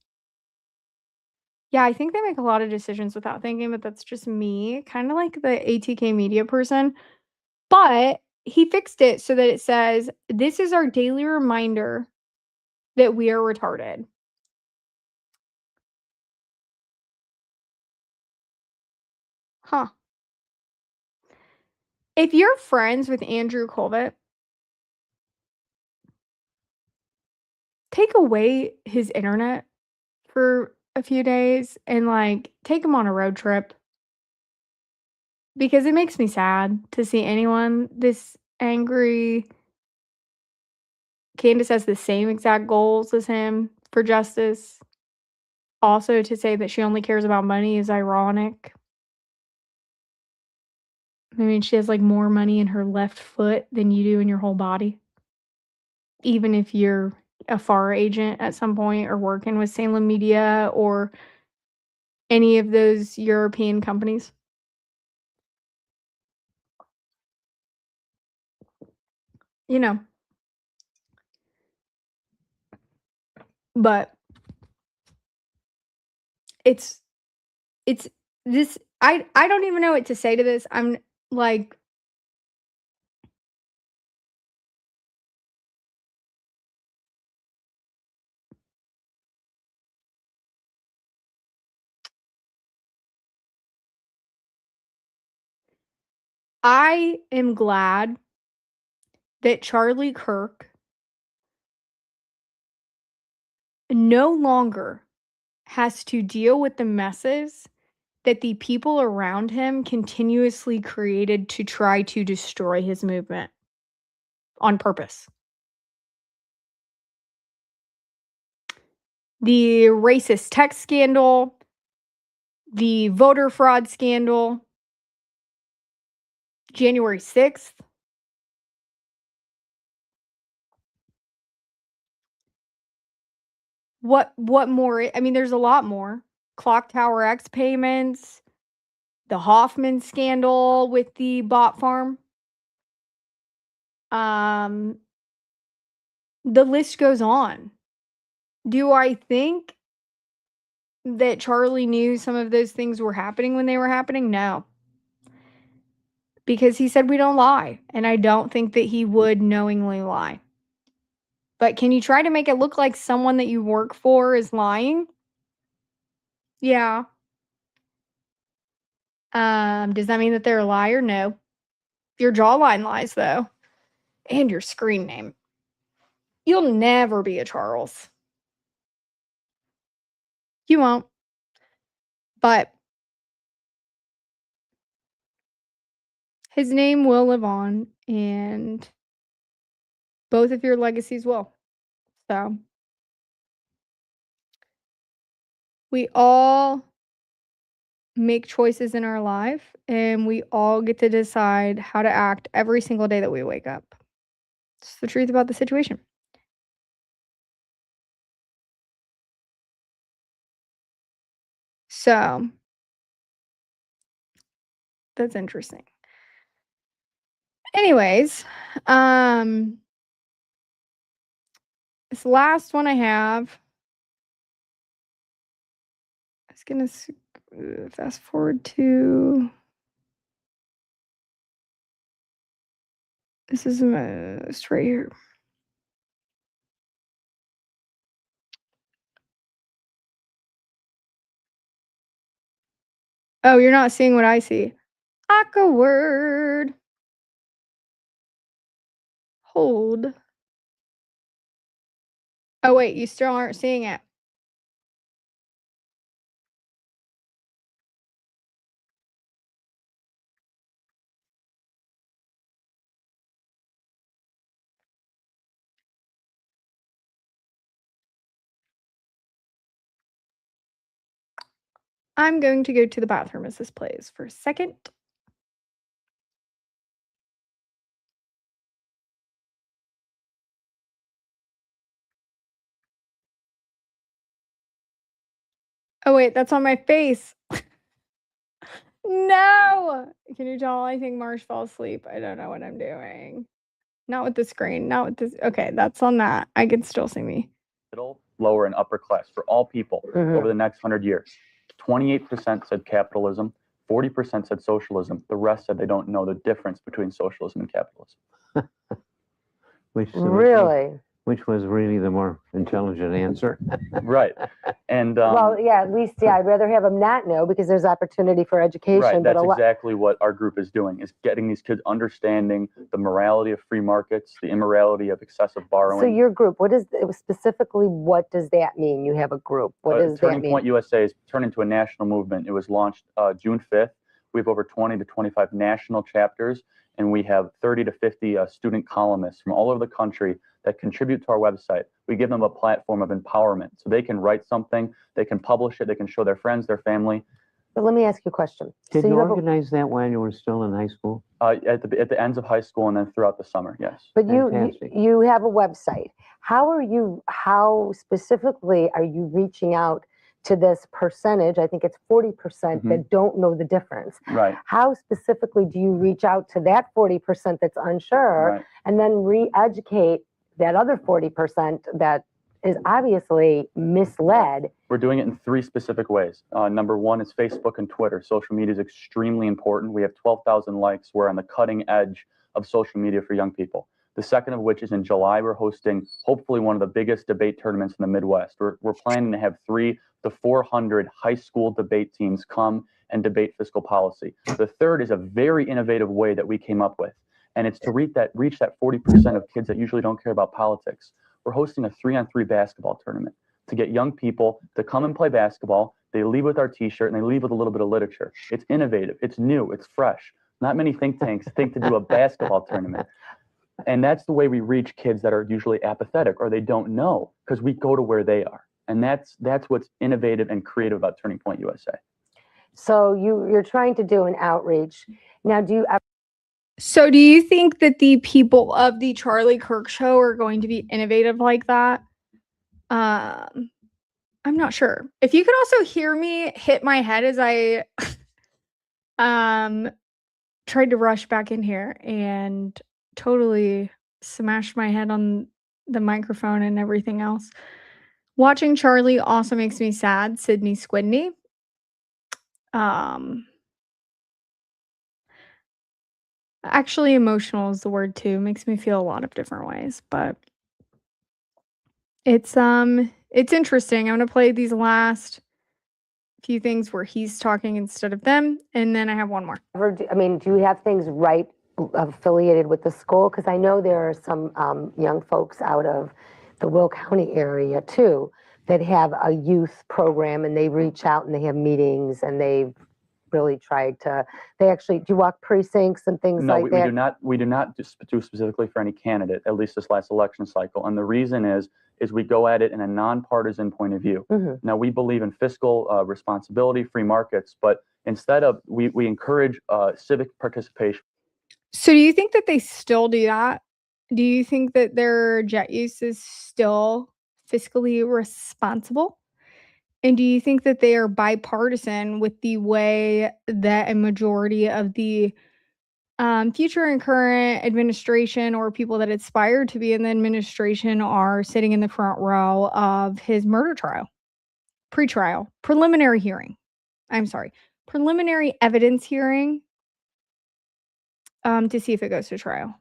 Yeah, I think they make a lot of decisions without thinking, but that's just me, kind of like the ATK media person. But he fixed it so that it says, "This is our daily reminder that we are retarded." Huh. If you're friends with Andrew Colvett, take away his internet for a few days and like take him on a road trip, because it makes me sad to see anyone this angry. Candace has the same exact goals as him for justice. Also, to say that she only cares about money is ironic. I mean, she has like more money in her left foot than you do in your whole body. Even if you're a FAR agent at some point or working with Salem Media or any of those European companies. You know. But it's this I don't even know what to say to this. I'm like, I am glad that Charlie Kirk no longer has to deal with the messes that the people around him continuously created to try to destroy his movement on purpose. The racist text scandal, the voter fraud scandal, January 6th. What more? I mean, there's a lot more. Clock Tower X payments, the Hoffman scandal with the bot farm. The list goes on. Do I think that Charlie knew some of those things were happening when they were happening? No. Because he said we don't lie, and I don't think that he would knowingly lie. But can you try to make it look like someone that you work for is lying? Yeah. Does that mean that they're a liar? No. Your jawline lies, though. And your screen name. You'll never be a Charles. You won't. But his name will live on, and both of your legacies will. So we all make choices in our life, and we all get to decide how to act every single day that we wake up. It's the truth about the situation. So that's interesting. Anyways, this last one I have, I was gonna fast forward to, this is it's right here. Oh, you're not seeing what I see. Awkward. Hold. Oh wait, you still aren't seeing it. I'm going to go to the bathroom as this plays for a second. Oh, wait, that's on my face. No! Can you tell I think Marsh fell asleep? I don't know what I'm doing. Not with the screen, not with this. Okay, that's on that. I can still see me. Middle, lower, and upper class for all people over the next 100 years. 28% said capitalism, 40% said socialism. The rest said they don't know the difference between socialism and capitalism. Which was really the more intelligent answer. Right. And well, yeah, at least, yeah, I'd rather have them not know because there's opportunity for education. Right. But That's exactly what our group is doing, is getting these kids understanding the morality of free markets, the immorality of excessive borrowing. So your group, specifically, what does that mean? You have a group. What does that mean? Turning Point USA has turned into a national movement. It was launched June 5th. We have over 20 to 25 national chapters, and we have 30 to 50 student columnists from all over the country that contribute to our website. We give them a platform of empowerment so they can write something, they can publish it, they can show their friends, their family. But let me ask you a question. Did you organize that while you were still in high school? At the ends of high school and then throughout the summer, yes. But you have a website. How specifically are you reaching out to this percentage? I think it's 40% that don't know the difference. Right. How specifically do you reach out to that 40% that's unsure and then re-educate that other 40% that is obviously misled? We're doing it in 3 specific ways. Number 1 is Facebook and Twitter. Social media is extremely important. We have 12,000 likes. We're on the cutting edge of social media for young people. The second of which is in July, we're hosting hopefully one of the biggest debate tournaments in the Midwest. We're planning to have 300 to 400 high school debate teams come and debate fiscal policy. The third is a very innovative way that we came up with, and it's to reach that 40% of kids that usually don't care about politics. We're hosting a 3-on-3 basketball tournament to get young people to come and play basketball. They leave with our t-shirt and they leave with a little bit of literature. It's innovative, it's new, it's fresh. Not many think tanks think to do a basketball tournament. And that's the way we reach kids that are usually apathetic or they don't know, because we go to where they are. And that's what's innovative and creative about Turning Point USA. So you're trying to do an outreach. Now, So do you think that the people of the Charlie Kirk show are going to be innovative like that? I'm not sure. If you could also hear me hit my head as I tried to rush back in here and totally smashed my head on the microphone and everything else. Watching Charlie also makes me sad. Sydney Squidney. Actually, emotional is the word too. Makes me feel a lot of different ways, but it's interesting. I'm gonna play these last few things where he's talking instead of them, and then I have one more. I mean, do you have things affiliated with the school? Because I know there are some young folks out of the Will County area too that have a youth program, and they reach out and they have meetings and they've really tried to, do you walk precincts and things like that? No, we do not do specifically for any candidate, at least this last election cycle. And the reason is we go at it in a nonpartisan point of view. Now, we believe in fiscal responsibility, free markets, but instead of, we encourage civic participation. So do you think that they still do that? Do you think that their jet use is still fiscally responsible? And do you think that they are bipartisan with the way that a majority of the future and current administration or people that aspire to be in the administration are sitting in the front row of his murder trial, preliminary evidence hearing to see if it goes to trial?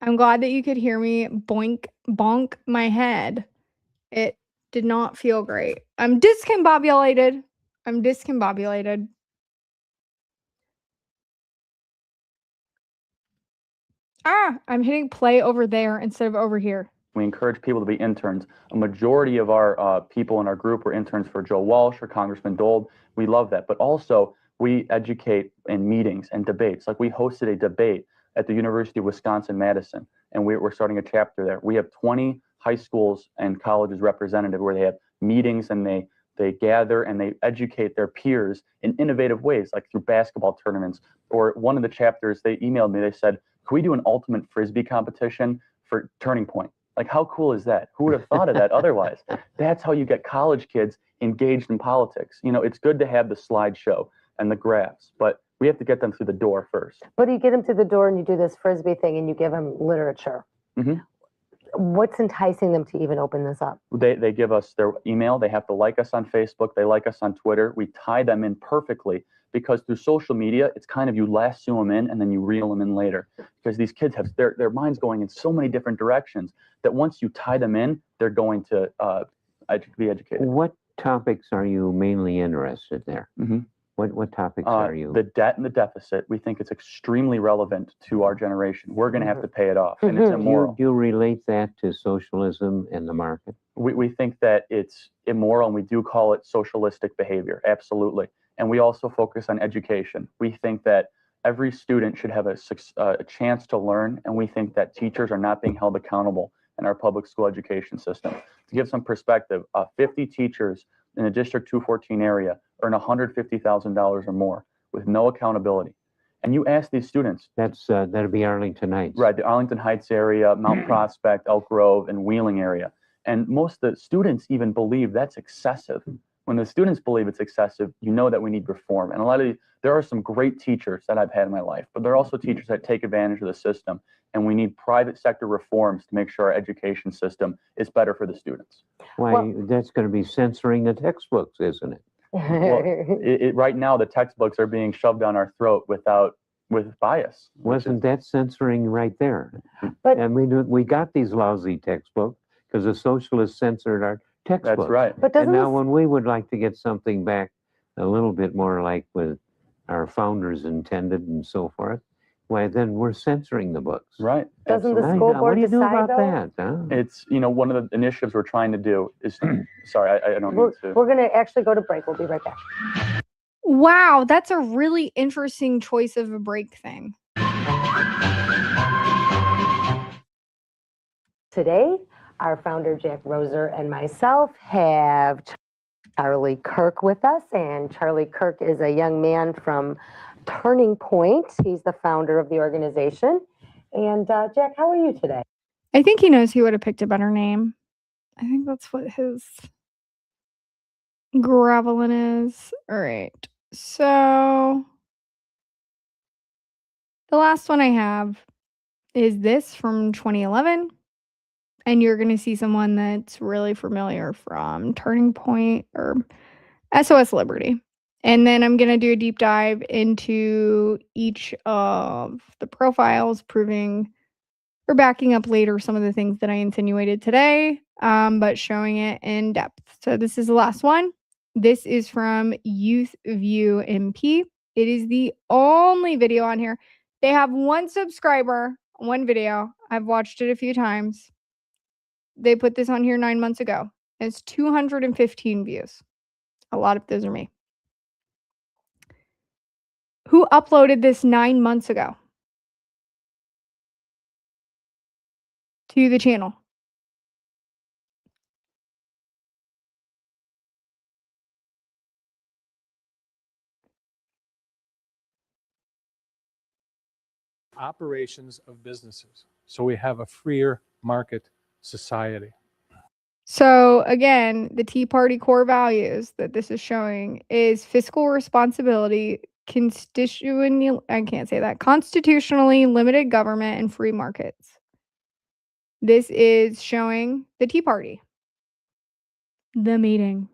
I'm glad that you could hear me bonk my head. It did not feel great. I'm discombobulated. I'm hitting play over there instead of over here. We encourage people to be interns. A majority of our people in our group were interns for Joe Walsh or Congressman Dold. We love that. But also, we educate in meetings and debates. Like we hosted a debate at the University of Wisconsin-Madison, and we're starting a chapter there. We have 20 high schools and colleges represented where they have meetings and they They gather and they educate their peers in innovative ways, like through basketball tournaments. Or one of the chapters, they emailed me, they said, can we do an ultimate Frisbee competition for Turning Point? Like, how cool is that? Who would have thought of that otherwise? That's how you get college kids engaged in politics. You know, it's good to have the slideshow and the graphs, but we have to get them through the door first. But you get them through the door and you do this Frisbee thing and you give them literature. Mm-hmm. What's enticing them to even open this up? They give us their email. They have to like us on Facebook. They like us on Twitter. We tie them in perfectly because through social media, it's kind of you lasso them in and then you reel them in later. Because these kids have their minds going in so many different directions that once you tie them in, they're going to be educated. What topics are you mainly interested there? Mm-hmm. What topics are you? The debt and the deficit. We think it's extremely relevant to our generation. We're going to have to pay it off, and it's immoral. Do you relate that to socialism and the market? We think that it's immoral, and we do call it socialistic behavior, absolutely. And we also focus on education. We think that every student should have a chance to learn, and we think that teachers are not being held accountable in our public school education system. To give some perspective, 50 teachers in the District 214 area earn $150,000 or more with no accountability. And you ask these students. That'll be Arlington Heights. Right, the Arlington Heights area, Mount Prospect, Elk Grove, and Wheeling area. And most of the students even believe that's excessive. When the students believe it's excessive, you know that we need reform. And there are some great teachers that I've had in my life, but there are also teachers that take advantage of the system. And we need private sector reforms to make sure our education system is better for the students. Why, that's going to be censoring the textbooks, isn't it? Well, right now, the textbooks are being shoved down our throat with bias. Wasn't that censoring right there? But and we got these lousy textbooks because the socialists censored our textbooks. That's right. But and now when we would like to get something back a little bit more like what our founders intended and so forth, why then we're censoring the books. Right. Doesn't the school board what do you do decide about though? that? Huh? It's, one of the initiatives we're trying to do is, sorry, I don't mean to. We're going to actually go to break. We'll be right back. Wow, that's a really interesting choice of a break thing. Today, our founder, Jack Roser, and myself have Charlie Kirk with us. And Charlie Kirk is a young man from Turning Point. He's the founder of the organization. And Jack, how are you today? I think he knows he would have picked a better name. I think that's what his gravelin is. All right. So the last one I have is this from 2011. And you're going to see someone that's really familiar from Turning Point or SOS Liberty. And then I'm going to do a deep dive into each of the profiles, proving or backing up later some of the things that I insinuated today, but showing it in depth. So this is the last one. This is from Youth View MP. It is the only video on here. They have one subscriber, one video. I've watched it a few times. They put this on here 9 months ago. It's 215 views. A lot of those are me. Who uploaded this 9 months ago to the channel? Operations of businesses. So we have a freer market society. So again, the Tea Party core values that this is showing is fiscal responsibility, constitutionally limited government, and free markets. This is showing the Tea Party. The meeting.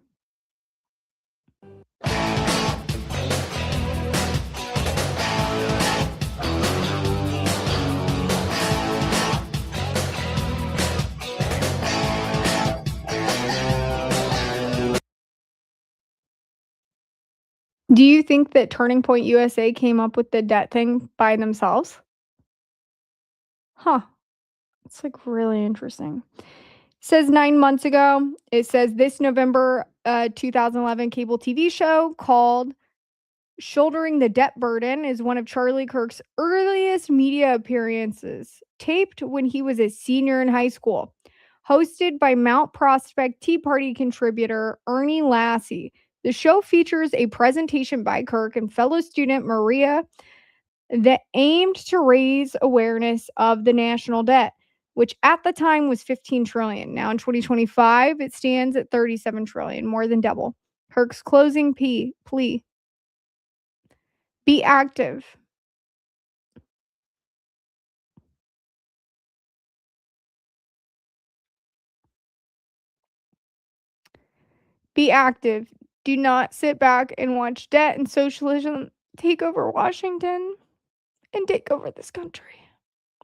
Do you think that Turning Point USA came up with the debt thing by themselves? Huh. It's like really interesting. It says 9 months ago. It says this November 2011 cable TV show called Shouldering the Debt Burden is one of Charlie Kirk's earliest media appearances, taped when he was a senior in high school. hosted by Mount Prospect Tea Party contributor Ernie Lassie. The show features a presentation by Kirk and fellow student Maria that aimed to raise awareness of the national debt, which at the time was 15 trillion. Now in 2025, it stands at 37 trillion, more than double. Kirk's closing plea: be active. Be active. Do not sit back and watch debt and socialism take over Washington and take over this country.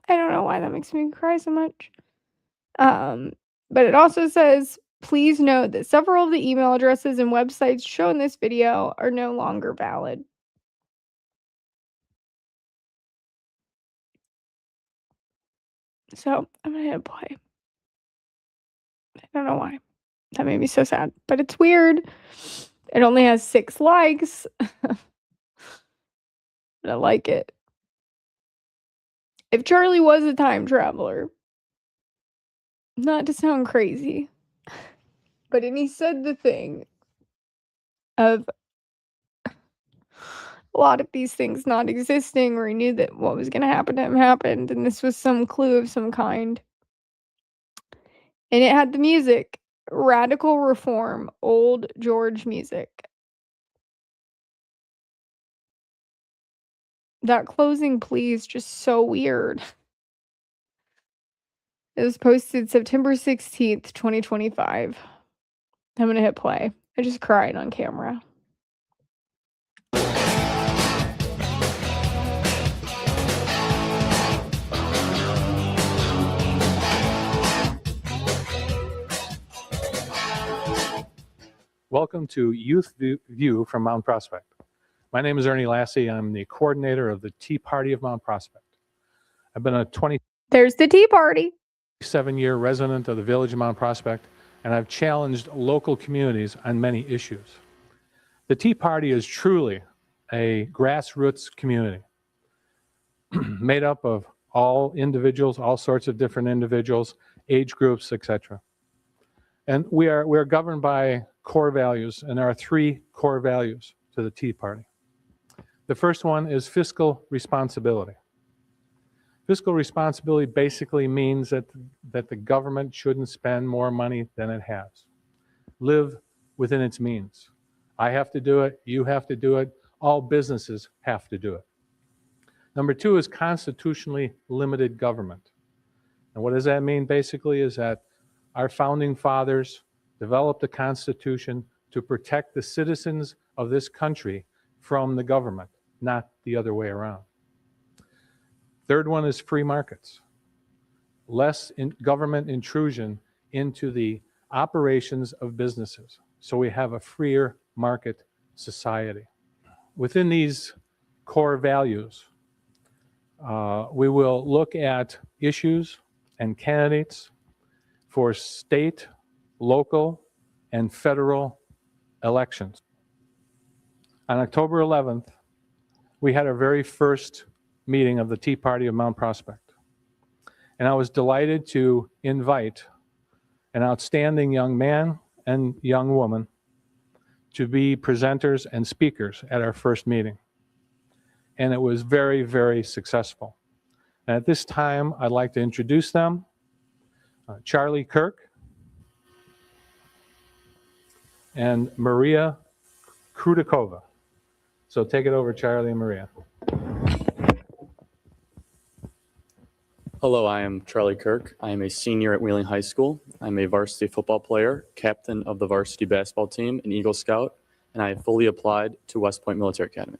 I don't know why that makes me cry so much. But it also says, please note that several of the email addresses and websites shown in this video are no longer valid. So I'm gonna hit play. I don't know why. That made me so sad, but it's weird. It only has 6 likes. But I like it. If Charlie was a time traveler, not to sound crazy, but and he said the thing of a lot of these things not existing, or he knew that what was going to happen to him happened, and this was some clue of some kind. And it had the music, Radical Reform, Old George music. That closing plea is just so weird. It was posted September 16th, 2025. I'm going to hit play. I just cried on camera. Welcome to Youth View from Mount Prospect. My name is Ernie Lassie. I'm the coordinator of the Tea Party of Mount Prospect. I've been a There's the Tea Party. 27-year resident of the village of Mount Prospect, and I've challenged local communities on many issues. The Tea Party is truly a grassroots community made up of all individuals, all sorts of different individuals, age groups, etc. And we are governed by core values, and there are 3 core values to the Tea Party. The first one is fiscal responsibility. Fiscal responsibility basically means that the government shouldn't spend more money than it has. Live within its means. I have to do it, you have to do it, all businesses have to do it. Number 2 is constitutionally limited government. And what does that mean basically is that our founding fathers developed a constitution to protect the citizens of this country from the government, not the other way around. Third one is free markets. Less government intrusion into the operations of businesses. So we have a freer market society. Within these core values, we will look at issues and candidates for state, local, and federal elections. On October 11th, we had our very first meeting of the Tea Party of Mount Prospect. And I was delighted to invite an outstanding young man and young woman to be presenters and speakers at our first meeting. And it was very, very successful. And at this time, I'd like to introduce them. Charlie Kirk and Maria Krudakova. So take it over, Charlie and Maria. Hello, I am Charlie Kirk. I am a senior at Wheeling High School. I'm a varsity football player, captain of the varsity basketball team, an Eagle Scout, and I have fully applied to West Point Military Academy.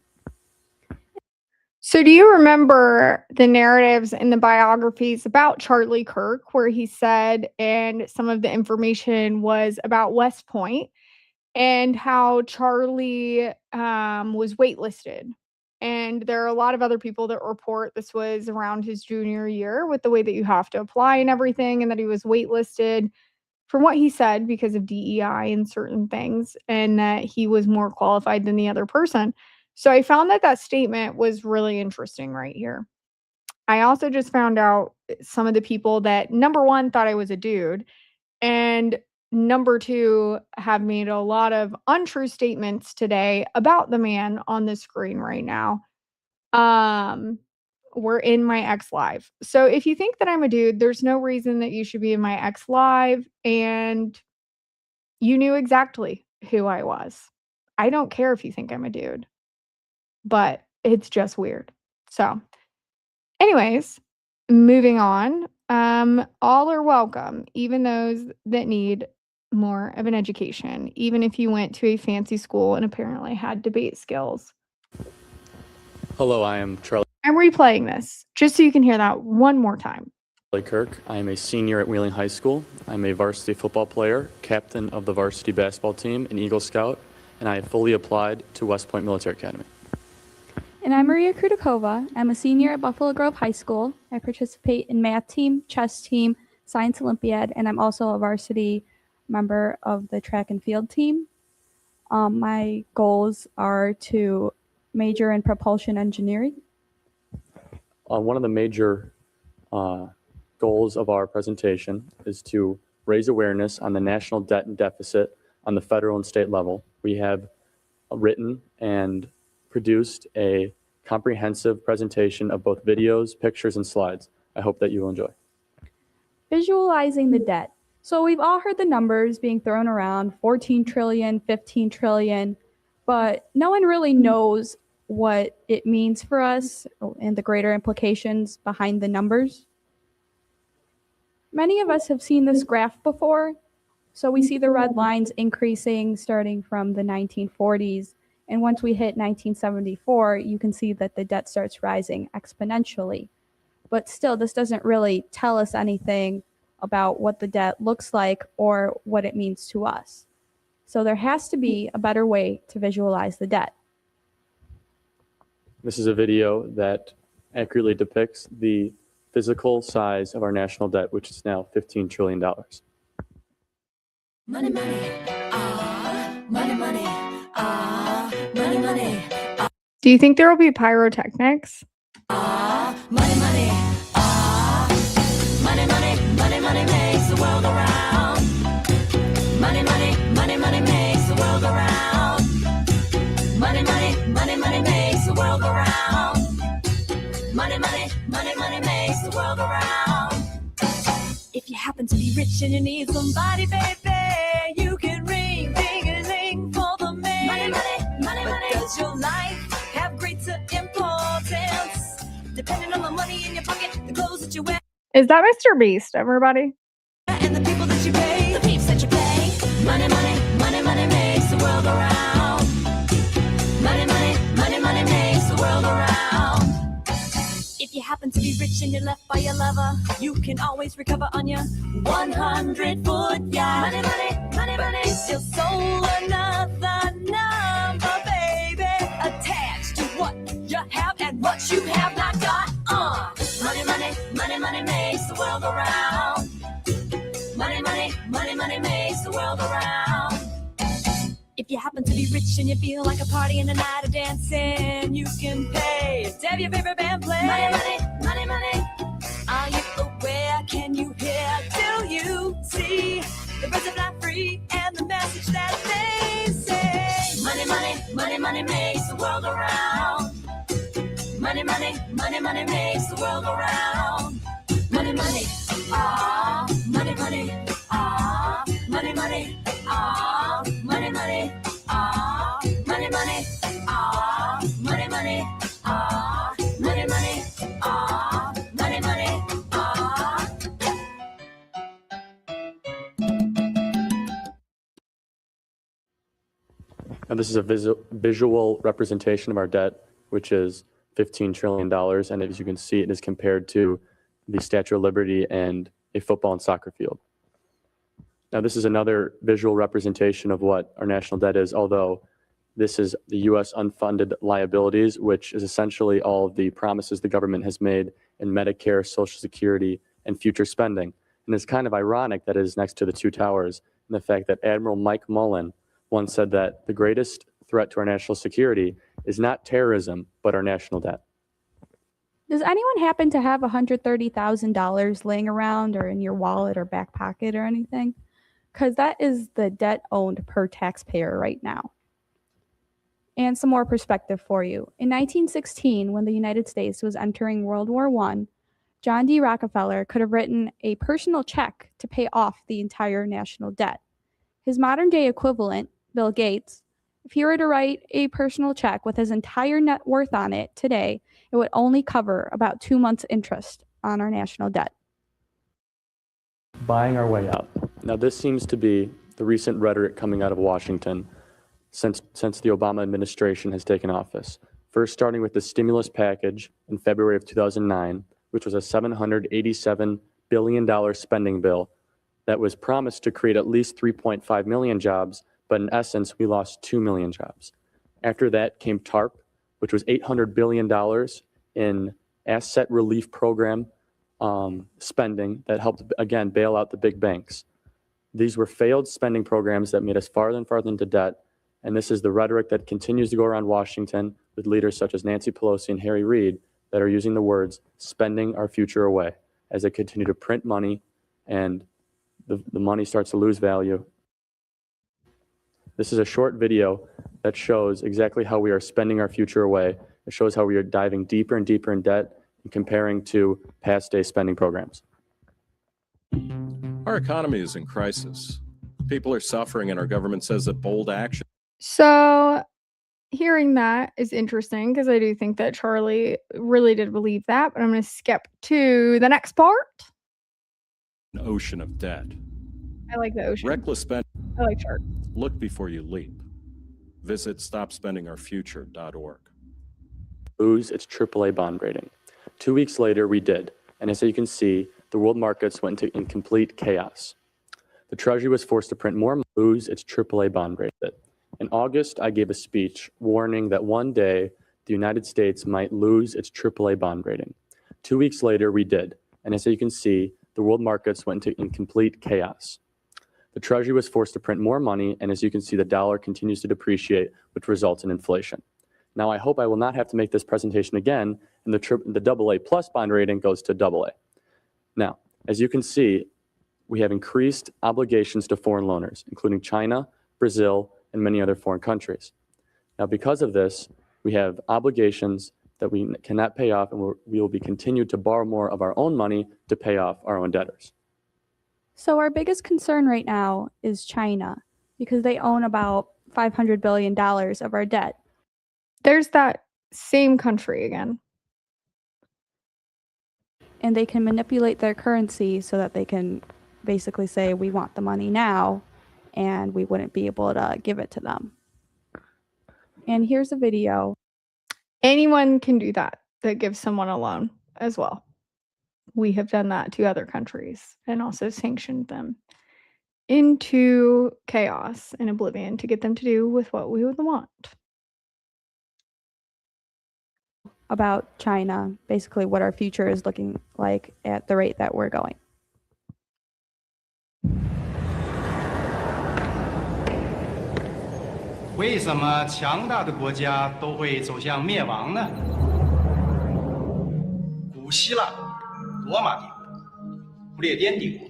So do you remember the narratives and the biographies about Charlie Kirk where he said, and some of the information was about West Point and how Charlie was waitlisted? And there are a lot of other people that report this was around his junior year with the way that you have to apply and everything, and that he was waitlisted from what he said because of DEI and certain things, and that he was more qualified than the other person. So I found that statement was really interesting right here. I also just found out some of the people that, number one, thought I was a dude, And number two, have made a lot of untrue statements today about the man on the screen right now. We're in my ex live. So if you think that I'm a dude, there's no reason that you should be in my ex live, and you knew exactly who I was. I don't care if you think I'm a dude, but it's just weird. So, anyways, moving on. All are welcome, even those that need more of an education, even if you went to a fancy school and apparently had debate skills. Hello, I am Charlie I'm replaying this just so you can hear that one more time. Kirk. I am a senior at Wheeling High School. I'm a varsity football player, captain of the varsity basketball team, an Eagle Scout, and I have fully applied to West Point Military Academy. And I'm Maria Krudakova. I'm a senior at Buffalo Grove High School. I participate in math team, chess team, science Olympiad, and I'm also a varsity member of the track and field team. My goals are to major in propulsion engineering. One of the major goals of our presentation is to raise awareness on the national debt and deficit on the federal and state level. We have written and produced a comprehensive presentation of both videos, pictures, and slides. I hope that you will enjoy. Visualizing the debt. So we've all heard the numbers being thrown around, 14 trillion, 15 trillion, but no one really knows what it means for us and the greater implications behind the numbers. Many of us have seen this graph before. So we see the red lines increasing starting from the 1940s. And once we hit 1974, you can see that the debt starts rising exponentially. But still, this doesn't really tell us anything about what the debt looks like or what it means to us. So there has to be a better way to visualize the debt. This is a video that accurately depicts the physical size of our national debt, which is now $15 trillion. Money, money, money, money, money, money, Do you think there will be pyrotechnics? money, money, money, money, money, money makes the world go round. Money, money, money, money makes the world go round. Money, money, money, money makes the world go round. Money, money, money, money makes the world go round. If you happen to be rich and you need somebody, baby, you can ring, ding-a-ling for the man. Money, money, money, money. Does your life have greater importance? Depending on the money in your pocket, the clothes that you wear, Is that Mr. Beast, everybody? and the people that you pay, the peeps that you pay. Money, money, money, money makes the world go round. Money, money, money, money makes the world go round. If you happen to be rich and you're left by your lover, you can always recover on your 100-foot yacht. Money, money, money, money, still sold another number, baby, attached to what you have and what you have not got. Money, money, money, money makes the world go round. Money, money, money, money makes the world go round. If you happen to be rich and you feel like a party and a night of dancing, you can pay to have your favorite band play. Money, money, money, money. Are you aware? Can you hear? Do you see the birds that fly free and the message that they say? Money, money, money, money makes the world go round. Money, money, money, money makes the world go round. Money, money, money, money, money, money, money, money, money, money, money, money, money, money, money, money. Now, this is a visual representation of our debt, which is $15 trillion. And as you can see, it is compared to the Statue of Liberty and a football and soccer field. Now, this is another visual representation of what our national debt is, although this is the U.S. unfunded liabilities, which is essentially all of the promises the government has made in Medicare, Social Security, and future spending. And it's kind of ironic that it is next to the two towers, and the fact that Admiral Mike Mullen once said that the greatest threat to our national security is not terrorism, but our national debt. Does anyone happen to have $130,000 laying around or in your wallet or back pocket or anything? because that is the debt owned per taxpayer right now. And some more perspective for you. In 1916, when the United States was entering World War I, John D. Rockefeller could have written a personal check to pay off the entire national debt. His modern day equivalent, Bill Gates, if he were to write a personal check with his entire net worth on it today, it would only cover about 2 months' interest on our national debt. Buying our way out. Now, this seems to be the recent rhetoric coming out of Washington since the Obama administration has taken office. First, starting with the stimulus package in February of 2009, which was a $787 billion spending bill that was promised to create at least 3.5 million jobs, but in essence, we lost 2 million jobs. After that came TARP, which was $800 billion in asset relief program spending that helped, again, bail out the big banks. These were failed spending programs that made us farther and farther into debt, and this is the rhetoric that continues to go around Washington with leaders such as Nancy Pelosi and Harry Reid that are using the words spending our future away as they continue to print money and the money starts to lose value. This is a short video that shows exactly how we are spending our future away. It shows how we are diving deeper and deeper in debt and comparing to past day spending programs. Our economy is in crisis. People are suffering, and our government says that bold action. So hearing that is interesting because I do think that Charlie really did believe that, but I'm going to skip to the next part. An ocean of debt. I like the ocean. Reckless spending. I like sharks. Look before you leap. Visit stopspendingourfuture.org. Lose its AAA bond rating. 2 weeks later, we did. And as you can see, the world markets went into complete chaos. The Treasury was forced to print more, lose its AAA bond rating. In August, I gave a speech warning that one day the United States might lose its AAA bond rating. 2 weeks later, we did. And as you can see, the world markets went into complete chaos. The Treasury was forced to print more money, and as you can see, the dollar continues to depreciate, which results in inflation. Now, I hope I will not have to make this presentation again, and the AA plus bond rating goes to AA. Now, as you can see, we have increased obligations to foreign loaners, including China, Brazil, and many other foreign countries. Now, because of this, we have obligations that we cannot pay off, and we will be continued to borrow more of our own money to pay off our own debtors. So our biggest concern right now is China, because they own about $500 billion of our debt. There's that same country again. And they can manipulate their currency so that they can basically say, we want the money now, and we wouldn't be able to give it to them. And here's a video. Anyone can do that gives someone a loan as well. We have done that to other countries and also sanctioned them into chaos and oblivion to get them to do with what we would want. About China, basically what our future is looking like at the rate that we're going. Why 什么强大的国家都会走向灭亡呢？古希腊、罗马帝国、不列颠帝国、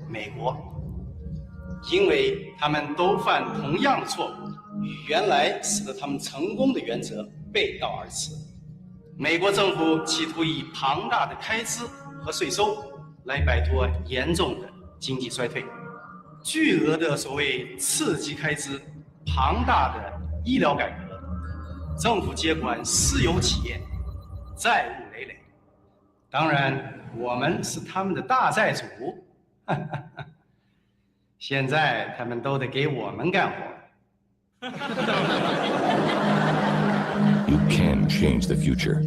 美国，因为他们都犯同样的错误，与原来使得他们成功的原则背道而驰。美国政府企图以庞大的开支和税收来摆脱严重的经济衰退，巨额的所谓刺激开支。 庞大的医疗改革，政府接管私有企业，债务累累。当然，我们是他们的大债主。现在他们都得给我们干活。You can change the future.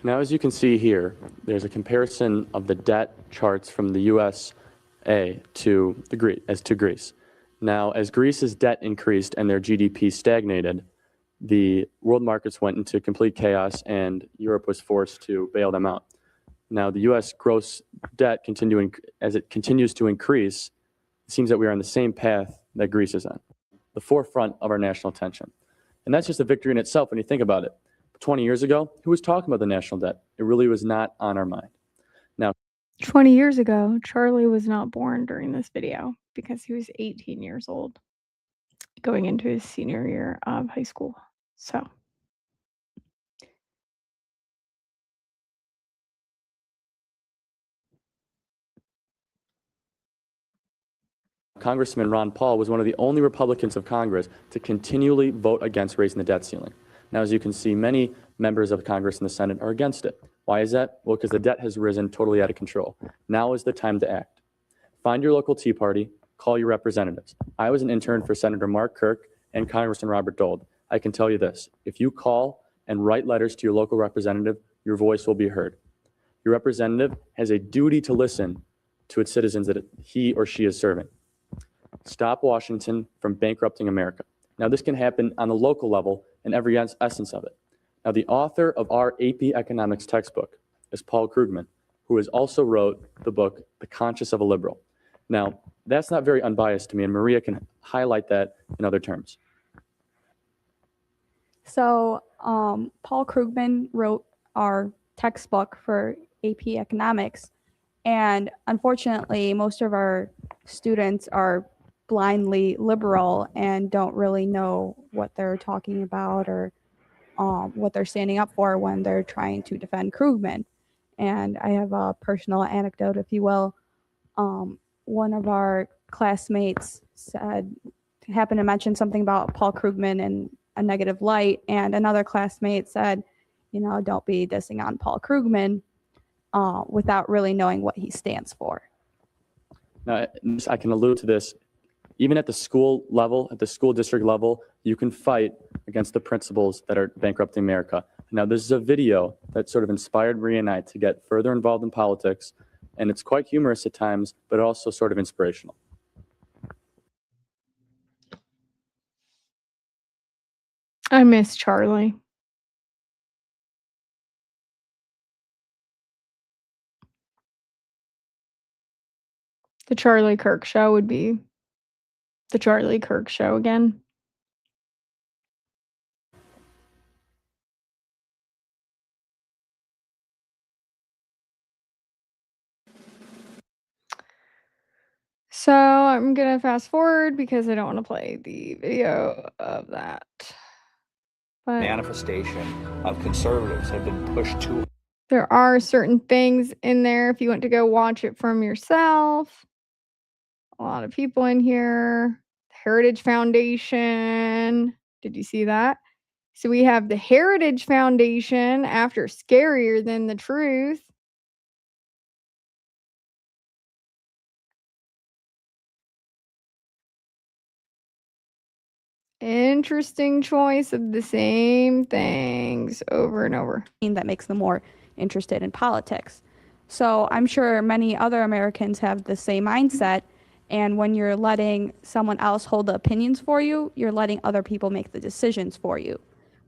Now, as you can see here, there's a comparison of the debt charts from the USA to Greece. Now, as Greece's debt increased and their GDP stagnated, the world markets went into complete chaos and Europe was forced to bail them out. Now, the US gross debt as it continues to increase, it seems that we are on the same path that Greece is on, the forefront of our national attention. And that's just a victory in itself when you think about it. 20 years ago, who was talking about the national debt? It really was not on our mind. Now, 20 years ago, Charlie was not born during this video because he was 18 years old going into his senior year of high school. So Congressman Ron Paul was one of the only Republicans of Congress to continually vote against raising the debt ceiling. Now, as you can see, many members of Congress and the Senate are against it. Why is that? Well, because the debt has risen totally out of control. Now is the time to act. Find your local Tea Party, call your representatives. I was an intern for Senator Mark Kirk and Congressman Robert Dold. I can tell you this, if you call and write letters to your local representative, your voice will be heard. Your representative has a duty to listen to its citizens that he or she is serving. Stop Washington from bankrupting America. Now, this can happen on the local level in every essence of it. Now, the author of our AP Economics textbook is Paul Krugman, who has also wrote the book, The Conscience of a Liberal. Now, that's not very unbiased to me, and Maria can highlight that in other terms. So Paul Krugman wrote our textbook for AP Economics, and unfortunately, most of our students are blindly liberal and don't really know what they're talking about or what they're standing up for when they're trying to defend Krugman. And I have a personal anecdote, if you will. One of our classmates happened to mention something about Paul Krugman in a negative light, and another classmate said, you know, don't be dissing on Paul Krugman without really knowing what he stands for. Now, I can allude to this. Even at the school level, at the school district level, you can fight against the principles that are bankrupting America. Now, this is a video that sort of inspired Maria and I to get further involved in politics, and it's quite humorous at times, but also sort of inspirational. I miss Charlie. The Charlie Kirk show would be the Charlie Kirk show again. So I'm going to fast forward because I don't want to play the video of that. But Manifestation of conservatives have been pushed to. There are certain things in there if you want to go watch it from yourself. A lot of people in here. Heritage Foundation. Did you see that? So we have the Heritage Foundation after Scarier Than the Truth. Interesting choice of the same things over and over. That makes them more interested in politics. So I'm sure many other Americans have the same mindset. And when you're letting someone else hold the opinions for you, you're letting other people make the decisions for you.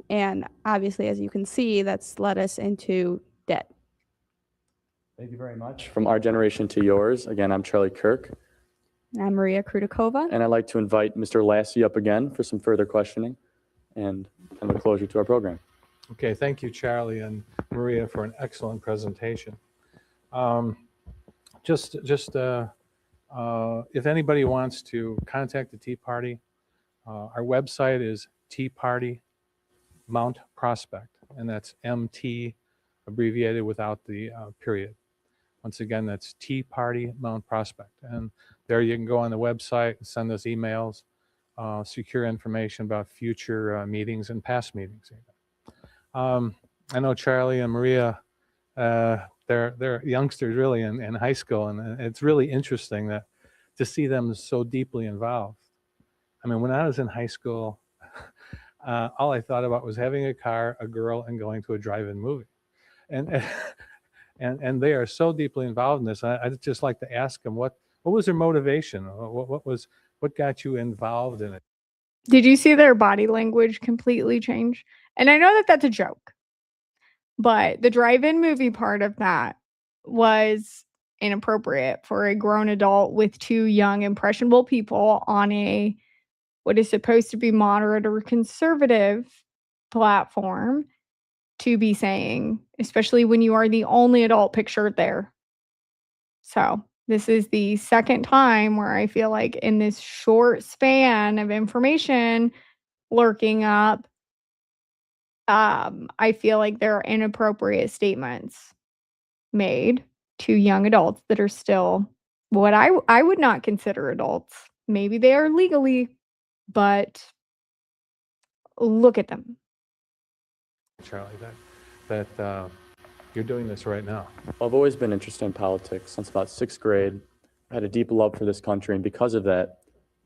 And obviously, as you can see, that's led us into debt. Thank you very much. From our generation to yours, again, I'm Charlie Kirk. I'm Maria Krudakova. And I'd like to invite Mr. Lassie up again for some further questioning and kind of a closure to our program. Okay, thank you, Charlie and Maria, for an excellent presentation. If anybody wants to contact the Tea Party, our website is Tea Party Mount Prospect, and that's MT abbreviated without the period. Once again, that's Tea Party Mount Prospect, and there you can go on the website and send us emails, secure information about future meetings and past meetings. I know Charlie and Maria, they're youngsters really in high school, and it's really interesting to see them so deeply involved. I mean, when I was in high school, all I thought about was having a car, a girl, and going to a drive-in movie. And they are so deeply involved in this. I'd just like to ask them what was their motivation? What got you involved in it? Did you see their body language completely change? And I know that that's a joke, but the drive-in movie part of that was inappropriate for a grown adult with two young, impressionable people on what is supposed to be moderate or conservative platform. to be saying, especially when you are the only adult pictured there. So this is the second time where I feel like in this short span of information lurking up, I feel like there are inappropriate statements made to young adults that are still what I would not consider adults. Maybe they are legally, but look at them. Charlie, that you're doing this right now. I've always been interested in politics since about 6th grade. I had a deep love for this country, and because of that,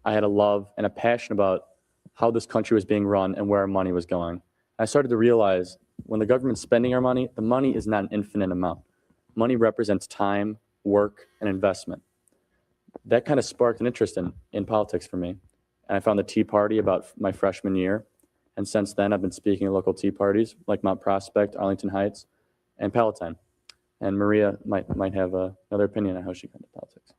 I had a love and a passion about how this country was being run and where our money was going. I started to realize when the government's spending our money, the money is not an infinite amount. Money represents time, work, and investment. That kind of sparked an interest in politics for me. And I found the Tea Party about my freshman year. And since then, I've been speaking at local Tea Parties like Mount Prospect, Arlington Heights, and Palatine. And Maria might have another opinion on how she got into politics.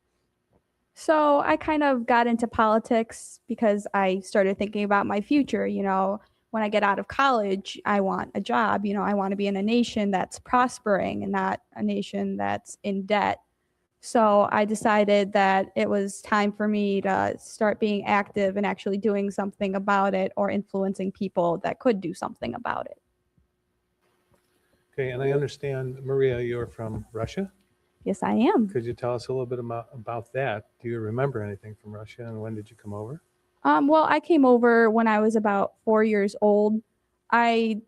So I kind of got into politics because I started thinking about my future. You know, when I get out of college, I want a job. You know, I want to be in a nation that's prospering and not a nation that's in debt. So I decided that it was time for me to start being active and actually doing something about it, or influencing people that could do something about it. Okay, and I understand, Maria, you're from Russia? Yes, I am. Could you tell us a little bit about that? Do you remember anything from Russia, and when did you come over? Well, I came over when I was about 4 years old. I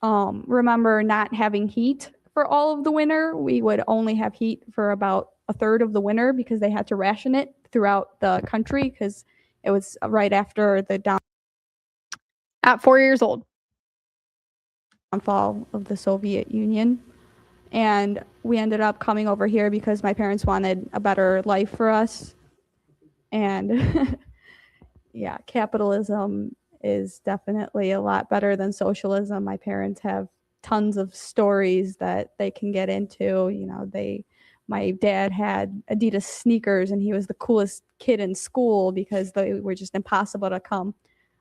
remember not having heat for all of the winter. We would only have heat for about a third of the winter because they had to ration it throughout the country because it was right after the At 4 years old. downfall of the Soviet Union. And we ended up coming over here because my parents wanted a better life for us. And yeah, capitalism is definitely a lot better than socialism. My parents have tons of stories that they can get into. You know, my dad had Adidas sneakers and he was the coolest kid in school because they were just impossible to come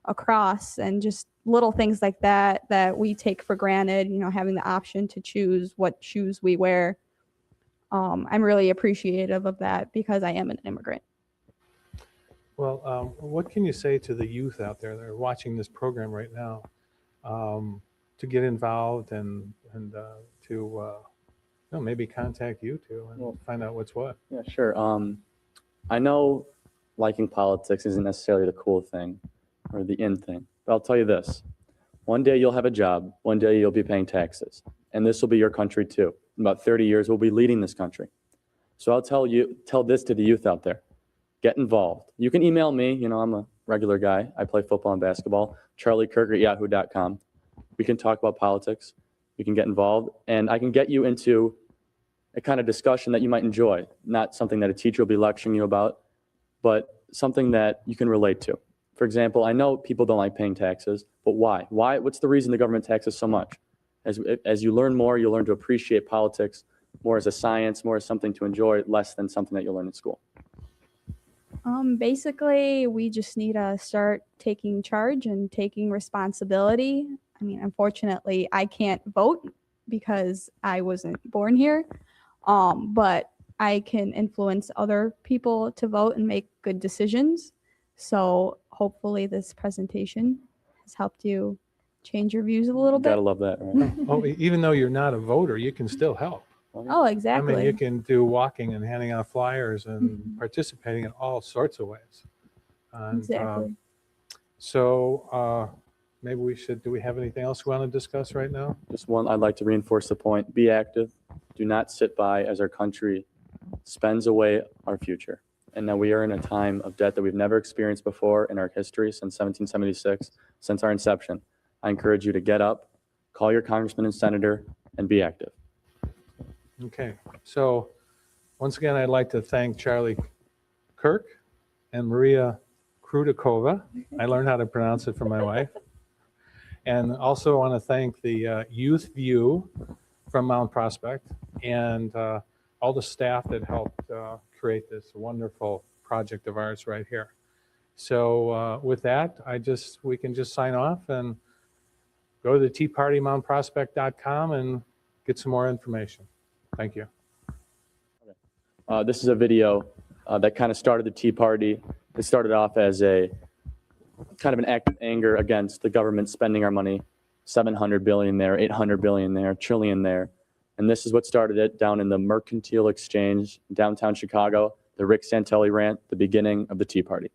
across, and just little things like that we take for granted, you know, having the option to choose what shoes we wear. I'm really appreciative of that because I am an immigrant. Well, what can you say to the youth out there that are watching this program right now to get involved and to maybe contact you too and find out what's what? Yeah, sure. I know liking politics isn't necessarily the cool thing or the in thing, but I'll tell you this. One day you'll have a job, one day you'll be paying taxes, and this will be your country too. In about 30 years, we'll be leading this country. So I'll tell this to the youth out there. Get involved. You can email me, you know, I'm a regular guy. I play football and basketball, charliekirk@yahoo.com. We can talk about politics. We can get involved, and I can get you into a kind of discussion that you might enjoy, not something that a teacher will be lecturing you about, but something that you can relate to. For example, I know people don't like paying taxes, but why? What's the reason the government taxes so much? As you learn more, you'll learn to appreciate politics more as a science, more as something to enjoy, less than something that you'll learn in school. Basically, we just need to start taking charge and taking responsibility. I mean, unfortunately, I can't vote because I wasn't born here, but I can influence other people to vote and make good decisions. So hopefully this presentation has helped you change your views a little bit. Gotta love that, right? Oh, even though you're not a voter, you can still help. Oh, exactly. I mean, you can do walking and handing out flyers and participating in all sorts of ways. And, exactly. So maybe do we have anything else we want to discuss right now? Just one, I'd like to reinforce the point. Be active. Do not sit by as our country spends away our future. And now we are in a time of debt that we've never experienced before in our history since 1776, since our inception. I encourage you to get up, call your congressman and senator, and be active. Okay, so once again, I'd like to thank Charlie Kirk and Maria Krudakova. I learned how to pronounce it from my wife. And also want to thank the Youth View from Mount Prospect and all the staff that helped create this wonderful project of ours right here. So with that, we can just sign off and go to the teapartymountprospect.com and get some more information. Thank you. This is a video that kind of started the Tea Party. It started off as a kind of an act of anger against the government spending our money, 700 billion there, 800 billion there, trillion there. And this is what started it down in the Mercantile Exchange, downtown Chicago, the Rick Santelli rant, the beginning of the Tea Party.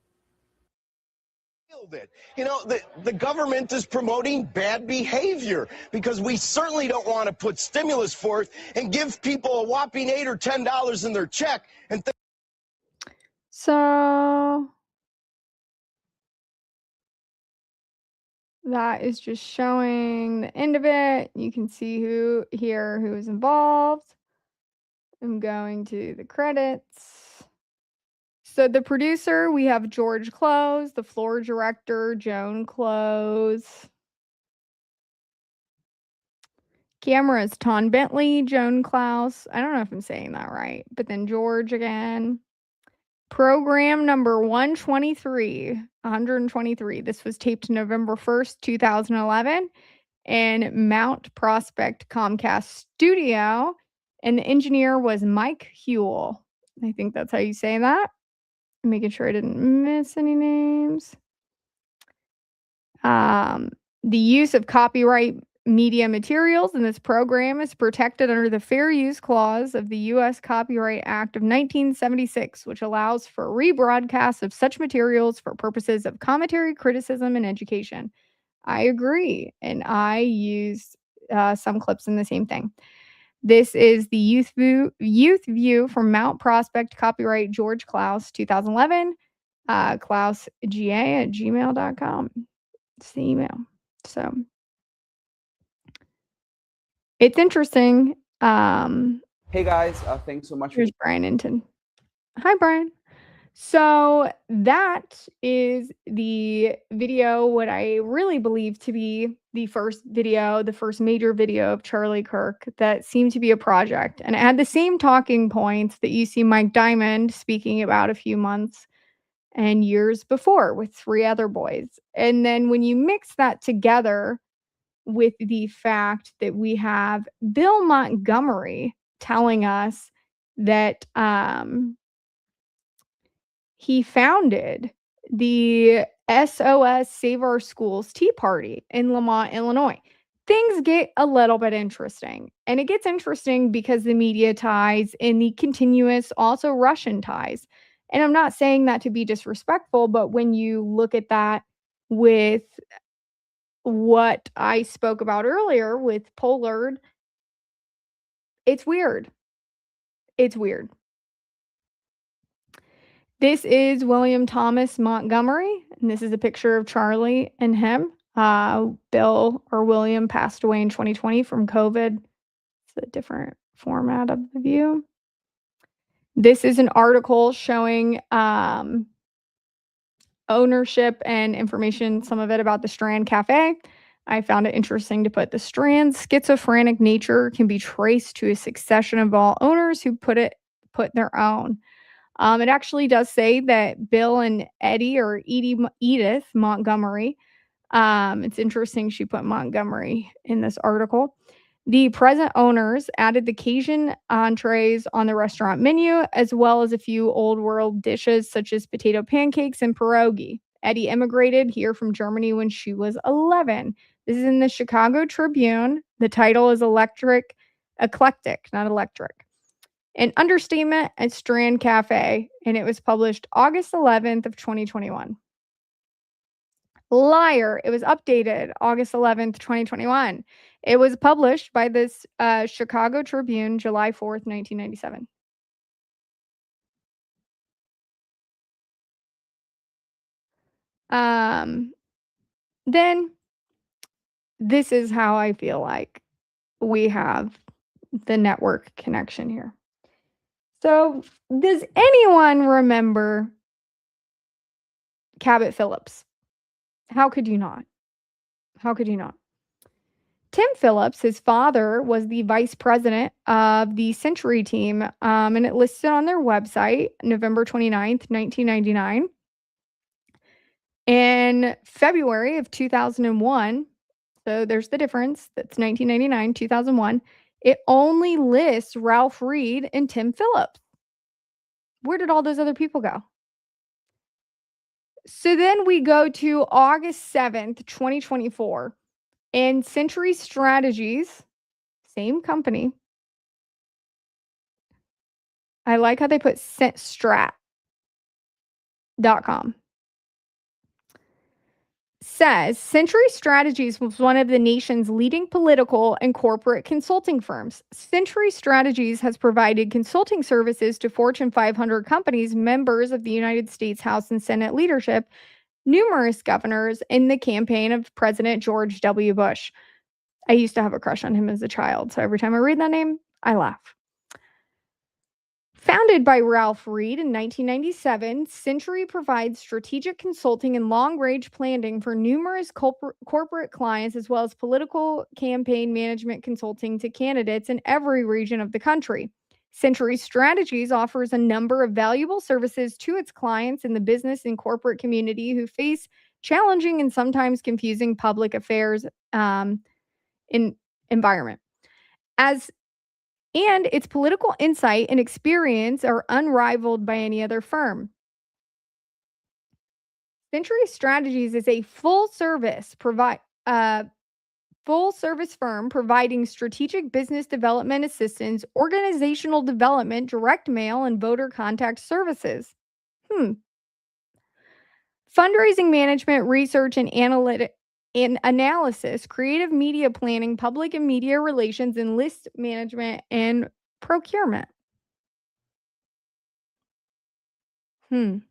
You know, the government is promoting bad behavior because we certainly don't want to put stimulus forth and give people a whopping $8 or $10 in their check. And so that is just showing the end of it. You can see who is involved. I'm going to the credits. So the producer, we have George Close, the floor director, Joan Close. Cameras, Ton Bentley, Joan Klaus. I don't know if I'm saying that right, but then George again. Program number 123. This was taped November 1st, 2011 in Mount Prospect Comcast Studio. And the engineer was Mike Huell. I think that's how you say that. Making sure I didn't miss any names. The use of copyright media materials in this program is protected under the Fair Use Clause of the U.S. Copyright Act of 1976, which allows for rebroadcast of such materials for purposes of commentary, criticism, and education. I agree, and I used some clips in the same thing. This is the youth view from Mount Prospect, copyright George Klaus, 2011, klausga@gmail.com. It's the email. So it's interesting. Hey guys, thanks so much. Here's Brian Inton. Hi, Brian. So that is the video, what I really believe to be the first major video of Charlie Kirk that seemed to be a project. And it had the same talking points that you see Mike Diamond speaking about a few months and years before with 3 other boys. And then when you mix that together with the fact that we have Bill Montgomery telling us that he founded the SOS Save Our Schools Tea Party in Lemont, Illinois. Things get a little bit interesting. And it gets interesting because the media ties and the continuous also Russian ties. And I'm not saying that to be disrespectful, but when you look at that with what I spoke about earlier with Pollard, it's weird. It's weird. This is William Thomas Montgomery, and this is a picture of Charlie and him. Bill or William passed away in 2020 from COVID. It's a different format of the view. This is an article showing ownership and information, some of it about the Strand Cafe. I found it interesting to put the Strand's schizophrenic nature can be traced to a succession of all owners who put their own. It actually does say that Bill and Edith Montgomery. It's interesting she put Montgomery in this article. The present owners added the Cajun entrees on the restaurant menu, as well as a few old world dishes such as potato pancakes and pierogi. Eddie immigrated here from Germany when she was 11. This is in the Chicago Tribune. The title is Eclectic, not electric. An understatement at Strand Cafe, and it was published August 11th of 2021. Liar. It was updated August 11th, 2021. It was published by this Chicago Tribune, July 4th, 1997. Then this is how I feel like we have the network connection here. So, does anyone remember Cabot Phillips? How could you not? How could you not? Tim Phillips, his father, was the vice president of the Century team, and it listed on their website November 29th, 1999. In February of 2001, So there's the difference. That's 1999, 2001. It only lists Ralph Reed and Tim Phillips. Where did all those other people go? So then we go to August 7th, 2024, and Century Strategies, same company. I like how they put strat.com. Says Century Strategies was one of the nation's leading political and corporate consulting firms. Century Strategies has provided consulting services to Fortune 500 companies, members of the United States House and Senate leadership, numerous governors in the campaign of President George W. Bush. I used to have a crush on him as a child, so every time I read that name, I laugh. Founded by Ralph Reed in 1997, Century provides strategic consulting and long-range planning for numerous corporate clients, as well as political campaign management consulting to candidates in every region of the country. Century Strategies offers a number of valuable services to its clients in the business and corporate community who face challenging and sometimes confusing public affairs in environment. And its political insight and experience are unrivaled by any other firm. Century Strategies is a full-service firm providing strategic business development assistance, organizational development, direct mail, and voter contact services. Fundraising management, research, and analysis, creative media planning, public and media relations, and list management and procurement. So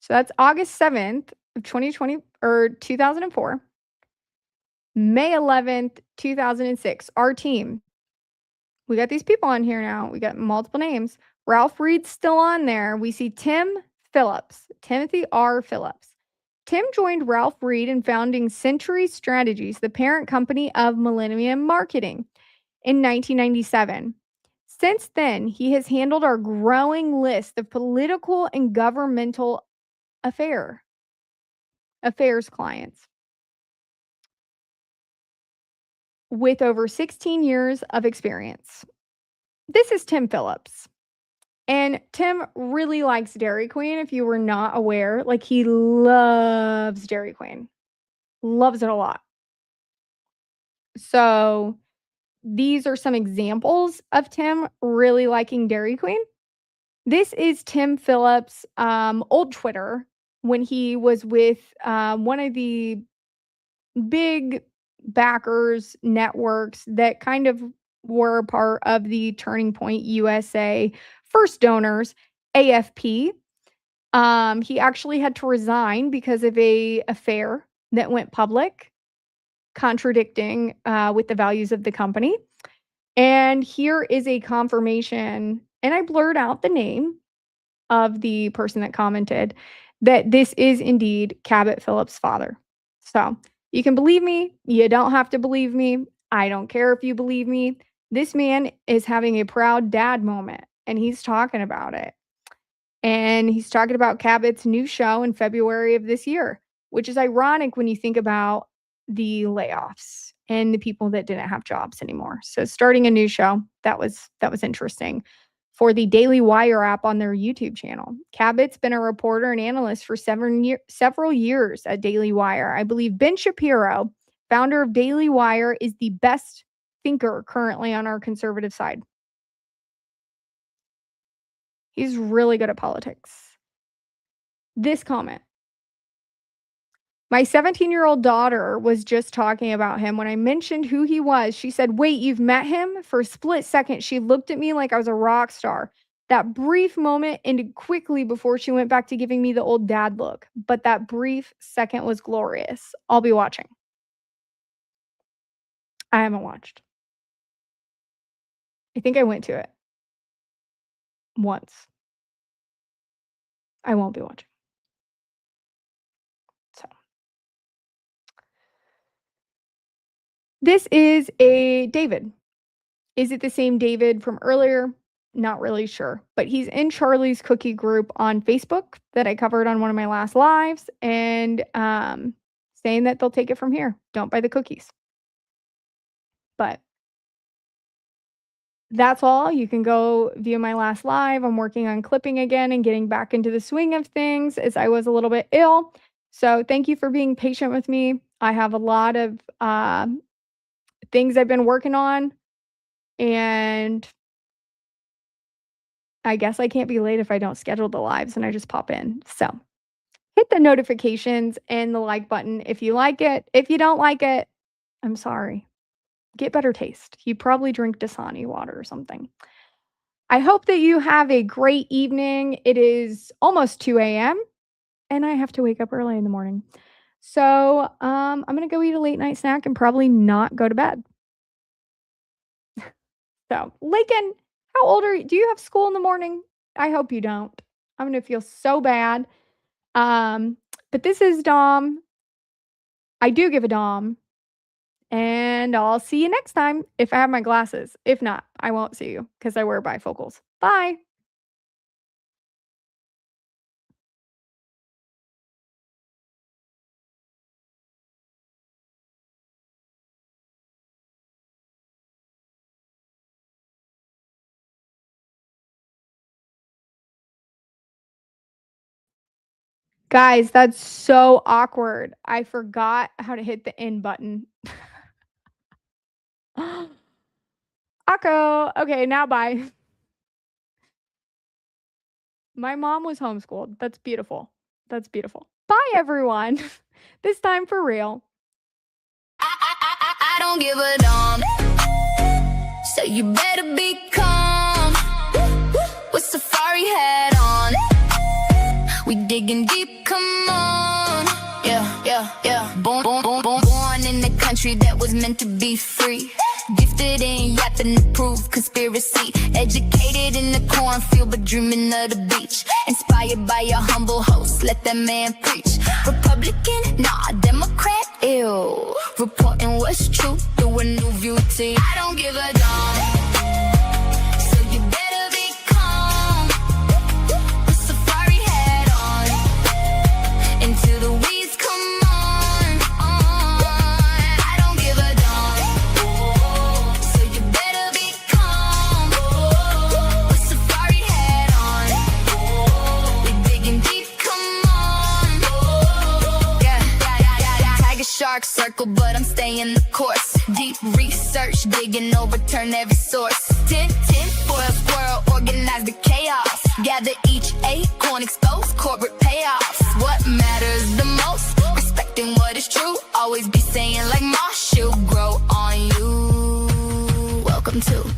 that's August 7th of 2020 or 2004. May 11th, 2006. Our team. We got these people on here now. We got multiple names. Ralph Reed's still on there. We see Tim Phillips, Timothy R. Phillips. Tim joined Ralph Reed in founding Century Strategies, the parent company of Millennium Marketing, in 1997. Since then, he has handled our growing list of political and governmental affairs clients with over 16 years of experience. This is Tim Phillips. And Tim really likes Dairy Queen, if you were not aware. Like, he loves Dairy Queen. Loves it a lot. So these are some examples of Tim really liking Dairy Queen. This is Tim Phillips' old Twitter when he was with one of the big backers networks that kind of were part of the Turning Point USA first donors, AFP. He actually had to resign because of an affair that went public, contradicting with the values of the company. And here is a confirmation, and I blurred out the name of the person that commented, that this is indeed Cabot Phillips' father. So you can believe me. You don't have to believe me. I don't care if you believe me. This man is having a proud dad moment, and he's talking about it. And he's talking about Cabot's new show in February of this year, which is ironic when you think about the layoffs and the people that didn't have jobs anymore. So starting a new show, that was interesting. For the Daily Wire app on their YouTube channel. Cabot's been a reporter and analyst for several years at Daily Wire. I believe Ben Shapiro, founder of Daily Wire, is the best thinker currently on our conservative side. He's really good at politics. This comment. My 17-year-old daughter was just talking about him. When I mentioned who he was, she said, "Wait, you've met him?" For a split second, she looked at me like I was a rock star. That brief moment ended quickly before she went back to giving me the old dad look. But that brief second was glorious. I'll be watching. I haven't watched. I think I went to it once. I won't be watching. So. This is a David. Is it the same David from earlier? Not really sure, but he's in Charlie's cookie group on Facebook that I covered on one of my last lives, and saying that they'll take it from here. Don't buy the cookies. But that's all. You can go view my last live. I'm working on clipping again and getting back into the swing of things as I was a little bit ill. So thank you for being patient with me. I have a lot of things I've been working on, and I guess I can't be late if I don't schedule the lives and I just pop in. So hit the notifications and the like button if you like it. If you don't like it, I'm sorry. Get better taste. You probably drink Dasani water or something. I hope that you have a great evening. It is almost 2 a.m. and I have to wake up early in the morning. So I'm going to go eat a late night snack and probably not go to bed. So, Lakin, how old are you? Do you have school in the morning? I hope you don't. I'm going to feel so bad. But this is Dom. I do give a Dom. And I'll see you next time if I have my glasses. If not, I won't see you because I wear bifocals. Bye. Guys, that's so awkward. I forgot how to hit the end button. Akko. Okay, now bye. My mom was homeschooled. That's beautiful. That's beautiful. Bye, everyone. This time for real. I don't give a damn. So you better be calm. With safari hat on. We digging deep, come on. Yeah. Born in the country that was meant to be free. Gifted in yapping to prove conspiracy. Educated in the cornfield but dreaming of the beach. Inspired by a humble host, let that man preach. Republican, nah, Democrat, ew. Reporting what's true through a new view to you. I don't give a damn. So you better be calm. With safari hat on. Until the weeds come on. I don't give a damn. So you better be calm. With safari hat on. We digging deep, come on. Yeah. Tiger shark circle, but I'm staying the course. Deep research, digging, overturn every source. 10 for a squirrel, organize the chaos. Gather each acorn, expose corporate payoffs. What matters the most? Respecting what is true. Always be saying like Moss, she'll grow on you. Welcome to